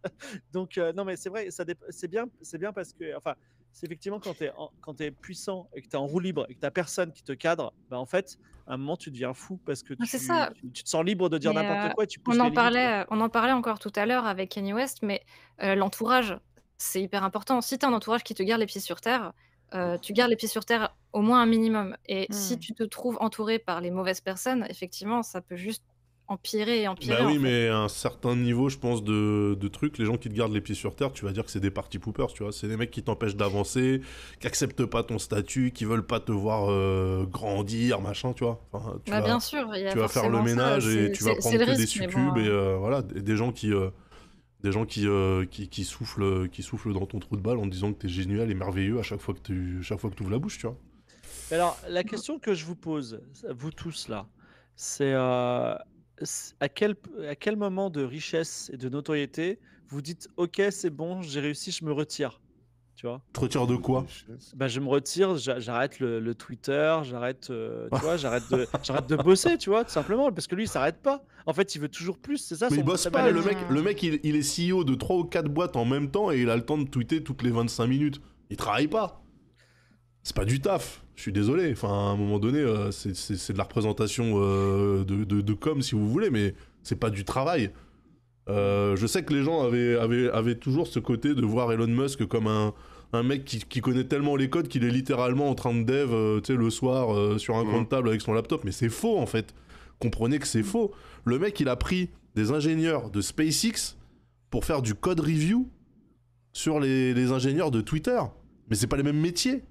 Donc, non, mais c'est vrai, c'est bien parce que, enfin, c'est effectivement quand t'es puissant et que t'es en roue libre et que t'as personne qui te cadre, bah en fait, à un moment, tu deviens fou parce que C'est ça. tu te sens libre de dire Mais n'importe quoi et tu pousses les limites, quoi. on en parlait encore tout à l'heure avec Kanye West, mais l'entourage, c'est hyper important. Si tu as un entourage qui te garde les pieds sur terre, tu gardes les pieds sur terre au moins un minimum. Et si tu te trouves entouré par les mauvaises personnes, effectivement, ça peut juste empirer et empirer. Bah oui, en fait. mais à un certain niveau, je pense, de trucs, les gens qui te gardent les pieds sur terre, tu vas dire que c'est des party poopers, tu vois. C'est des mecs qui t'empêchent d'avancer, qui acceptent pas ton statut, qui veulent pas te voir grandir, machin, tu vois. Enfin, Bien sûr, il y a tu vas faire le forcément ça, ménage et tu vas c'est prendre le que des risque, mais succubes bon, et voilà, des gens qui soufflent dans ton trou de balle en te disant que t'es génial et merveilleux à chaque fois que tu ouvres la bouche, tu vois. Mais alors, la question que je vous pose, vous tous là, c'est à quel moment de richesse et de notoriété vous dites ok, c'est bon, j'ai réussi, je me retire, tu vois? Tu te retires de quoi? Bah, je me retire, j'arrête le Twitter, j'arrête, tu vois, j'arrête de bosser, tu vois, tout simplement, parce que lui, il s'arrête pas. En fait, il veut toujours plus, c'est ça Mais il son bosse sa pas, maladie. le mec il est CEO de 3 ou 4 boîtes en même temps et il a le temps de tweeter toutes les 25 minutes. Il travaille pas. C'est pas du taf, je suis désolé. Enfin, à un moment donné, c'est de la représentation de com si vous voulez, mais c'est pas du travail. Je sais que les gens avaient toujours ce côté de voir Elon Musk comme un mec qui connaît tellement les codes qu'il est littéralement en train de dev tu sais, le soir sur un coin de table avec son laptop, mais c'est faux en fait. Comprenez que c'est faux. Le mec, il a pris des ingénieurs de SpaceX pour faire du code review sur les ingénieurs de Twitter. Mais c'est pas les mêmes métiers.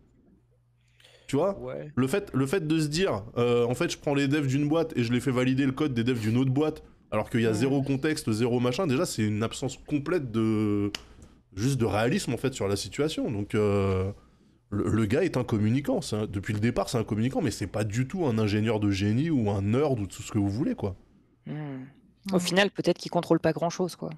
Tu vois, Ouais. le fait de se dire, en fait, je prends les devs d'une boîte et je les fais valider le code des devs d'une autre boîte, alors qu'il y a zéro contexte, zéro machin, déjà, c'est une absence complète juste de réalisme, en fait, sur la situation. Donc, le Le gars est un communicant, depuis le départ c'est un communicant, mais c'est pas du tout un ingénieur de génie ou un nerd ou tout ce que vous voulez, quoi. Au final, peut-être qu'il contrôle pas grand-chose, quoi.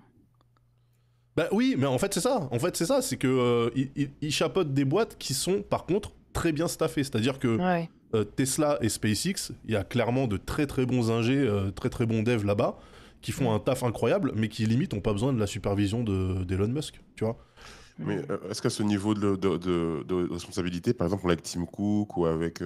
Bah oui, mais en fait c'est ça. C'est que il chapeaute des boîtes qui sont par contre très bien staffées. C'est-à-dire que Ouais. Tesla et SpaceX, il y a clairement de très très bons ingés, très très bons devs là-bas, qui font un taf incroyable, mais qui limite ont pas besoin de la supervision d'Elon Musk, tu vois. Mais est-ce qu'à ce niveau de responsabilité, par exemple avec Tim Cook ou avec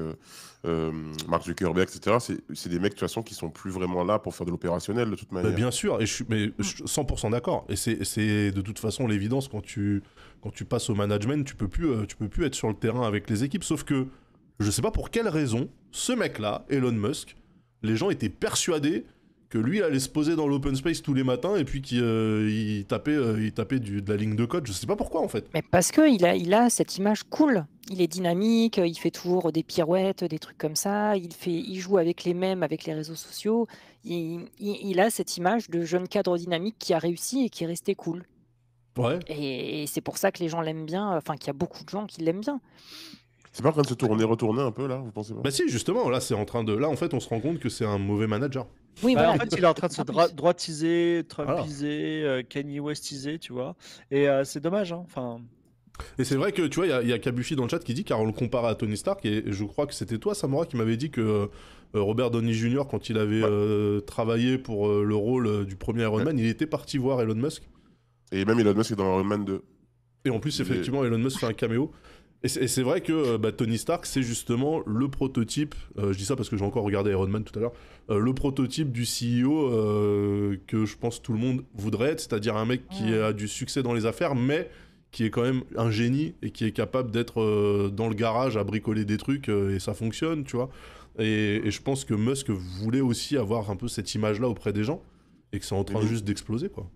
Mark Zuckerberg, etc., c'est des mecs de toute façon qui sont plus vraiment là pour faire de l'opérationnel de toute manière. Bien sûr, et je suis 100% d'accord. Et c'est de toute façon l'évidence quand tu passes au management, tu peux plus être sur le terrain avec les équipes. Sauf que je sais pas pour quelle raison, ce mec-là, Elon Musk, les gens étaient persuadés que lui allait se poser dans l'open space tous les matins et puis qu'il tapait de la ligne de code. Je sais pas pourquoi en fait. Mais parce qu'il a cette image cool. Il est dynamique, il fait toujours des pirouettes, des trucs comme ça. Il joue avec les mèmes, avec les réseaux sociaux. Il a cette image de jeune cadre dynamique qui a réussi et qui est resté cool. Ouais. Et c'est pour ça que les gens l'aiment bien, enfin qu'il y a beaucoup de gens qui l'aiment bien. C'est pas en train de se retourner un peu là, vous pensez pas? Bah si, justement, là c'est en train de... Là en fait on se rend compte que c'est un mauvais manager. Oui, Bah, voilà. en fait, il est en train de se En plus. droitiser, Trumpiser, Kanye Westiser, tu vois. Et c'est dommage, hein. Enfin, Et c'est vrai que tu vois, il y a Kabushi dans le chat qui dit car on le compare à Tony Stark et je crois que c'était toi Samora qui m'avait dit que Robert Downey Jr. quand il avait travaillé pour le rôle du premier Iron Man, il était parti voir Elon Musk. Et même Elon Musk est dans Iron Man 2. Et en plus effectivement Elon Musk fait un caméo. Et c'est vrai que Tony Stark c'est justement le prototype, je dis ça parce que j'ai encore regardé Iron Man tout à l'heure, le prototype du CEO que je pense tout le monde voudrait être, c'est-à-dire un mec qui a du succès dans les affaires mais qui est quand même un génie et qui est capable d'être dans le garage à bricoler des trucs et ça fonctionne, tu vois. Et je pense que Musk voulait aussi avoir un peu cette image-là auprès des gens et que c'est en train juste d'exploser, quoi.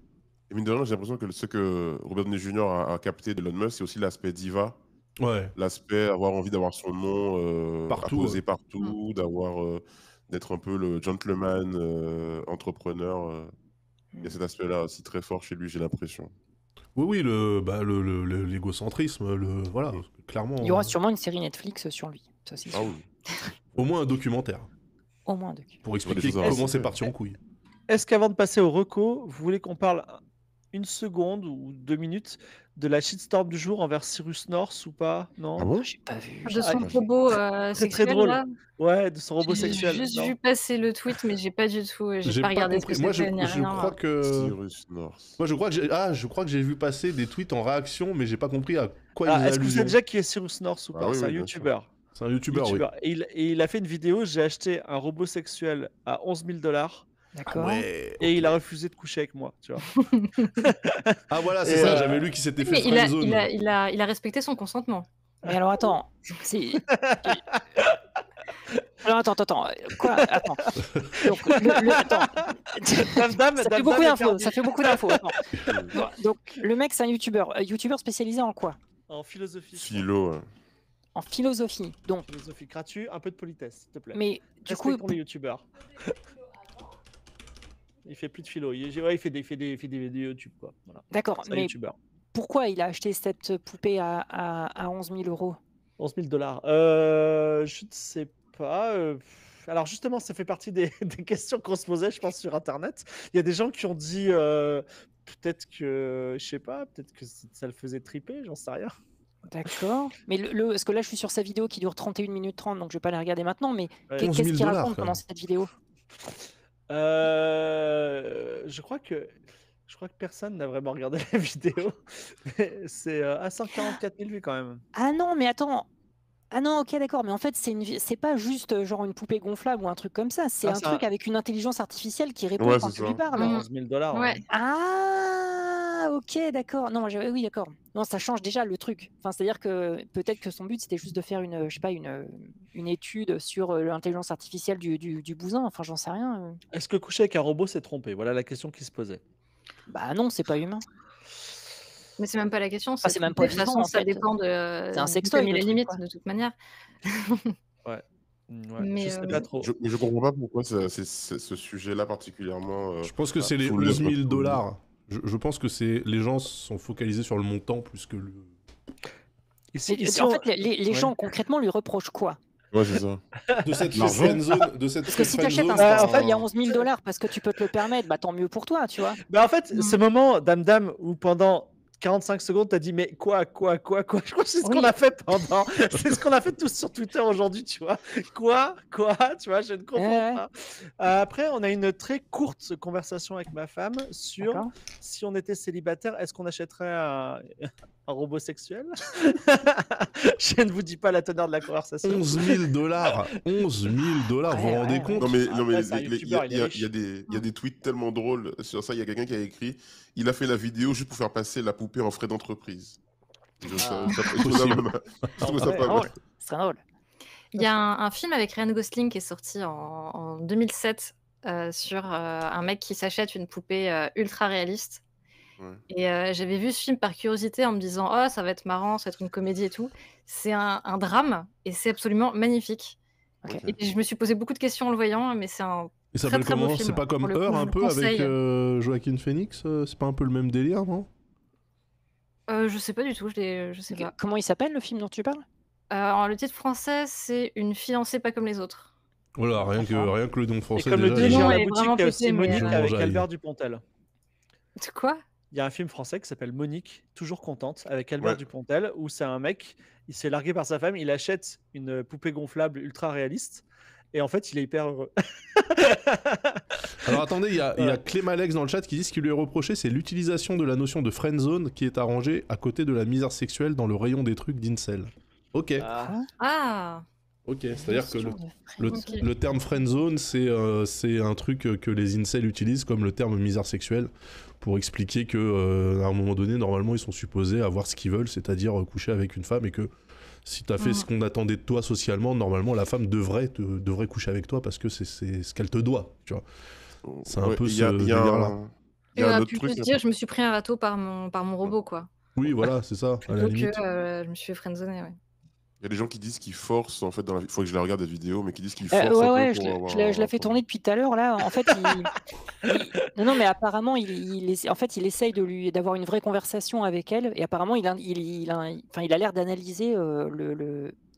Et mine de rien, j'ai l'impression que ce que Robert Downey Jr. a capté d'Elon Musk, c'est aussi l'aspect diva. Ouais. L'aspect avoir envie d'avoir son nom Partout, apposé partout, d'être un peu le gentleman entrepreneur. Il y a cet aspect-là aussi très fort chez lui, j'ai l'impression. Oui, l'égocentrisme, voilà, clairement. Il y aura sûrement une série Netflix sur lui. Ça, c'est sûr. Ah oui. Au moins un documentaire. Au moins deux. Pour expliquer des choses à comment raconter. c'est parti en couille. est-ce qu'avant de passer au reco, vous voulez qu'on parle une seconde ou 2 minutes de la shitstorm du jour envers Cyrus North ou pas? Non? Ah bon? J'ai pas vu. De son Ah, robot C'est très sexuel, drôle. là. Ouais, de son robot J'ai sexuel. juste non vu passer le tweet, mais j'ai pas du tout, j'ai pas regardé ce que Moi, c'était ni je rien. crois que... Cyrus North. Moi, je crois que j'ai vu passer des tweets en réaction, mais j'ai pas compris à quoi Ah, ils faisaient est-ce que vous savez allusion. déjà qui est Cyrus North ou Ah pas? oui, C'est un oui, bien sûr. youtubeur. C'est un youtubeur, oui. Et il a fait une vidéo, j'ai acheté un robot sexuel à 11 000 $. D'accord. Ouais. Et il a refusé de coucher avec moi, tu vois. Ah voilà, c'est Et, ça, j'avais lu qu'il s'était fait Mais friendzone. il a respecté son consentement. Mais alors attends, c'est. Alors attends, quoi? Attends. Donc, attends. Dame, Ça fait beaucoup d'infos. Ça fait beaucoup d'infos. Attends. Donc le mec c'est un youtubeur spécialisé en quoi? En philosophie. Philo. En philosophie. Donc, Philosophie gratuite, un peu de politesse, s'il te plaît. mais du coup, Respectons les youtubeurs. Il fait plus de philo. Il fait des vidéos YouTube, quoi. Voilà. d'accord. C'est un Mais youtubeur. pourquoi il a acheté cette poupée à 11 000 €? 11 000 $. Je ne sais pas. Alors justement, ça fait partie des questions qu'on se posait, je pense, sur Internet. Il y a des gens qui ont dit peut-être que, je sais pas, peut-être que ça le faisait triper, j'en sais rien. D'accord. Mais parce que là, je suis sur sa vidéo qui dure 31 minutes 30, donc je vais pas la regarder maintenant. Mais Ouais. qu'est-ce 11 000 qu'il $ raconte quand pendant même. cette vidéo? Je crois que personne n'a vraiment regardé la vidéo. Mais c'est à 144 000 vues quand même. Ah non, mais attends. Ah non, ok, d'accord. Mais en fait, c'est pas juste genre une poupée gonflable ou un truc comme ça. C'est un c'est truc avec une intelligence artificielle qui répond Ouais, quand c'est tu lui ça. parles. Mhm. 11 000 $. Ouais. Ah, ok, d'accord. Non, oui, d'accord. Non, ça change déjà le truc. Enfin, c'est-à-dire que peut-être que son but c'était juste de faire une, je sais pas, une étude sur l'intelligence artificielle du bousin. Enfin, j'en sais rien. Est-ce que coucher avec un robot s'est trompé? Voilà la question qui se posait. Bah non, c'est pas humain. Mais c'est même pas la question. c'est même pas de toute vivant, façon, en ça fait. dépend de. C'est un d'où sextoy, t'as mis le les truc, limites quoi. de toute manière. Ouais, Mais, je sais pas trop. Je comprends pas pourquoi c'est ce sujet-là particulièrement. Je pense que c'est les soulève 11 000 notre $. Je pense que c'est les gens sont focalisés sur le montant plus que le... Et si, et si En on- fait, les Ouais. gens concrètement lui reprochent quoi? Ouais, c'est ça. De cette L'argent. friendzone, de cette Parce que si tu achètes un friendzone, smartphone, il y a 11 000 $ parce que tu peux te le permettre, bah tant mieux pour toi, tu vois. Bah en fait, Mm. ce moment, Dame, où pendant 45 secondes, t'as dit mais quoi? Je crois que c'est ce qu'on Oui. a fait pendant. C'est ce qu'on a fait tous sur Twitter aujourd'hui, tu vois. Quoi? Tu vois, je ne comprends Ouais. pas. Après, on a une très courte conversation avec ma femme sur D'accord. si on était célibataire, est-ce qu'on achèterait un robot sexuel? Je ne vous dis pas la teneur de la conversation. 11 000 $. 11 000 $, vous vous Ouais, rendez ouais. compte? Non mais, Après, c'est un youtubeur, il est riche. il y a des tweets tellement drôles sur ça. Il y a quelqu'un qui a écrit, il a fait la vidéo juste pour faire passer la poupée en frais d'entreprise. Je Ah. trouve ça Ouais, pas mal. Ce serait drôle. Il y a un film avec Ryan Gosling qui est sorti en 2007 sur un mec qui s'achète une poupée ultra réaliste. Ouais. Et j'avais vu ce film par curiosité en me disant oh ça va être marrant, ça va être une comédie et tout. C'est un drame et c'est absolument magnifique. Ok. Et je me suis posé beaucoup de questions en le voyant, mais c'est un Il très s'appelle très beau comment? film. C'est pas comme Pour le coup, Her je un le peu avec conseille. Joaquin Phoenix? C'est pas un peu le même délire, non? Je sais pas du tout, je sais pas. Comment il s'appelle le film dont tu parles? Le titre français c'est Une fiancée pas comme les autres. Voilà, rien que le nom Et français comme le déjà. dit Le Gérard nom la est boutique, vraiment il y a aussi pété, mais, Monique Je avec mange Albert Dupontel. De quoi? Il y a un film français qui s'appelle Monique, toujours contente, avec Albert Ouais. Dupontel, où c'est un mec, il s'est largué par sa femme, il achète une poupée gonflable ultra réaliste, et en fait, il est hyper heureux. Alors attendez, il y a Ouais. Clémalex dans le chat qui dit ce qui lui est reproché, c'est l'utilisation de la notion de friendzone qui est arrangée à côté de la misère sexuelle dans le rayon des trucs d'incel. Ok, Ah. Ah ok, c'est-à-dire que Question le, de Ok. friendzone. le terme friendzone, c'est un truc que les incels utilisent comme le terme misère sexuelle pour expliquer que à un moment donné, normalement, ils sont supposés avoir ce qu'ils veulent, c'est-à-dire coucher avec une femme, et que si t'as fait Mhm. ce qu'on attendait de toi socialement, normalement, la femme devrait coucher avec toi parce que c'est ce qu'elle te doit, tu vois. C'est un peu il y a, ce il y a délire-là. un, il y Et a on un a autre pu truc. se dire je me suis pris un râteau par mon robot quoi. Oui, voilà, c'est ça, à la Plutôt que limite. je me suis fait friendzoner, ouais. Il y a des gens qui disent qu'ils forcent en fait dans la vie. Faut que je la regarde cette vidéo, mais qui disent qu'ils Ouais, forcent un peu ouais, pour avoir je la un fais peu. tourner depuis tout à l'heure là. En fait, non, mais apparemment, en fait, il essaye d'avoir une vraie conversation avec elle, et apparemment, enfin, il a l'air d'analyser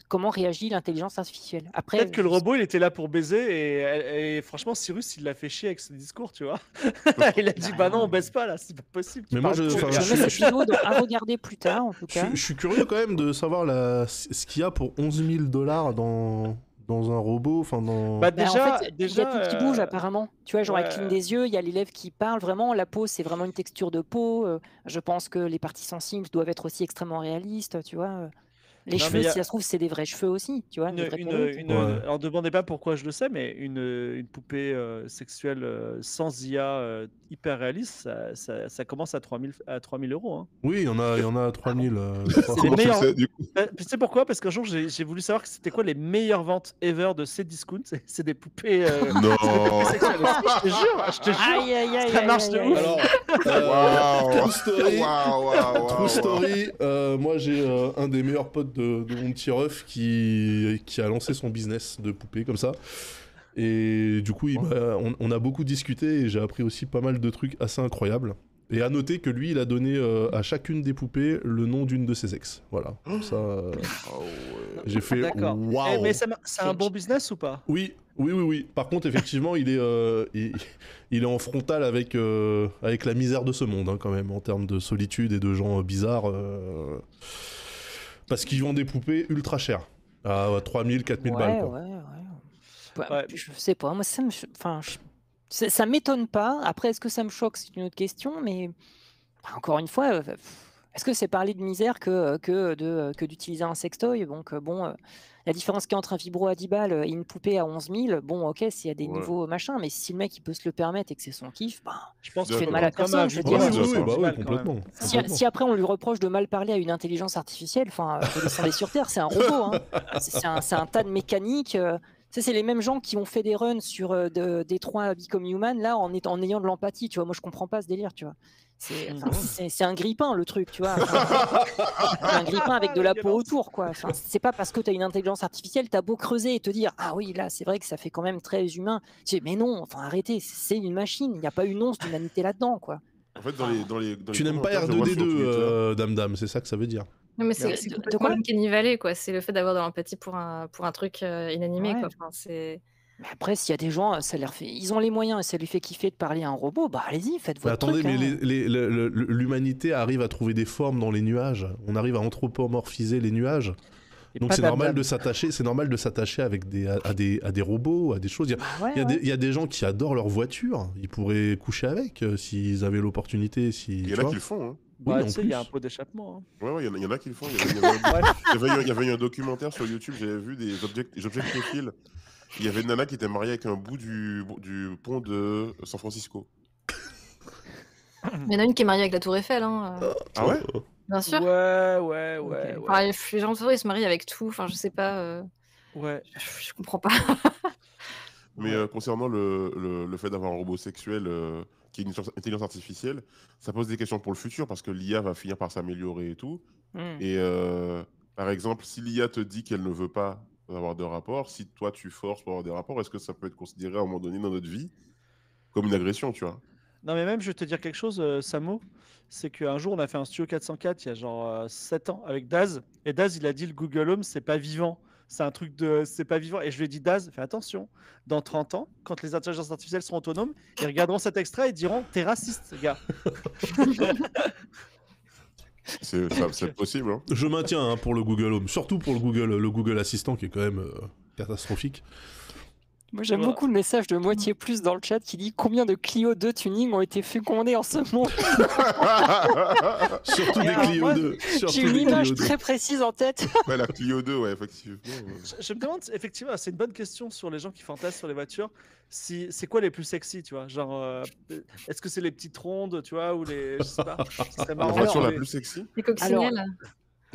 comment réagit l'intelligence artificielle. Après, Peut-être que le robot, il était là pour baiser, et franchement, Cyrus, il l'a fait chier avec ce discours, tu vois. Il a dit, bah non, on baisse pas là, c'est pas possible. tu Mais moi, parles trop. enfin, je mets cette vidéo à regarder plus tard, en tout cas. Je suis curieux quand même de savoir ce qu'il y a pour 11 000 $ dans un robot, enfin dans... Bah Bah, déjà, en fait, il y a tout qui bouge apparemment. Tu vois, genre elle cligne ouais. des yeux, il y a les lèvres qui parlent. Vraiment, la peau, c'est vraiment une texture de peau. Je pense que les parties sensibles doivent être aussi extrêmement réalistes, tu vois. Les Non, mais cheveux, il y a- si ça se trouve, c'est des vrais cheveux aussi, tu vois, des vraies perruques. Ouais. alors demandez pas pourquoi je le sais, mais une poupée sexuelle sans IA hyper réaliste, ça commence à 3000 €. Hein. Oui, il y en a 3000, je crois. C'est les Comment tu le meilleurs. sais, du coup? Tu sais pourquoi? Parce qu'un jour, j'ai voulu savoir que c'était quoi les meilleures ventes ever de Cdiscount. C'est des poupées Non. sexuelles. Je te jure, Aïe, aïe, aïe, ça aïe, marche de aïe, ouf. aïe. Alors, Waouh. True Story, Waouh. True Story, moi j'ai un des meilleurs potes de mon petit ref qui a lancé son business de poupées comme ça. Et du coup, on a beaucoup discuté et j'ai appris aussi pas mal de trucs assez incroyables. Et à noter que lui, il a donné à chacune des poupées le nom d'une de ses ex. Voilà, comme ça, Ah ouais. j'ai fait D'accord. waouh. Mais c'est un bon business ou pas? Oui. Par contre, effectivement, il est en frontal avec la misère de ce monde, hein, quand même, en termes de solitude et de gens bizarres. Parce qu'ils vendent des poupées ultra chères. À 3000, 4000 balles, quoi. Ouais. Bah, Ouais. je sais pas, moi ça m'étonne pas. Après, est-ce que ça me choque, c'est une autre question, mais encore une fois, est-ce que c'est parler de misère que d'utiliser un sextoy? Donc la différence qu'il y a entre un vibro à 10 balles et une poupée à 11 000, bon, ok, s'il y a des Ouais. niveaux machin, mais si le mec il peut se le permettre et que c'est son kiff, Je pense Tu qu'il fais faut de mal à prendre comme un personne, je veux vibro dire. à Oui, 70 bah oui, balles, quand même. complètement. si après on lui reproche de mal parler à une intelligence artificielle, enfin, faut descendre sur Terre, c'est un robot, hein. C'est un tas de mécaniques. Ça, c'est les mêmes gens qui ont fait des runs sur Détroit Become Human, là, en ayant de l'empathie, tu vois. Moi, je comprends pas ce délire, tu vois. C'est un grippin, le truc, tu vois. C'est un grippin avec de la peau autour, quoi. Enfin, c'est pas parce que tu as une intelligence artificielle, tu as beau creuser et te dire, ah oui, là, c'est vrai que ça fait quand même très humain. Mais non, enfin, arrêtez, c'est une machine, il n'y a pas une once d'humanité là-dedans, quoi. En fait, dans les Tu n'aimes pas commentaires, je vois sur R2D2, Twitter. Dame, c'est ça que ça veut dire. Non, mais c'est Merci de complètement. quoi Uncanny Valley, quoi. C'est le fait d'avoir de l'empathie pour un truc, inanimé, Ouais. quoi. Enfin, c'est Mais après, s'il y a des gens, ça leur fait... ils ont les moyens et ça lui fait kiffer de parler à un robot, bah allez-y, faites Mais votre attendez, truc. mais Hein. l'humanité arrive à trouver des formes dans les nuages. On arrive à anthropomorphiser les nuages. Et Donc pas c'est normal d'âme. de s'attacher, avec des robots, à des choses. Bah ouais, Il ouais. y a des gens qui adorent leur voiture. Ils pourraient coucher avec s'ils avaient l'opportunité. Il y en a qui le font. Hein. Bah, en tu sais, il y a un plus. pot d'échappement. Ouais, ouais, il y en a qui le font. Ouais. Il y avait eu un documentaire sur YouTube, j'avais vu des objectophiles. Il y avait une nana qui était mariée avec un bout du pont de San Francisco. il y en a une qui est mariée avec la Tour Eiffel, hein, Ah ouais? bien sûr. Ouais. Enfin, les gens autour, ils se marient avec tout. Enfin, je sais pas, Ouais. je comprends pas. Mais concernant le fait d'avoir un robot sexuel qui est une intelligence artificielle, ça pose des questions pour le futur parce que l'IA va finir par s'améliorer et tout. Hmm. Et par exemple, si l'IA te dit qu'elle ne veut pas avoir de rapport, si toi tu forces pour avoir des rapports, est-ce que ça peut être considéré à un moment donné dans notre vie comme une agression, tu vois? Non, mais même, je vais te dire quelque chose, Samo. C'est qu'un jour, on a fait un Studio 404 il y a genre 7 ans avec Daz. Et Daz, il a dit le Google Home, c'est pas vivant. C'est un truc de. C'est pas vivant. Et je lui ai dit, Daz, fais attention. Dans 30 ans, quand les intelligences artificielles seront autonomes, ils regarderont cet extrait et diront, t'es raciste, gars. C'est possible, hein? Je maintiens hein, pour le Google Home, surtout pour le Google Assistant qui est quand même catastrophique. Moi, j'aime Voilà. beaucoup le message de moitié plus dans le chat qui dit combien de Clio 2 tuning ont été fécondés en ce monde. Surtout des Alors, Clio moi, 2. Surtout J'ai une des image Clio 2. très précise en tête. Ouais, la Clio 2, ouais, effectivement. Je me demande, effectivement, c'est une bonne question sur les gens qui fantasment sur les voitures. Si, c'est quoi les plus sexy, tu vois? Genre, est-ce que c'est les petites rondes, tu vois, ou les. Je sais pas. Ce serait La marrant. voiture la les- plus sexy? Les coccinelles.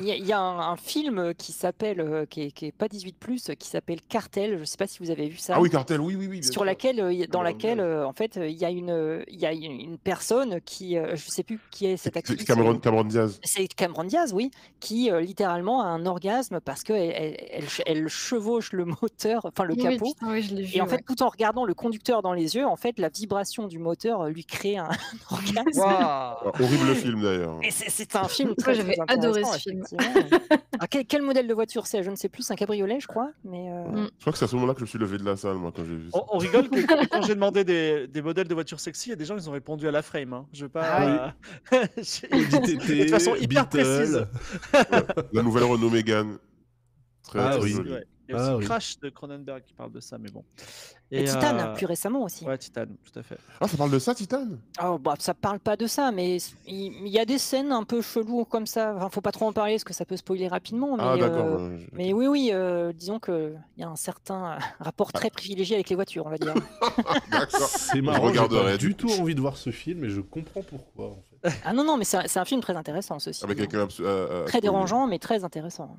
Il y a un film qui s'appelle, qui est pas 18+, qui s'appelle Cartel. Je sais pas si vous avez vu ça. Ah oui, Cartel, oui, bien Sur sûr. laquelle, dans Cameron laquelle, Diaz. en fait, il y a une personne qui, je sais plus qui est cette C'est actrice. Cameron Diaz. C'est Cameron Diaz, oui, qui littéralement a un orgasme parce elle chevauche le moteur, enfin le Oui, capot. putain, oui, je l'ai vu. Et en fait, ouais. tout en regardant le conducteur dans les yeux, en fait, la vibration du moteur lui crée un orgasme. Waouh. Ah, horrible film d'ailleurs. Et c'est un film Moi, très, j'avais très adoré intéressant, ce film. effectivement. Alors, quel modèle de voiture c'est? Je ne sais plus, c'est un cabriolet, je crois. Mais Je crois que c'est à ce moment-là que je me suis levé de la salle, moi, quand j'ai vu ça. On rigole que quand j'ai demandé des modèles de voitures sexy, il y a des gens qui ont répondu à la frame. Hein. Je veux pas. Audi De toute façon, TT, hyper précise. Beetle. La nouvelle Renault Mégane. Très, Ah très oui. jolie. Ouais. Il y a aussi Ah oui. Crash de Cronenberg qui parle de ça, mais bon. et Titan, plus récemment aussi. Ouais, Titan, tout à fait. Ah, ça parle de ça, Titan? Oh, bah, ça parle pas de ça, mais il y a des scènes un peu cheloues comme ça. Enfin, faut pas trop en parler parce que ça peut spoiler rapidement. Mais, Ah, d'accord. mais oui, disons qu'il y a un certain rapport très privilégié avec les voitures, on va dire. D'accord. C'est marrant, j'ai regarderai, pas du du coup. tout envie de voir ce film et je comprends pourquoi en fait. Ah non, mais c'est un film très intéressant, ceci. Avec dit, hein. quelqu'un Très dérangeant, mais très intéressant.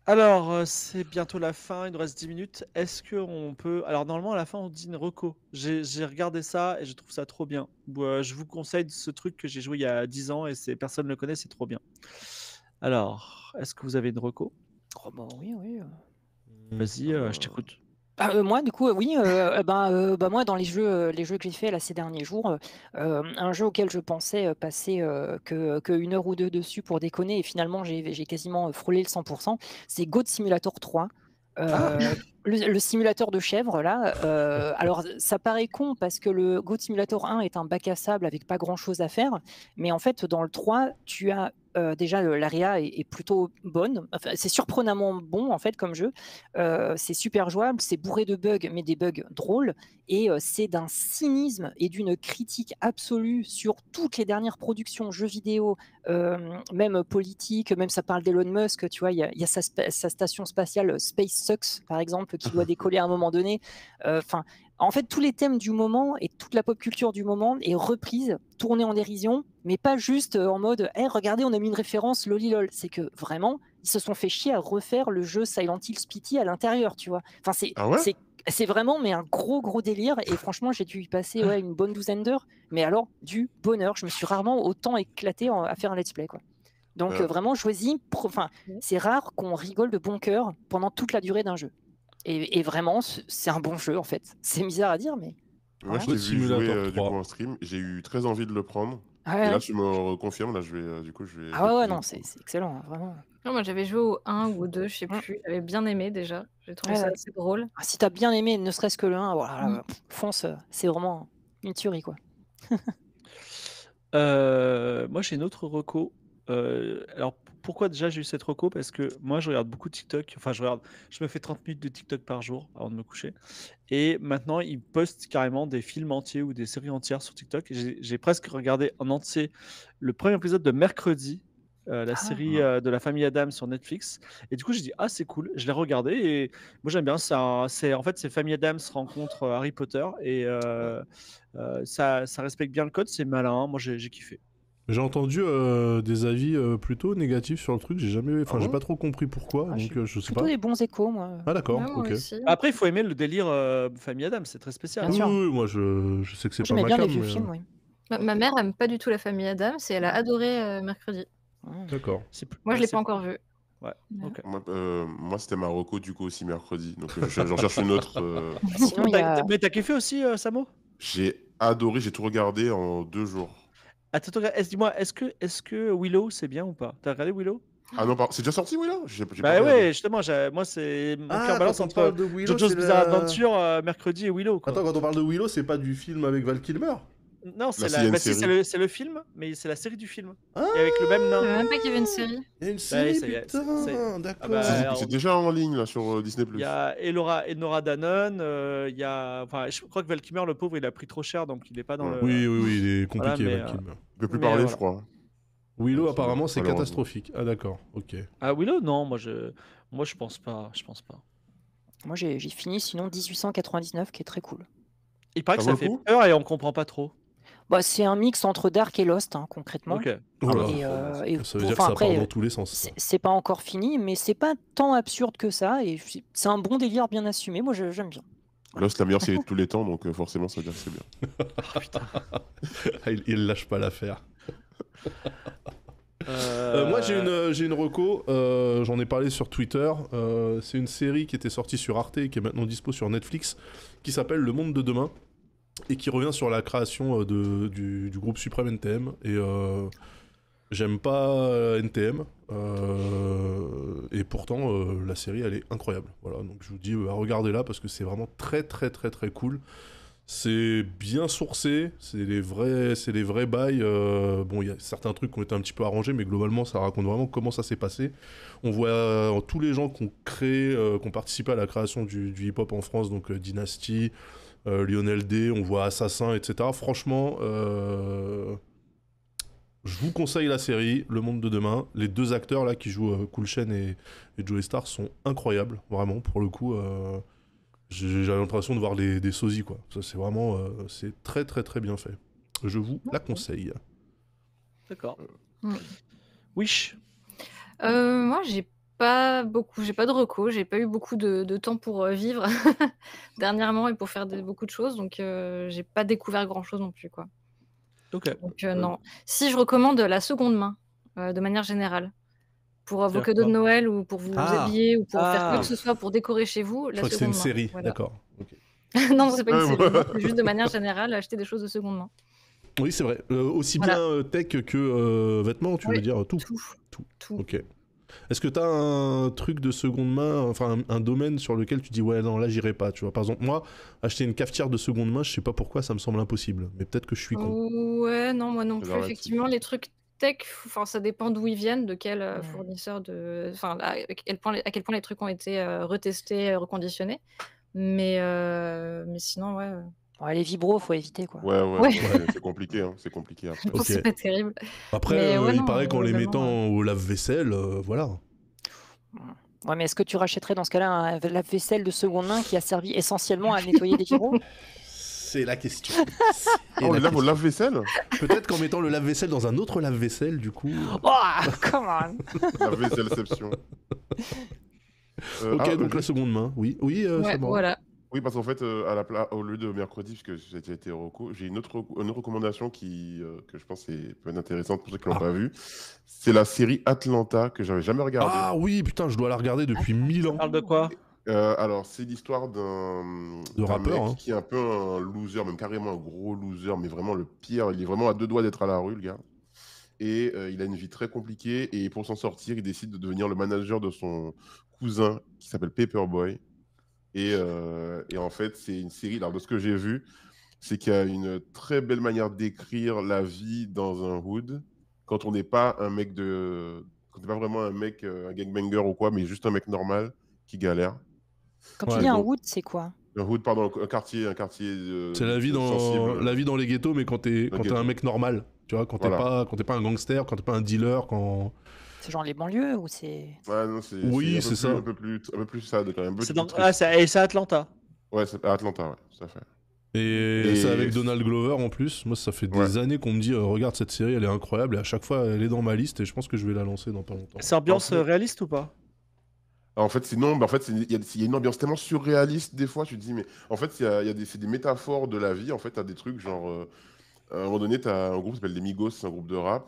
Alors, c'est bientôt la fin, il nous reste 10 minutes. Est-ce qu'on peut. Alors, normalement, à la fin, on dit une reco. J'ai regardé ça et je trouve ça trop bien. Je vous conseille ce truc que j'ai joué il y a 10 ans et personne ne le connaît, c'est trop bien. Alors, est-ce que vous avez une reco? Oh, bah oui. Vas-y, je t'écoute. Moi, du coup, oui. Moi, dans les jeux que j'ai fait là ces derniers jours, un jeu auquel je pensais passer que 1 heure ou 2 dessus pour déconner, et finalement j'ai quasiment frôlé le 100%, c'est Goat Simulator 3. Le simulateur de chèvre là, alors ça paraît con parce que le Goat Simulator 1 est un bac à sable avec pas grand chose à faire, mais en fait dans le 3 tu as déjà l'AREA est plutôt bonne, enfin, c'est surprenamment bon en fait comme jeu, c'est super jouable, c'est bourré de bugs mais des bugs drôles, et c'est d'un cynisme et d'une critique absolue sur toutes les dernières productions jeux vidéo, même politique, même ça parle d'Elon Musk, tu vois, il y a sa station spatiale SpaceX par exemple qui doit décoller à un moment donné. Enfin, en fait, tous les thèmes du moment et toute la pop culture du moment est reprise, tournée en dérision, mais pas juste en mode hey, regardez, on a mis une référence lolilol. C'est que vraiment, ils se sont fait chier à refaire le jeu Silent Hill Spitty à l'intérieur, tu vois. Enfin, Ah ouais? c'est vraiment mais un gros délire, et franchement j'ai dû y passer une bonne douzaine d'heures, mais alors du bonheur, je me suis rarement autant éclaté à faire un let's play quoi. Donc vraiment jouez-y, c'est rare qu'on rigole de bon cœur pendant toute la durée d'un jeu, et vraiment c'est un bon jeu en fait, c'est bizarre à dire mais Moi, voilà. je t'ai vu Simulator jouer du 3. coup en stream. J'ai eu très envie de le prendre. Ouais, Et ouais. là, tu me confirmes, là, du coup, je vais Ah ouais, ouais, payer non, le c'est coup. excellent, hein, vraiment. Non, moi j'avais joué au 1 ou au 2, je sais Mmh. plus. J'avais bien aimé déjà. J'ai trouvé Ouais, ça ouais. assez drôle. Ah, si t'as bien aimé, ne serait-ce que le 1, voilà, Mmh. fonce, c'est vraiment une tuerie, quoi. Moi, j'ai une autre reco. Alors, pourquoi déjà j'ai eu cette reco? Parce que moi, je regarde beaucoup de TikTok. Enfin, je me fais 30 minutes de TikTok par jour avant de me coucher. Et maintenant, ils postent carrément des films entiers ou des séries entières sur TikTok. J'ai presque regardé en entier le premier épisode de Mercredi, la Ah, série de la famille Adams sur Netflix. Et du coup, j'ai dit, ah, c'est cool. Je l'ai regardé et moi, j'aime bien. En fait, c'est Famille Adams rencontre Harry Potter et ça respecte bien le code. C'est malin. Moi, j'ai kiffé. J'ai entendu des avis plutôt négatifs sur le truc. J'ai jamais, Ah enfin, j'ai bon? pas trop compris pourquoi, ah, donc je sais plutôt pas. des bons échos, moi. Ah d'accord, Ouais, moi ok. aussi. Après, il faut aimer le délire Famille Adams. C'est très spécial. Bien Oui, sûr. oui, moi je sais que c'est Moi, pas j'aimais ma bien les cam, vieux mais films, oui. Ma mère aime pas du tout la famille Adams et elle a adoré Mercredi. Mmh. d'accord. Moi, je l'ai c'est- pas encore vu. Ouais, Ouais. ok. Moi, c'était ma reco, du coup, aussi mercredi. Donc, j'en cherche une autre. Sinon, il y a. Mais t'as kiffé aussi, Samo? J'ai adoré, j'ai tout regardé en 2 jours. Attends, dis-moi, est-ce que Willow c'est bien ou pas? T'as regardé Willow? Ah non, c'est déjà sorti, oui, là? J'ai pas Bah regardé. ouais, justement, moi c'est mon cœur Ah, balance quand on entre parle de Willow, JoJo's c'est Bizarre la... Adventure, Mercredi et Willow quoi. Attends, quand on parle de Willow, c'est pas du film avec Val Kilmer? Non, c'est Là, il y a une bah si, série. c'est le film, mais c'est la série du film. Ah, Et avec le même Je nain. savais même pas qu'il y avait une série. il y a une série, ça y est, putain, Ah d'accord. bah, alors, C'est déjà en ligne, là, sur Disney+. il y a Enora Dannon, il y a, enfin, je crois que Val Kilmer, le pauvre, il a pris trop cher, donc il est pas dans Ouais. le. Oui, oui, oui, il est Voilà, compliqué, mais, Val Kilmer. Il peut plus Mais, parler, voilà. je crois. Willow, Ouais, apparemment, c'est malheureusement. catastrophique. Ah d'accord, ok. Ah Willow, non, moi je pense pas, Moi, j'ai fini, sinon 1899, qui est très cool. Il paraît que Ça ça vaut le fait coup? peur et on comprend pas trop. Bah, c'est un mix entre Dark et Lost, hein, concrètement. Ok. Voilà. Et Ça veut dire que enfin, ça part après, dans tous les sens. ça. c'est pas encore fini, mais c'est pas tant absurde que ça. Et c'est un bon délire bien assumé. Moi, j'aime bien. Lost, la meilleure série de tous les temps, donc forcément, ça veut dire que c'est bien. Oh, putain. Ah, il lâche pas l'affaire. Moi j'ai une reco, j'en ai parlé sur Twitter, c'est une série qui était sortie sur Arte et qui est maintenant dispo sur Netflix, qui s'appelle Le Monde de Demain, et qui revient sur la création du groupe Suprême NTM, et j'aime pas NTM, et pourtant la série elle est incroyable, voilà, donc je vous dis regardez-la parce que c'est vraiment très très très très cool. C'est bien sourcé, c'est les vrais bails. Bon, il y a certains trucs qui ont été un petit peu arrangés, mais globalement, ça raconte vraiment comment ça s'est passé. On voit tous les gens qui ont créé, qui ont participé à la création du hip-hop en France, donc Dynasty, Lionel D, on voit Assassin, etc. Franchement, je vous conseille la série, Le Monde de Demain. Les deux acteurs là qui jouent Cool Chain et Joey Star sont incroyables, vraiment, pour le coup. J'ai l'impression de voir des sosies, quoi. Ça, c'est vraiment... c'est très, très, très bien fait. Je vous la conseille. D'accord. Mm. Wish. Moi, j'ai pas de reco, j'ai pas eu beaucoup de temps pour vivre dernièrement et pour faire beaucoup de choses, donc j'ai pas découvert grand chose non plus, quoi. Ok. Donc non. Si, je recommande la seconde main, de manière générale. Pour vos C'est-à-dire cadeaux de quoi? Noël ou pour vous Ah. habiller ou pour faire quoi Ah. que ce soit pour décorer chez vous, Je la crois que c'est une seconde main. série, Voilà. d'accord. Ok. Non, c'est pas une Ouais, série, ouais. non, c'est juste de manière générale acheter des choses de seconde main. Oui, c'est vrai. Aussi Voilà. bien tech que vêtements, tu veux Oui, dire tout. Tout. Ok. Est-ce que t'as un truc de seconde main, enfin un domaine sur lequel tu dis ouais non là j'irai pas, tu vois. Par exemple moi, acheter une cafetière de seconde main, je sais pas pourquoi ça me semble impossible, mais peut-être que je suis con. Ouais, non, moi non C'est plus. relatif. Effectivement, les trucs tech, enfin, ça dépend d'où ils viennent, de quel Ouais. fournisseur enfin, à quel point les trucs ont été retestés, reconditionnés. Mais sinon, ouais. Ouais, les vibros, faut éviter, quoi. Ouais. C'est compliqué, hein. C'est compliqué après. Ok. C'est pas terrible. Après Mais ouais, il non, paraît qu'en les globalement, mettant au lave-vaisselle, voilà. Ouais, mais est-ce que tu rachèterais dans ce cas-là un lave-vaisselle de seconde main qui a servi essentiellement à nettoyer des vibros? C'est la question. Oh, les lave au lave-vaisselle? Peut-être qu'en mettant le lave-vaisselle dans un autre lave-vaisselle, du coup. Oh, come on! Lave-vaisselception. Ok, donc la seconde main, oui. Oui, ouais, c'est bon. voilà. Oui, parce qu'en fait, au lieu de mercredi, puisque j'ai été reco, j'ai une autre recommandation que je pense peut être intéressante pour ceux qui l'ont pas vue. C'est la série Atlanta que j'avais jamais regardée. Ah oui, putain, je dois la regarder depuis 1000 ans. Parle de quoi? Alors, c'est l'histoire d'un rappeur, mec hein. qui est un peu un loser, même carrément un gros loser, mais vraiment le pire. Il est vraiment à 2 doigts d'être à la rue, le gars. Et il a une vie très compliquée. Et pour s'en sortir, il décide de devenir le manager de son cousin qui s'appelle Paperboy. Et en fait, c'est une série. Alors, de ce que j'ai vu, c'est qu'il y a une très belle manière d'écrire la vie dans un hood quand on n'est pas un mec de. Quand on n'est pas vraiment un mec, un gangbanger ou quoi, mais juste un mec normal qui galère. Quand tu Ouais. dis un Donc, wood, c'est quoi? un hood, pardon, un quartier C'est la vie sensible. la vie dans les ghettos, mais quand t'es un ghetto. mec normal. Tu vois, quand t'es Voilà. pas un gangster, quand t'es pas un dealer, quand. C'est genre les banlieues ou c'est... Ouais, non, Oui, un peu c'est plus- ça. Un peu plus sad quand même. Un peu C'est plus dans... triste. c'est à Atlanta. Ouais, c'est à Atlanta, ouais, tout à fait. Et c'est Et- avec Donald Glover en plus. Moi, ça fait des Ouais. années qu'on me dit regarde cette série, elle est incroyable. Et à chaque fois, elle est dans ma liste et je pense que je vais la lancer dans pas longtemps. C'est ambiance En fait- réaliste ou pas? En fait, c'est non, mais en fait, il y a une ambiance tellement surréaliste des fois, tu te dis, mais en fait, c'est des métaphores de la vie. En fait, t'as des trucs genre, à un moment donné, t'as un groupe qui s'appelle les Migos, c'est un groupe de rap,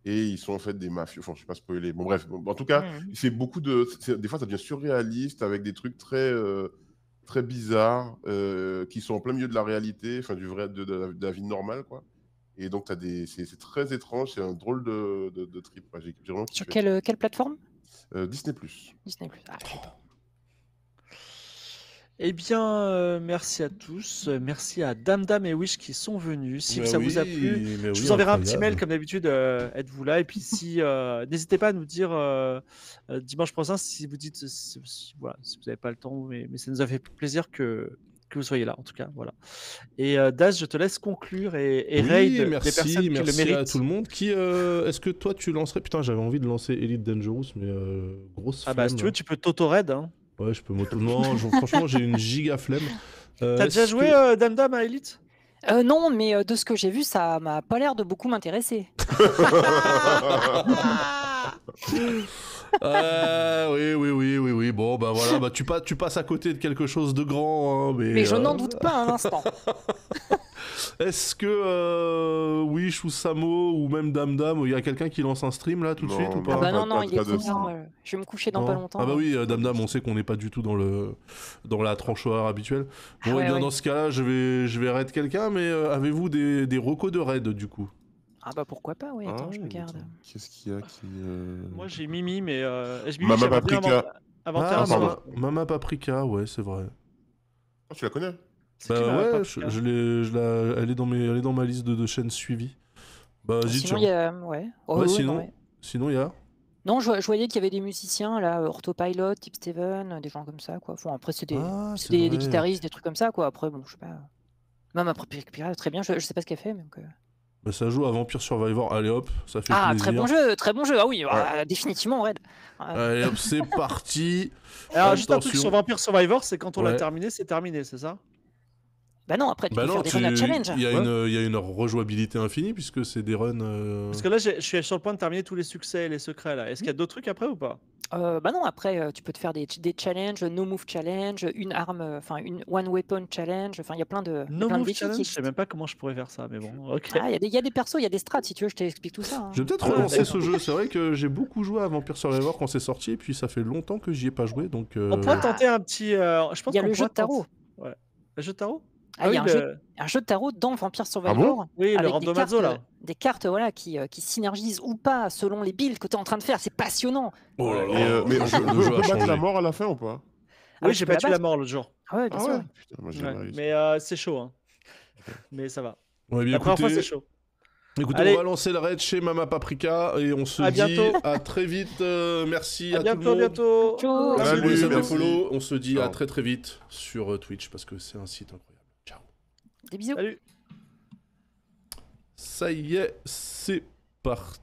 et ils sont en fait des mafieux. Enfin, je sais pas spoiler. Bon, bref, en tout cas, Mhm. il fait beaucoup de. Des fois, ça devient surréaliste avec des trucs très bizarres qui sont en plein milieu de la réalité, enfin, de la vie normale, quoi. Et donc, c'est très étrange, c'est un drôle de trip, quoi. J'ai vraiment Sur kiffé. quelle plateforme? Disney+. Disney+. Ah, je sais pas. Eh bien, merci à tous. Merci à Dame et Wish qui sont venus. Si Mais ça oui, vous a plu, mais je oui, vous enverrai un petit incroyable. mail comme d'habitude. Êtes-vous là? Et puis si n'hésitez pas à nous dire dimanche prochain si vous dites voilà, si vous n'avez pas le temps, mais ça nous a fait plaisir que vous soyez là en tout cas. Voilà. Et Daz, je te laisse conclure et Oui, raid les merci, personnes qui le merci à méritent. tout le monde. Est-ce que toi tu lancerais? Putain, j'avais envie de lancer Elite Dangerous, mais grosse Ah bah si flemme. tu veux, tu peux t'auto-raid. Hein. Ouais, je peux m'auto. Non, franchement, j'ai une giga flemme. T'as déjà Est-ce joué que- Dame à Elite? Non, mais de ce que j'ai vu, ça m'a pas l'air de beaucoup m'intéresser. Oui. Bon, bah voilà, bah tu passes à côté de quelque chose de grand, hein, Mais je n'en doute pas un instant. Est-ce que Wish ou Samo ou même Dame, il y a quelqu'un qui lance un stream là tout de Non, suite ou non. pas? Ah bah pas- non, pas- il est pas trop de tard. Je vais me coucher dans Non. pas longtemps. Ah bah oui, Pas de Dame, on stream. sait qu'on n'est pas du tout dans la tranche horaire habituelle. Ah Bon, ouais, et bien ouais. dans ce cas-là, je vais raid quelqu'un, mais avez-vous des recos de raid du coup? Ah bah pourquoi pas, oui, attends, je regarde. attends, qu'est-ce qu'il y a qui. Moi j'ai Mimi, mais Mimi, Mama j'aimerais bien Paprika. inventer Ah, un pardon. sort. Mama Paprika, ouais, c'est vrai. Ah, tu la connais? C'est qui, Mama Ouais, Paprika elle est dans ma liste de chaînes suivies. Bah, vas-y, Sinon, tiens. il y a... Ouais. Oh, Ouais, ouais, sinon, non, ouais. sinon, il y a. Non, je voyais qu'il y avait des musiciens, là, Orthopilot, Tip Steven, des gens comme ça, quoi. Bon, après, c'est des, Ah, c'est c'est des vrai. guitaristes, des trucs comme ça, quoi. Après, bon, je sais pas. Même après, très bien, je sais pas ce qu'elle fait, mais donc... Bah, ça joue à Vampire Survivor. Allez hop, ça fait Ah, plaisir. très bon jeu, très bon jeu. Ah oui, définitivement, Red. Allez hop, c'est parti. Alors, juste un truc Attention. sur Vampire Survivor, c'est quand on l'a Ouais. terminé, c'est terminé, c'est ça? Bah non, après, tu Bah peux non, faire des runs à challenge. il y a une rejouabilité infinie puisque c'est des runs. Parce que là, je suis sur le point de terminer tous les succès et les secrets là. Est-ce qu'il y a d'autres trucs après ou pas? Bah non, après, tu peux te faire des challenges, no move challenge, une arme, enfin, une one weapon challenge. Enfin, il y a plein de, il y a No plein de Move défis Challenge, qui je sais existent. même pas comment je pourrais faire ça, mais bon, ok. Ah, il y a des persos, il y a des strats, si tu veux, je t'explique tout ça. hein. Je vais peut-être Ah, relancer d'accord. ce jeu. C'est vrai que j'ai beaucoup joué à Vampire Survivor quand c'est sorti, et puis ça fait longtemps que j'y ai pas joué, donc. On pourrait tenter un petit. Je pense Il y a qu'on le jeu pourrait de tarot. tenter- Ouais. Le jeu de tarot? Ah, il y a oui, un jeu de tarot dans Vampire bon Survivor. Oui, le avec randomazo là. des cartes voilà, qui synergisent ou pas selon les builds que tu es en train de faire. C'est passionnant. Oh là là. Mais le on jeu- peut le jeu a battre changé. la mort à la fin ou pas? Ah, Oui, tu j'ai peux la battu la battre. mort l'autre jour. Ah ouais, bien Ah sûr. ouais? Putain, moi j'ai Ouais, jamais réussi. mais c'est chaud, hein. Mais ça va. Ouais, bien La première fois, écoutez, c'est chaud. écoutez, Allez. on va lancer le raid chez Mama Paprika et on se À dit bientôt. à très vite. Merci À à tout le bientôt, monde. bientôt. Ciao. Merci Salut, pour les abos et merci. follow. On se dit à Ciao. très très vite sur Twitch parce que c'est un site incroyable. Ciao. Des bisous. Salut. Ça y est, c'est parti.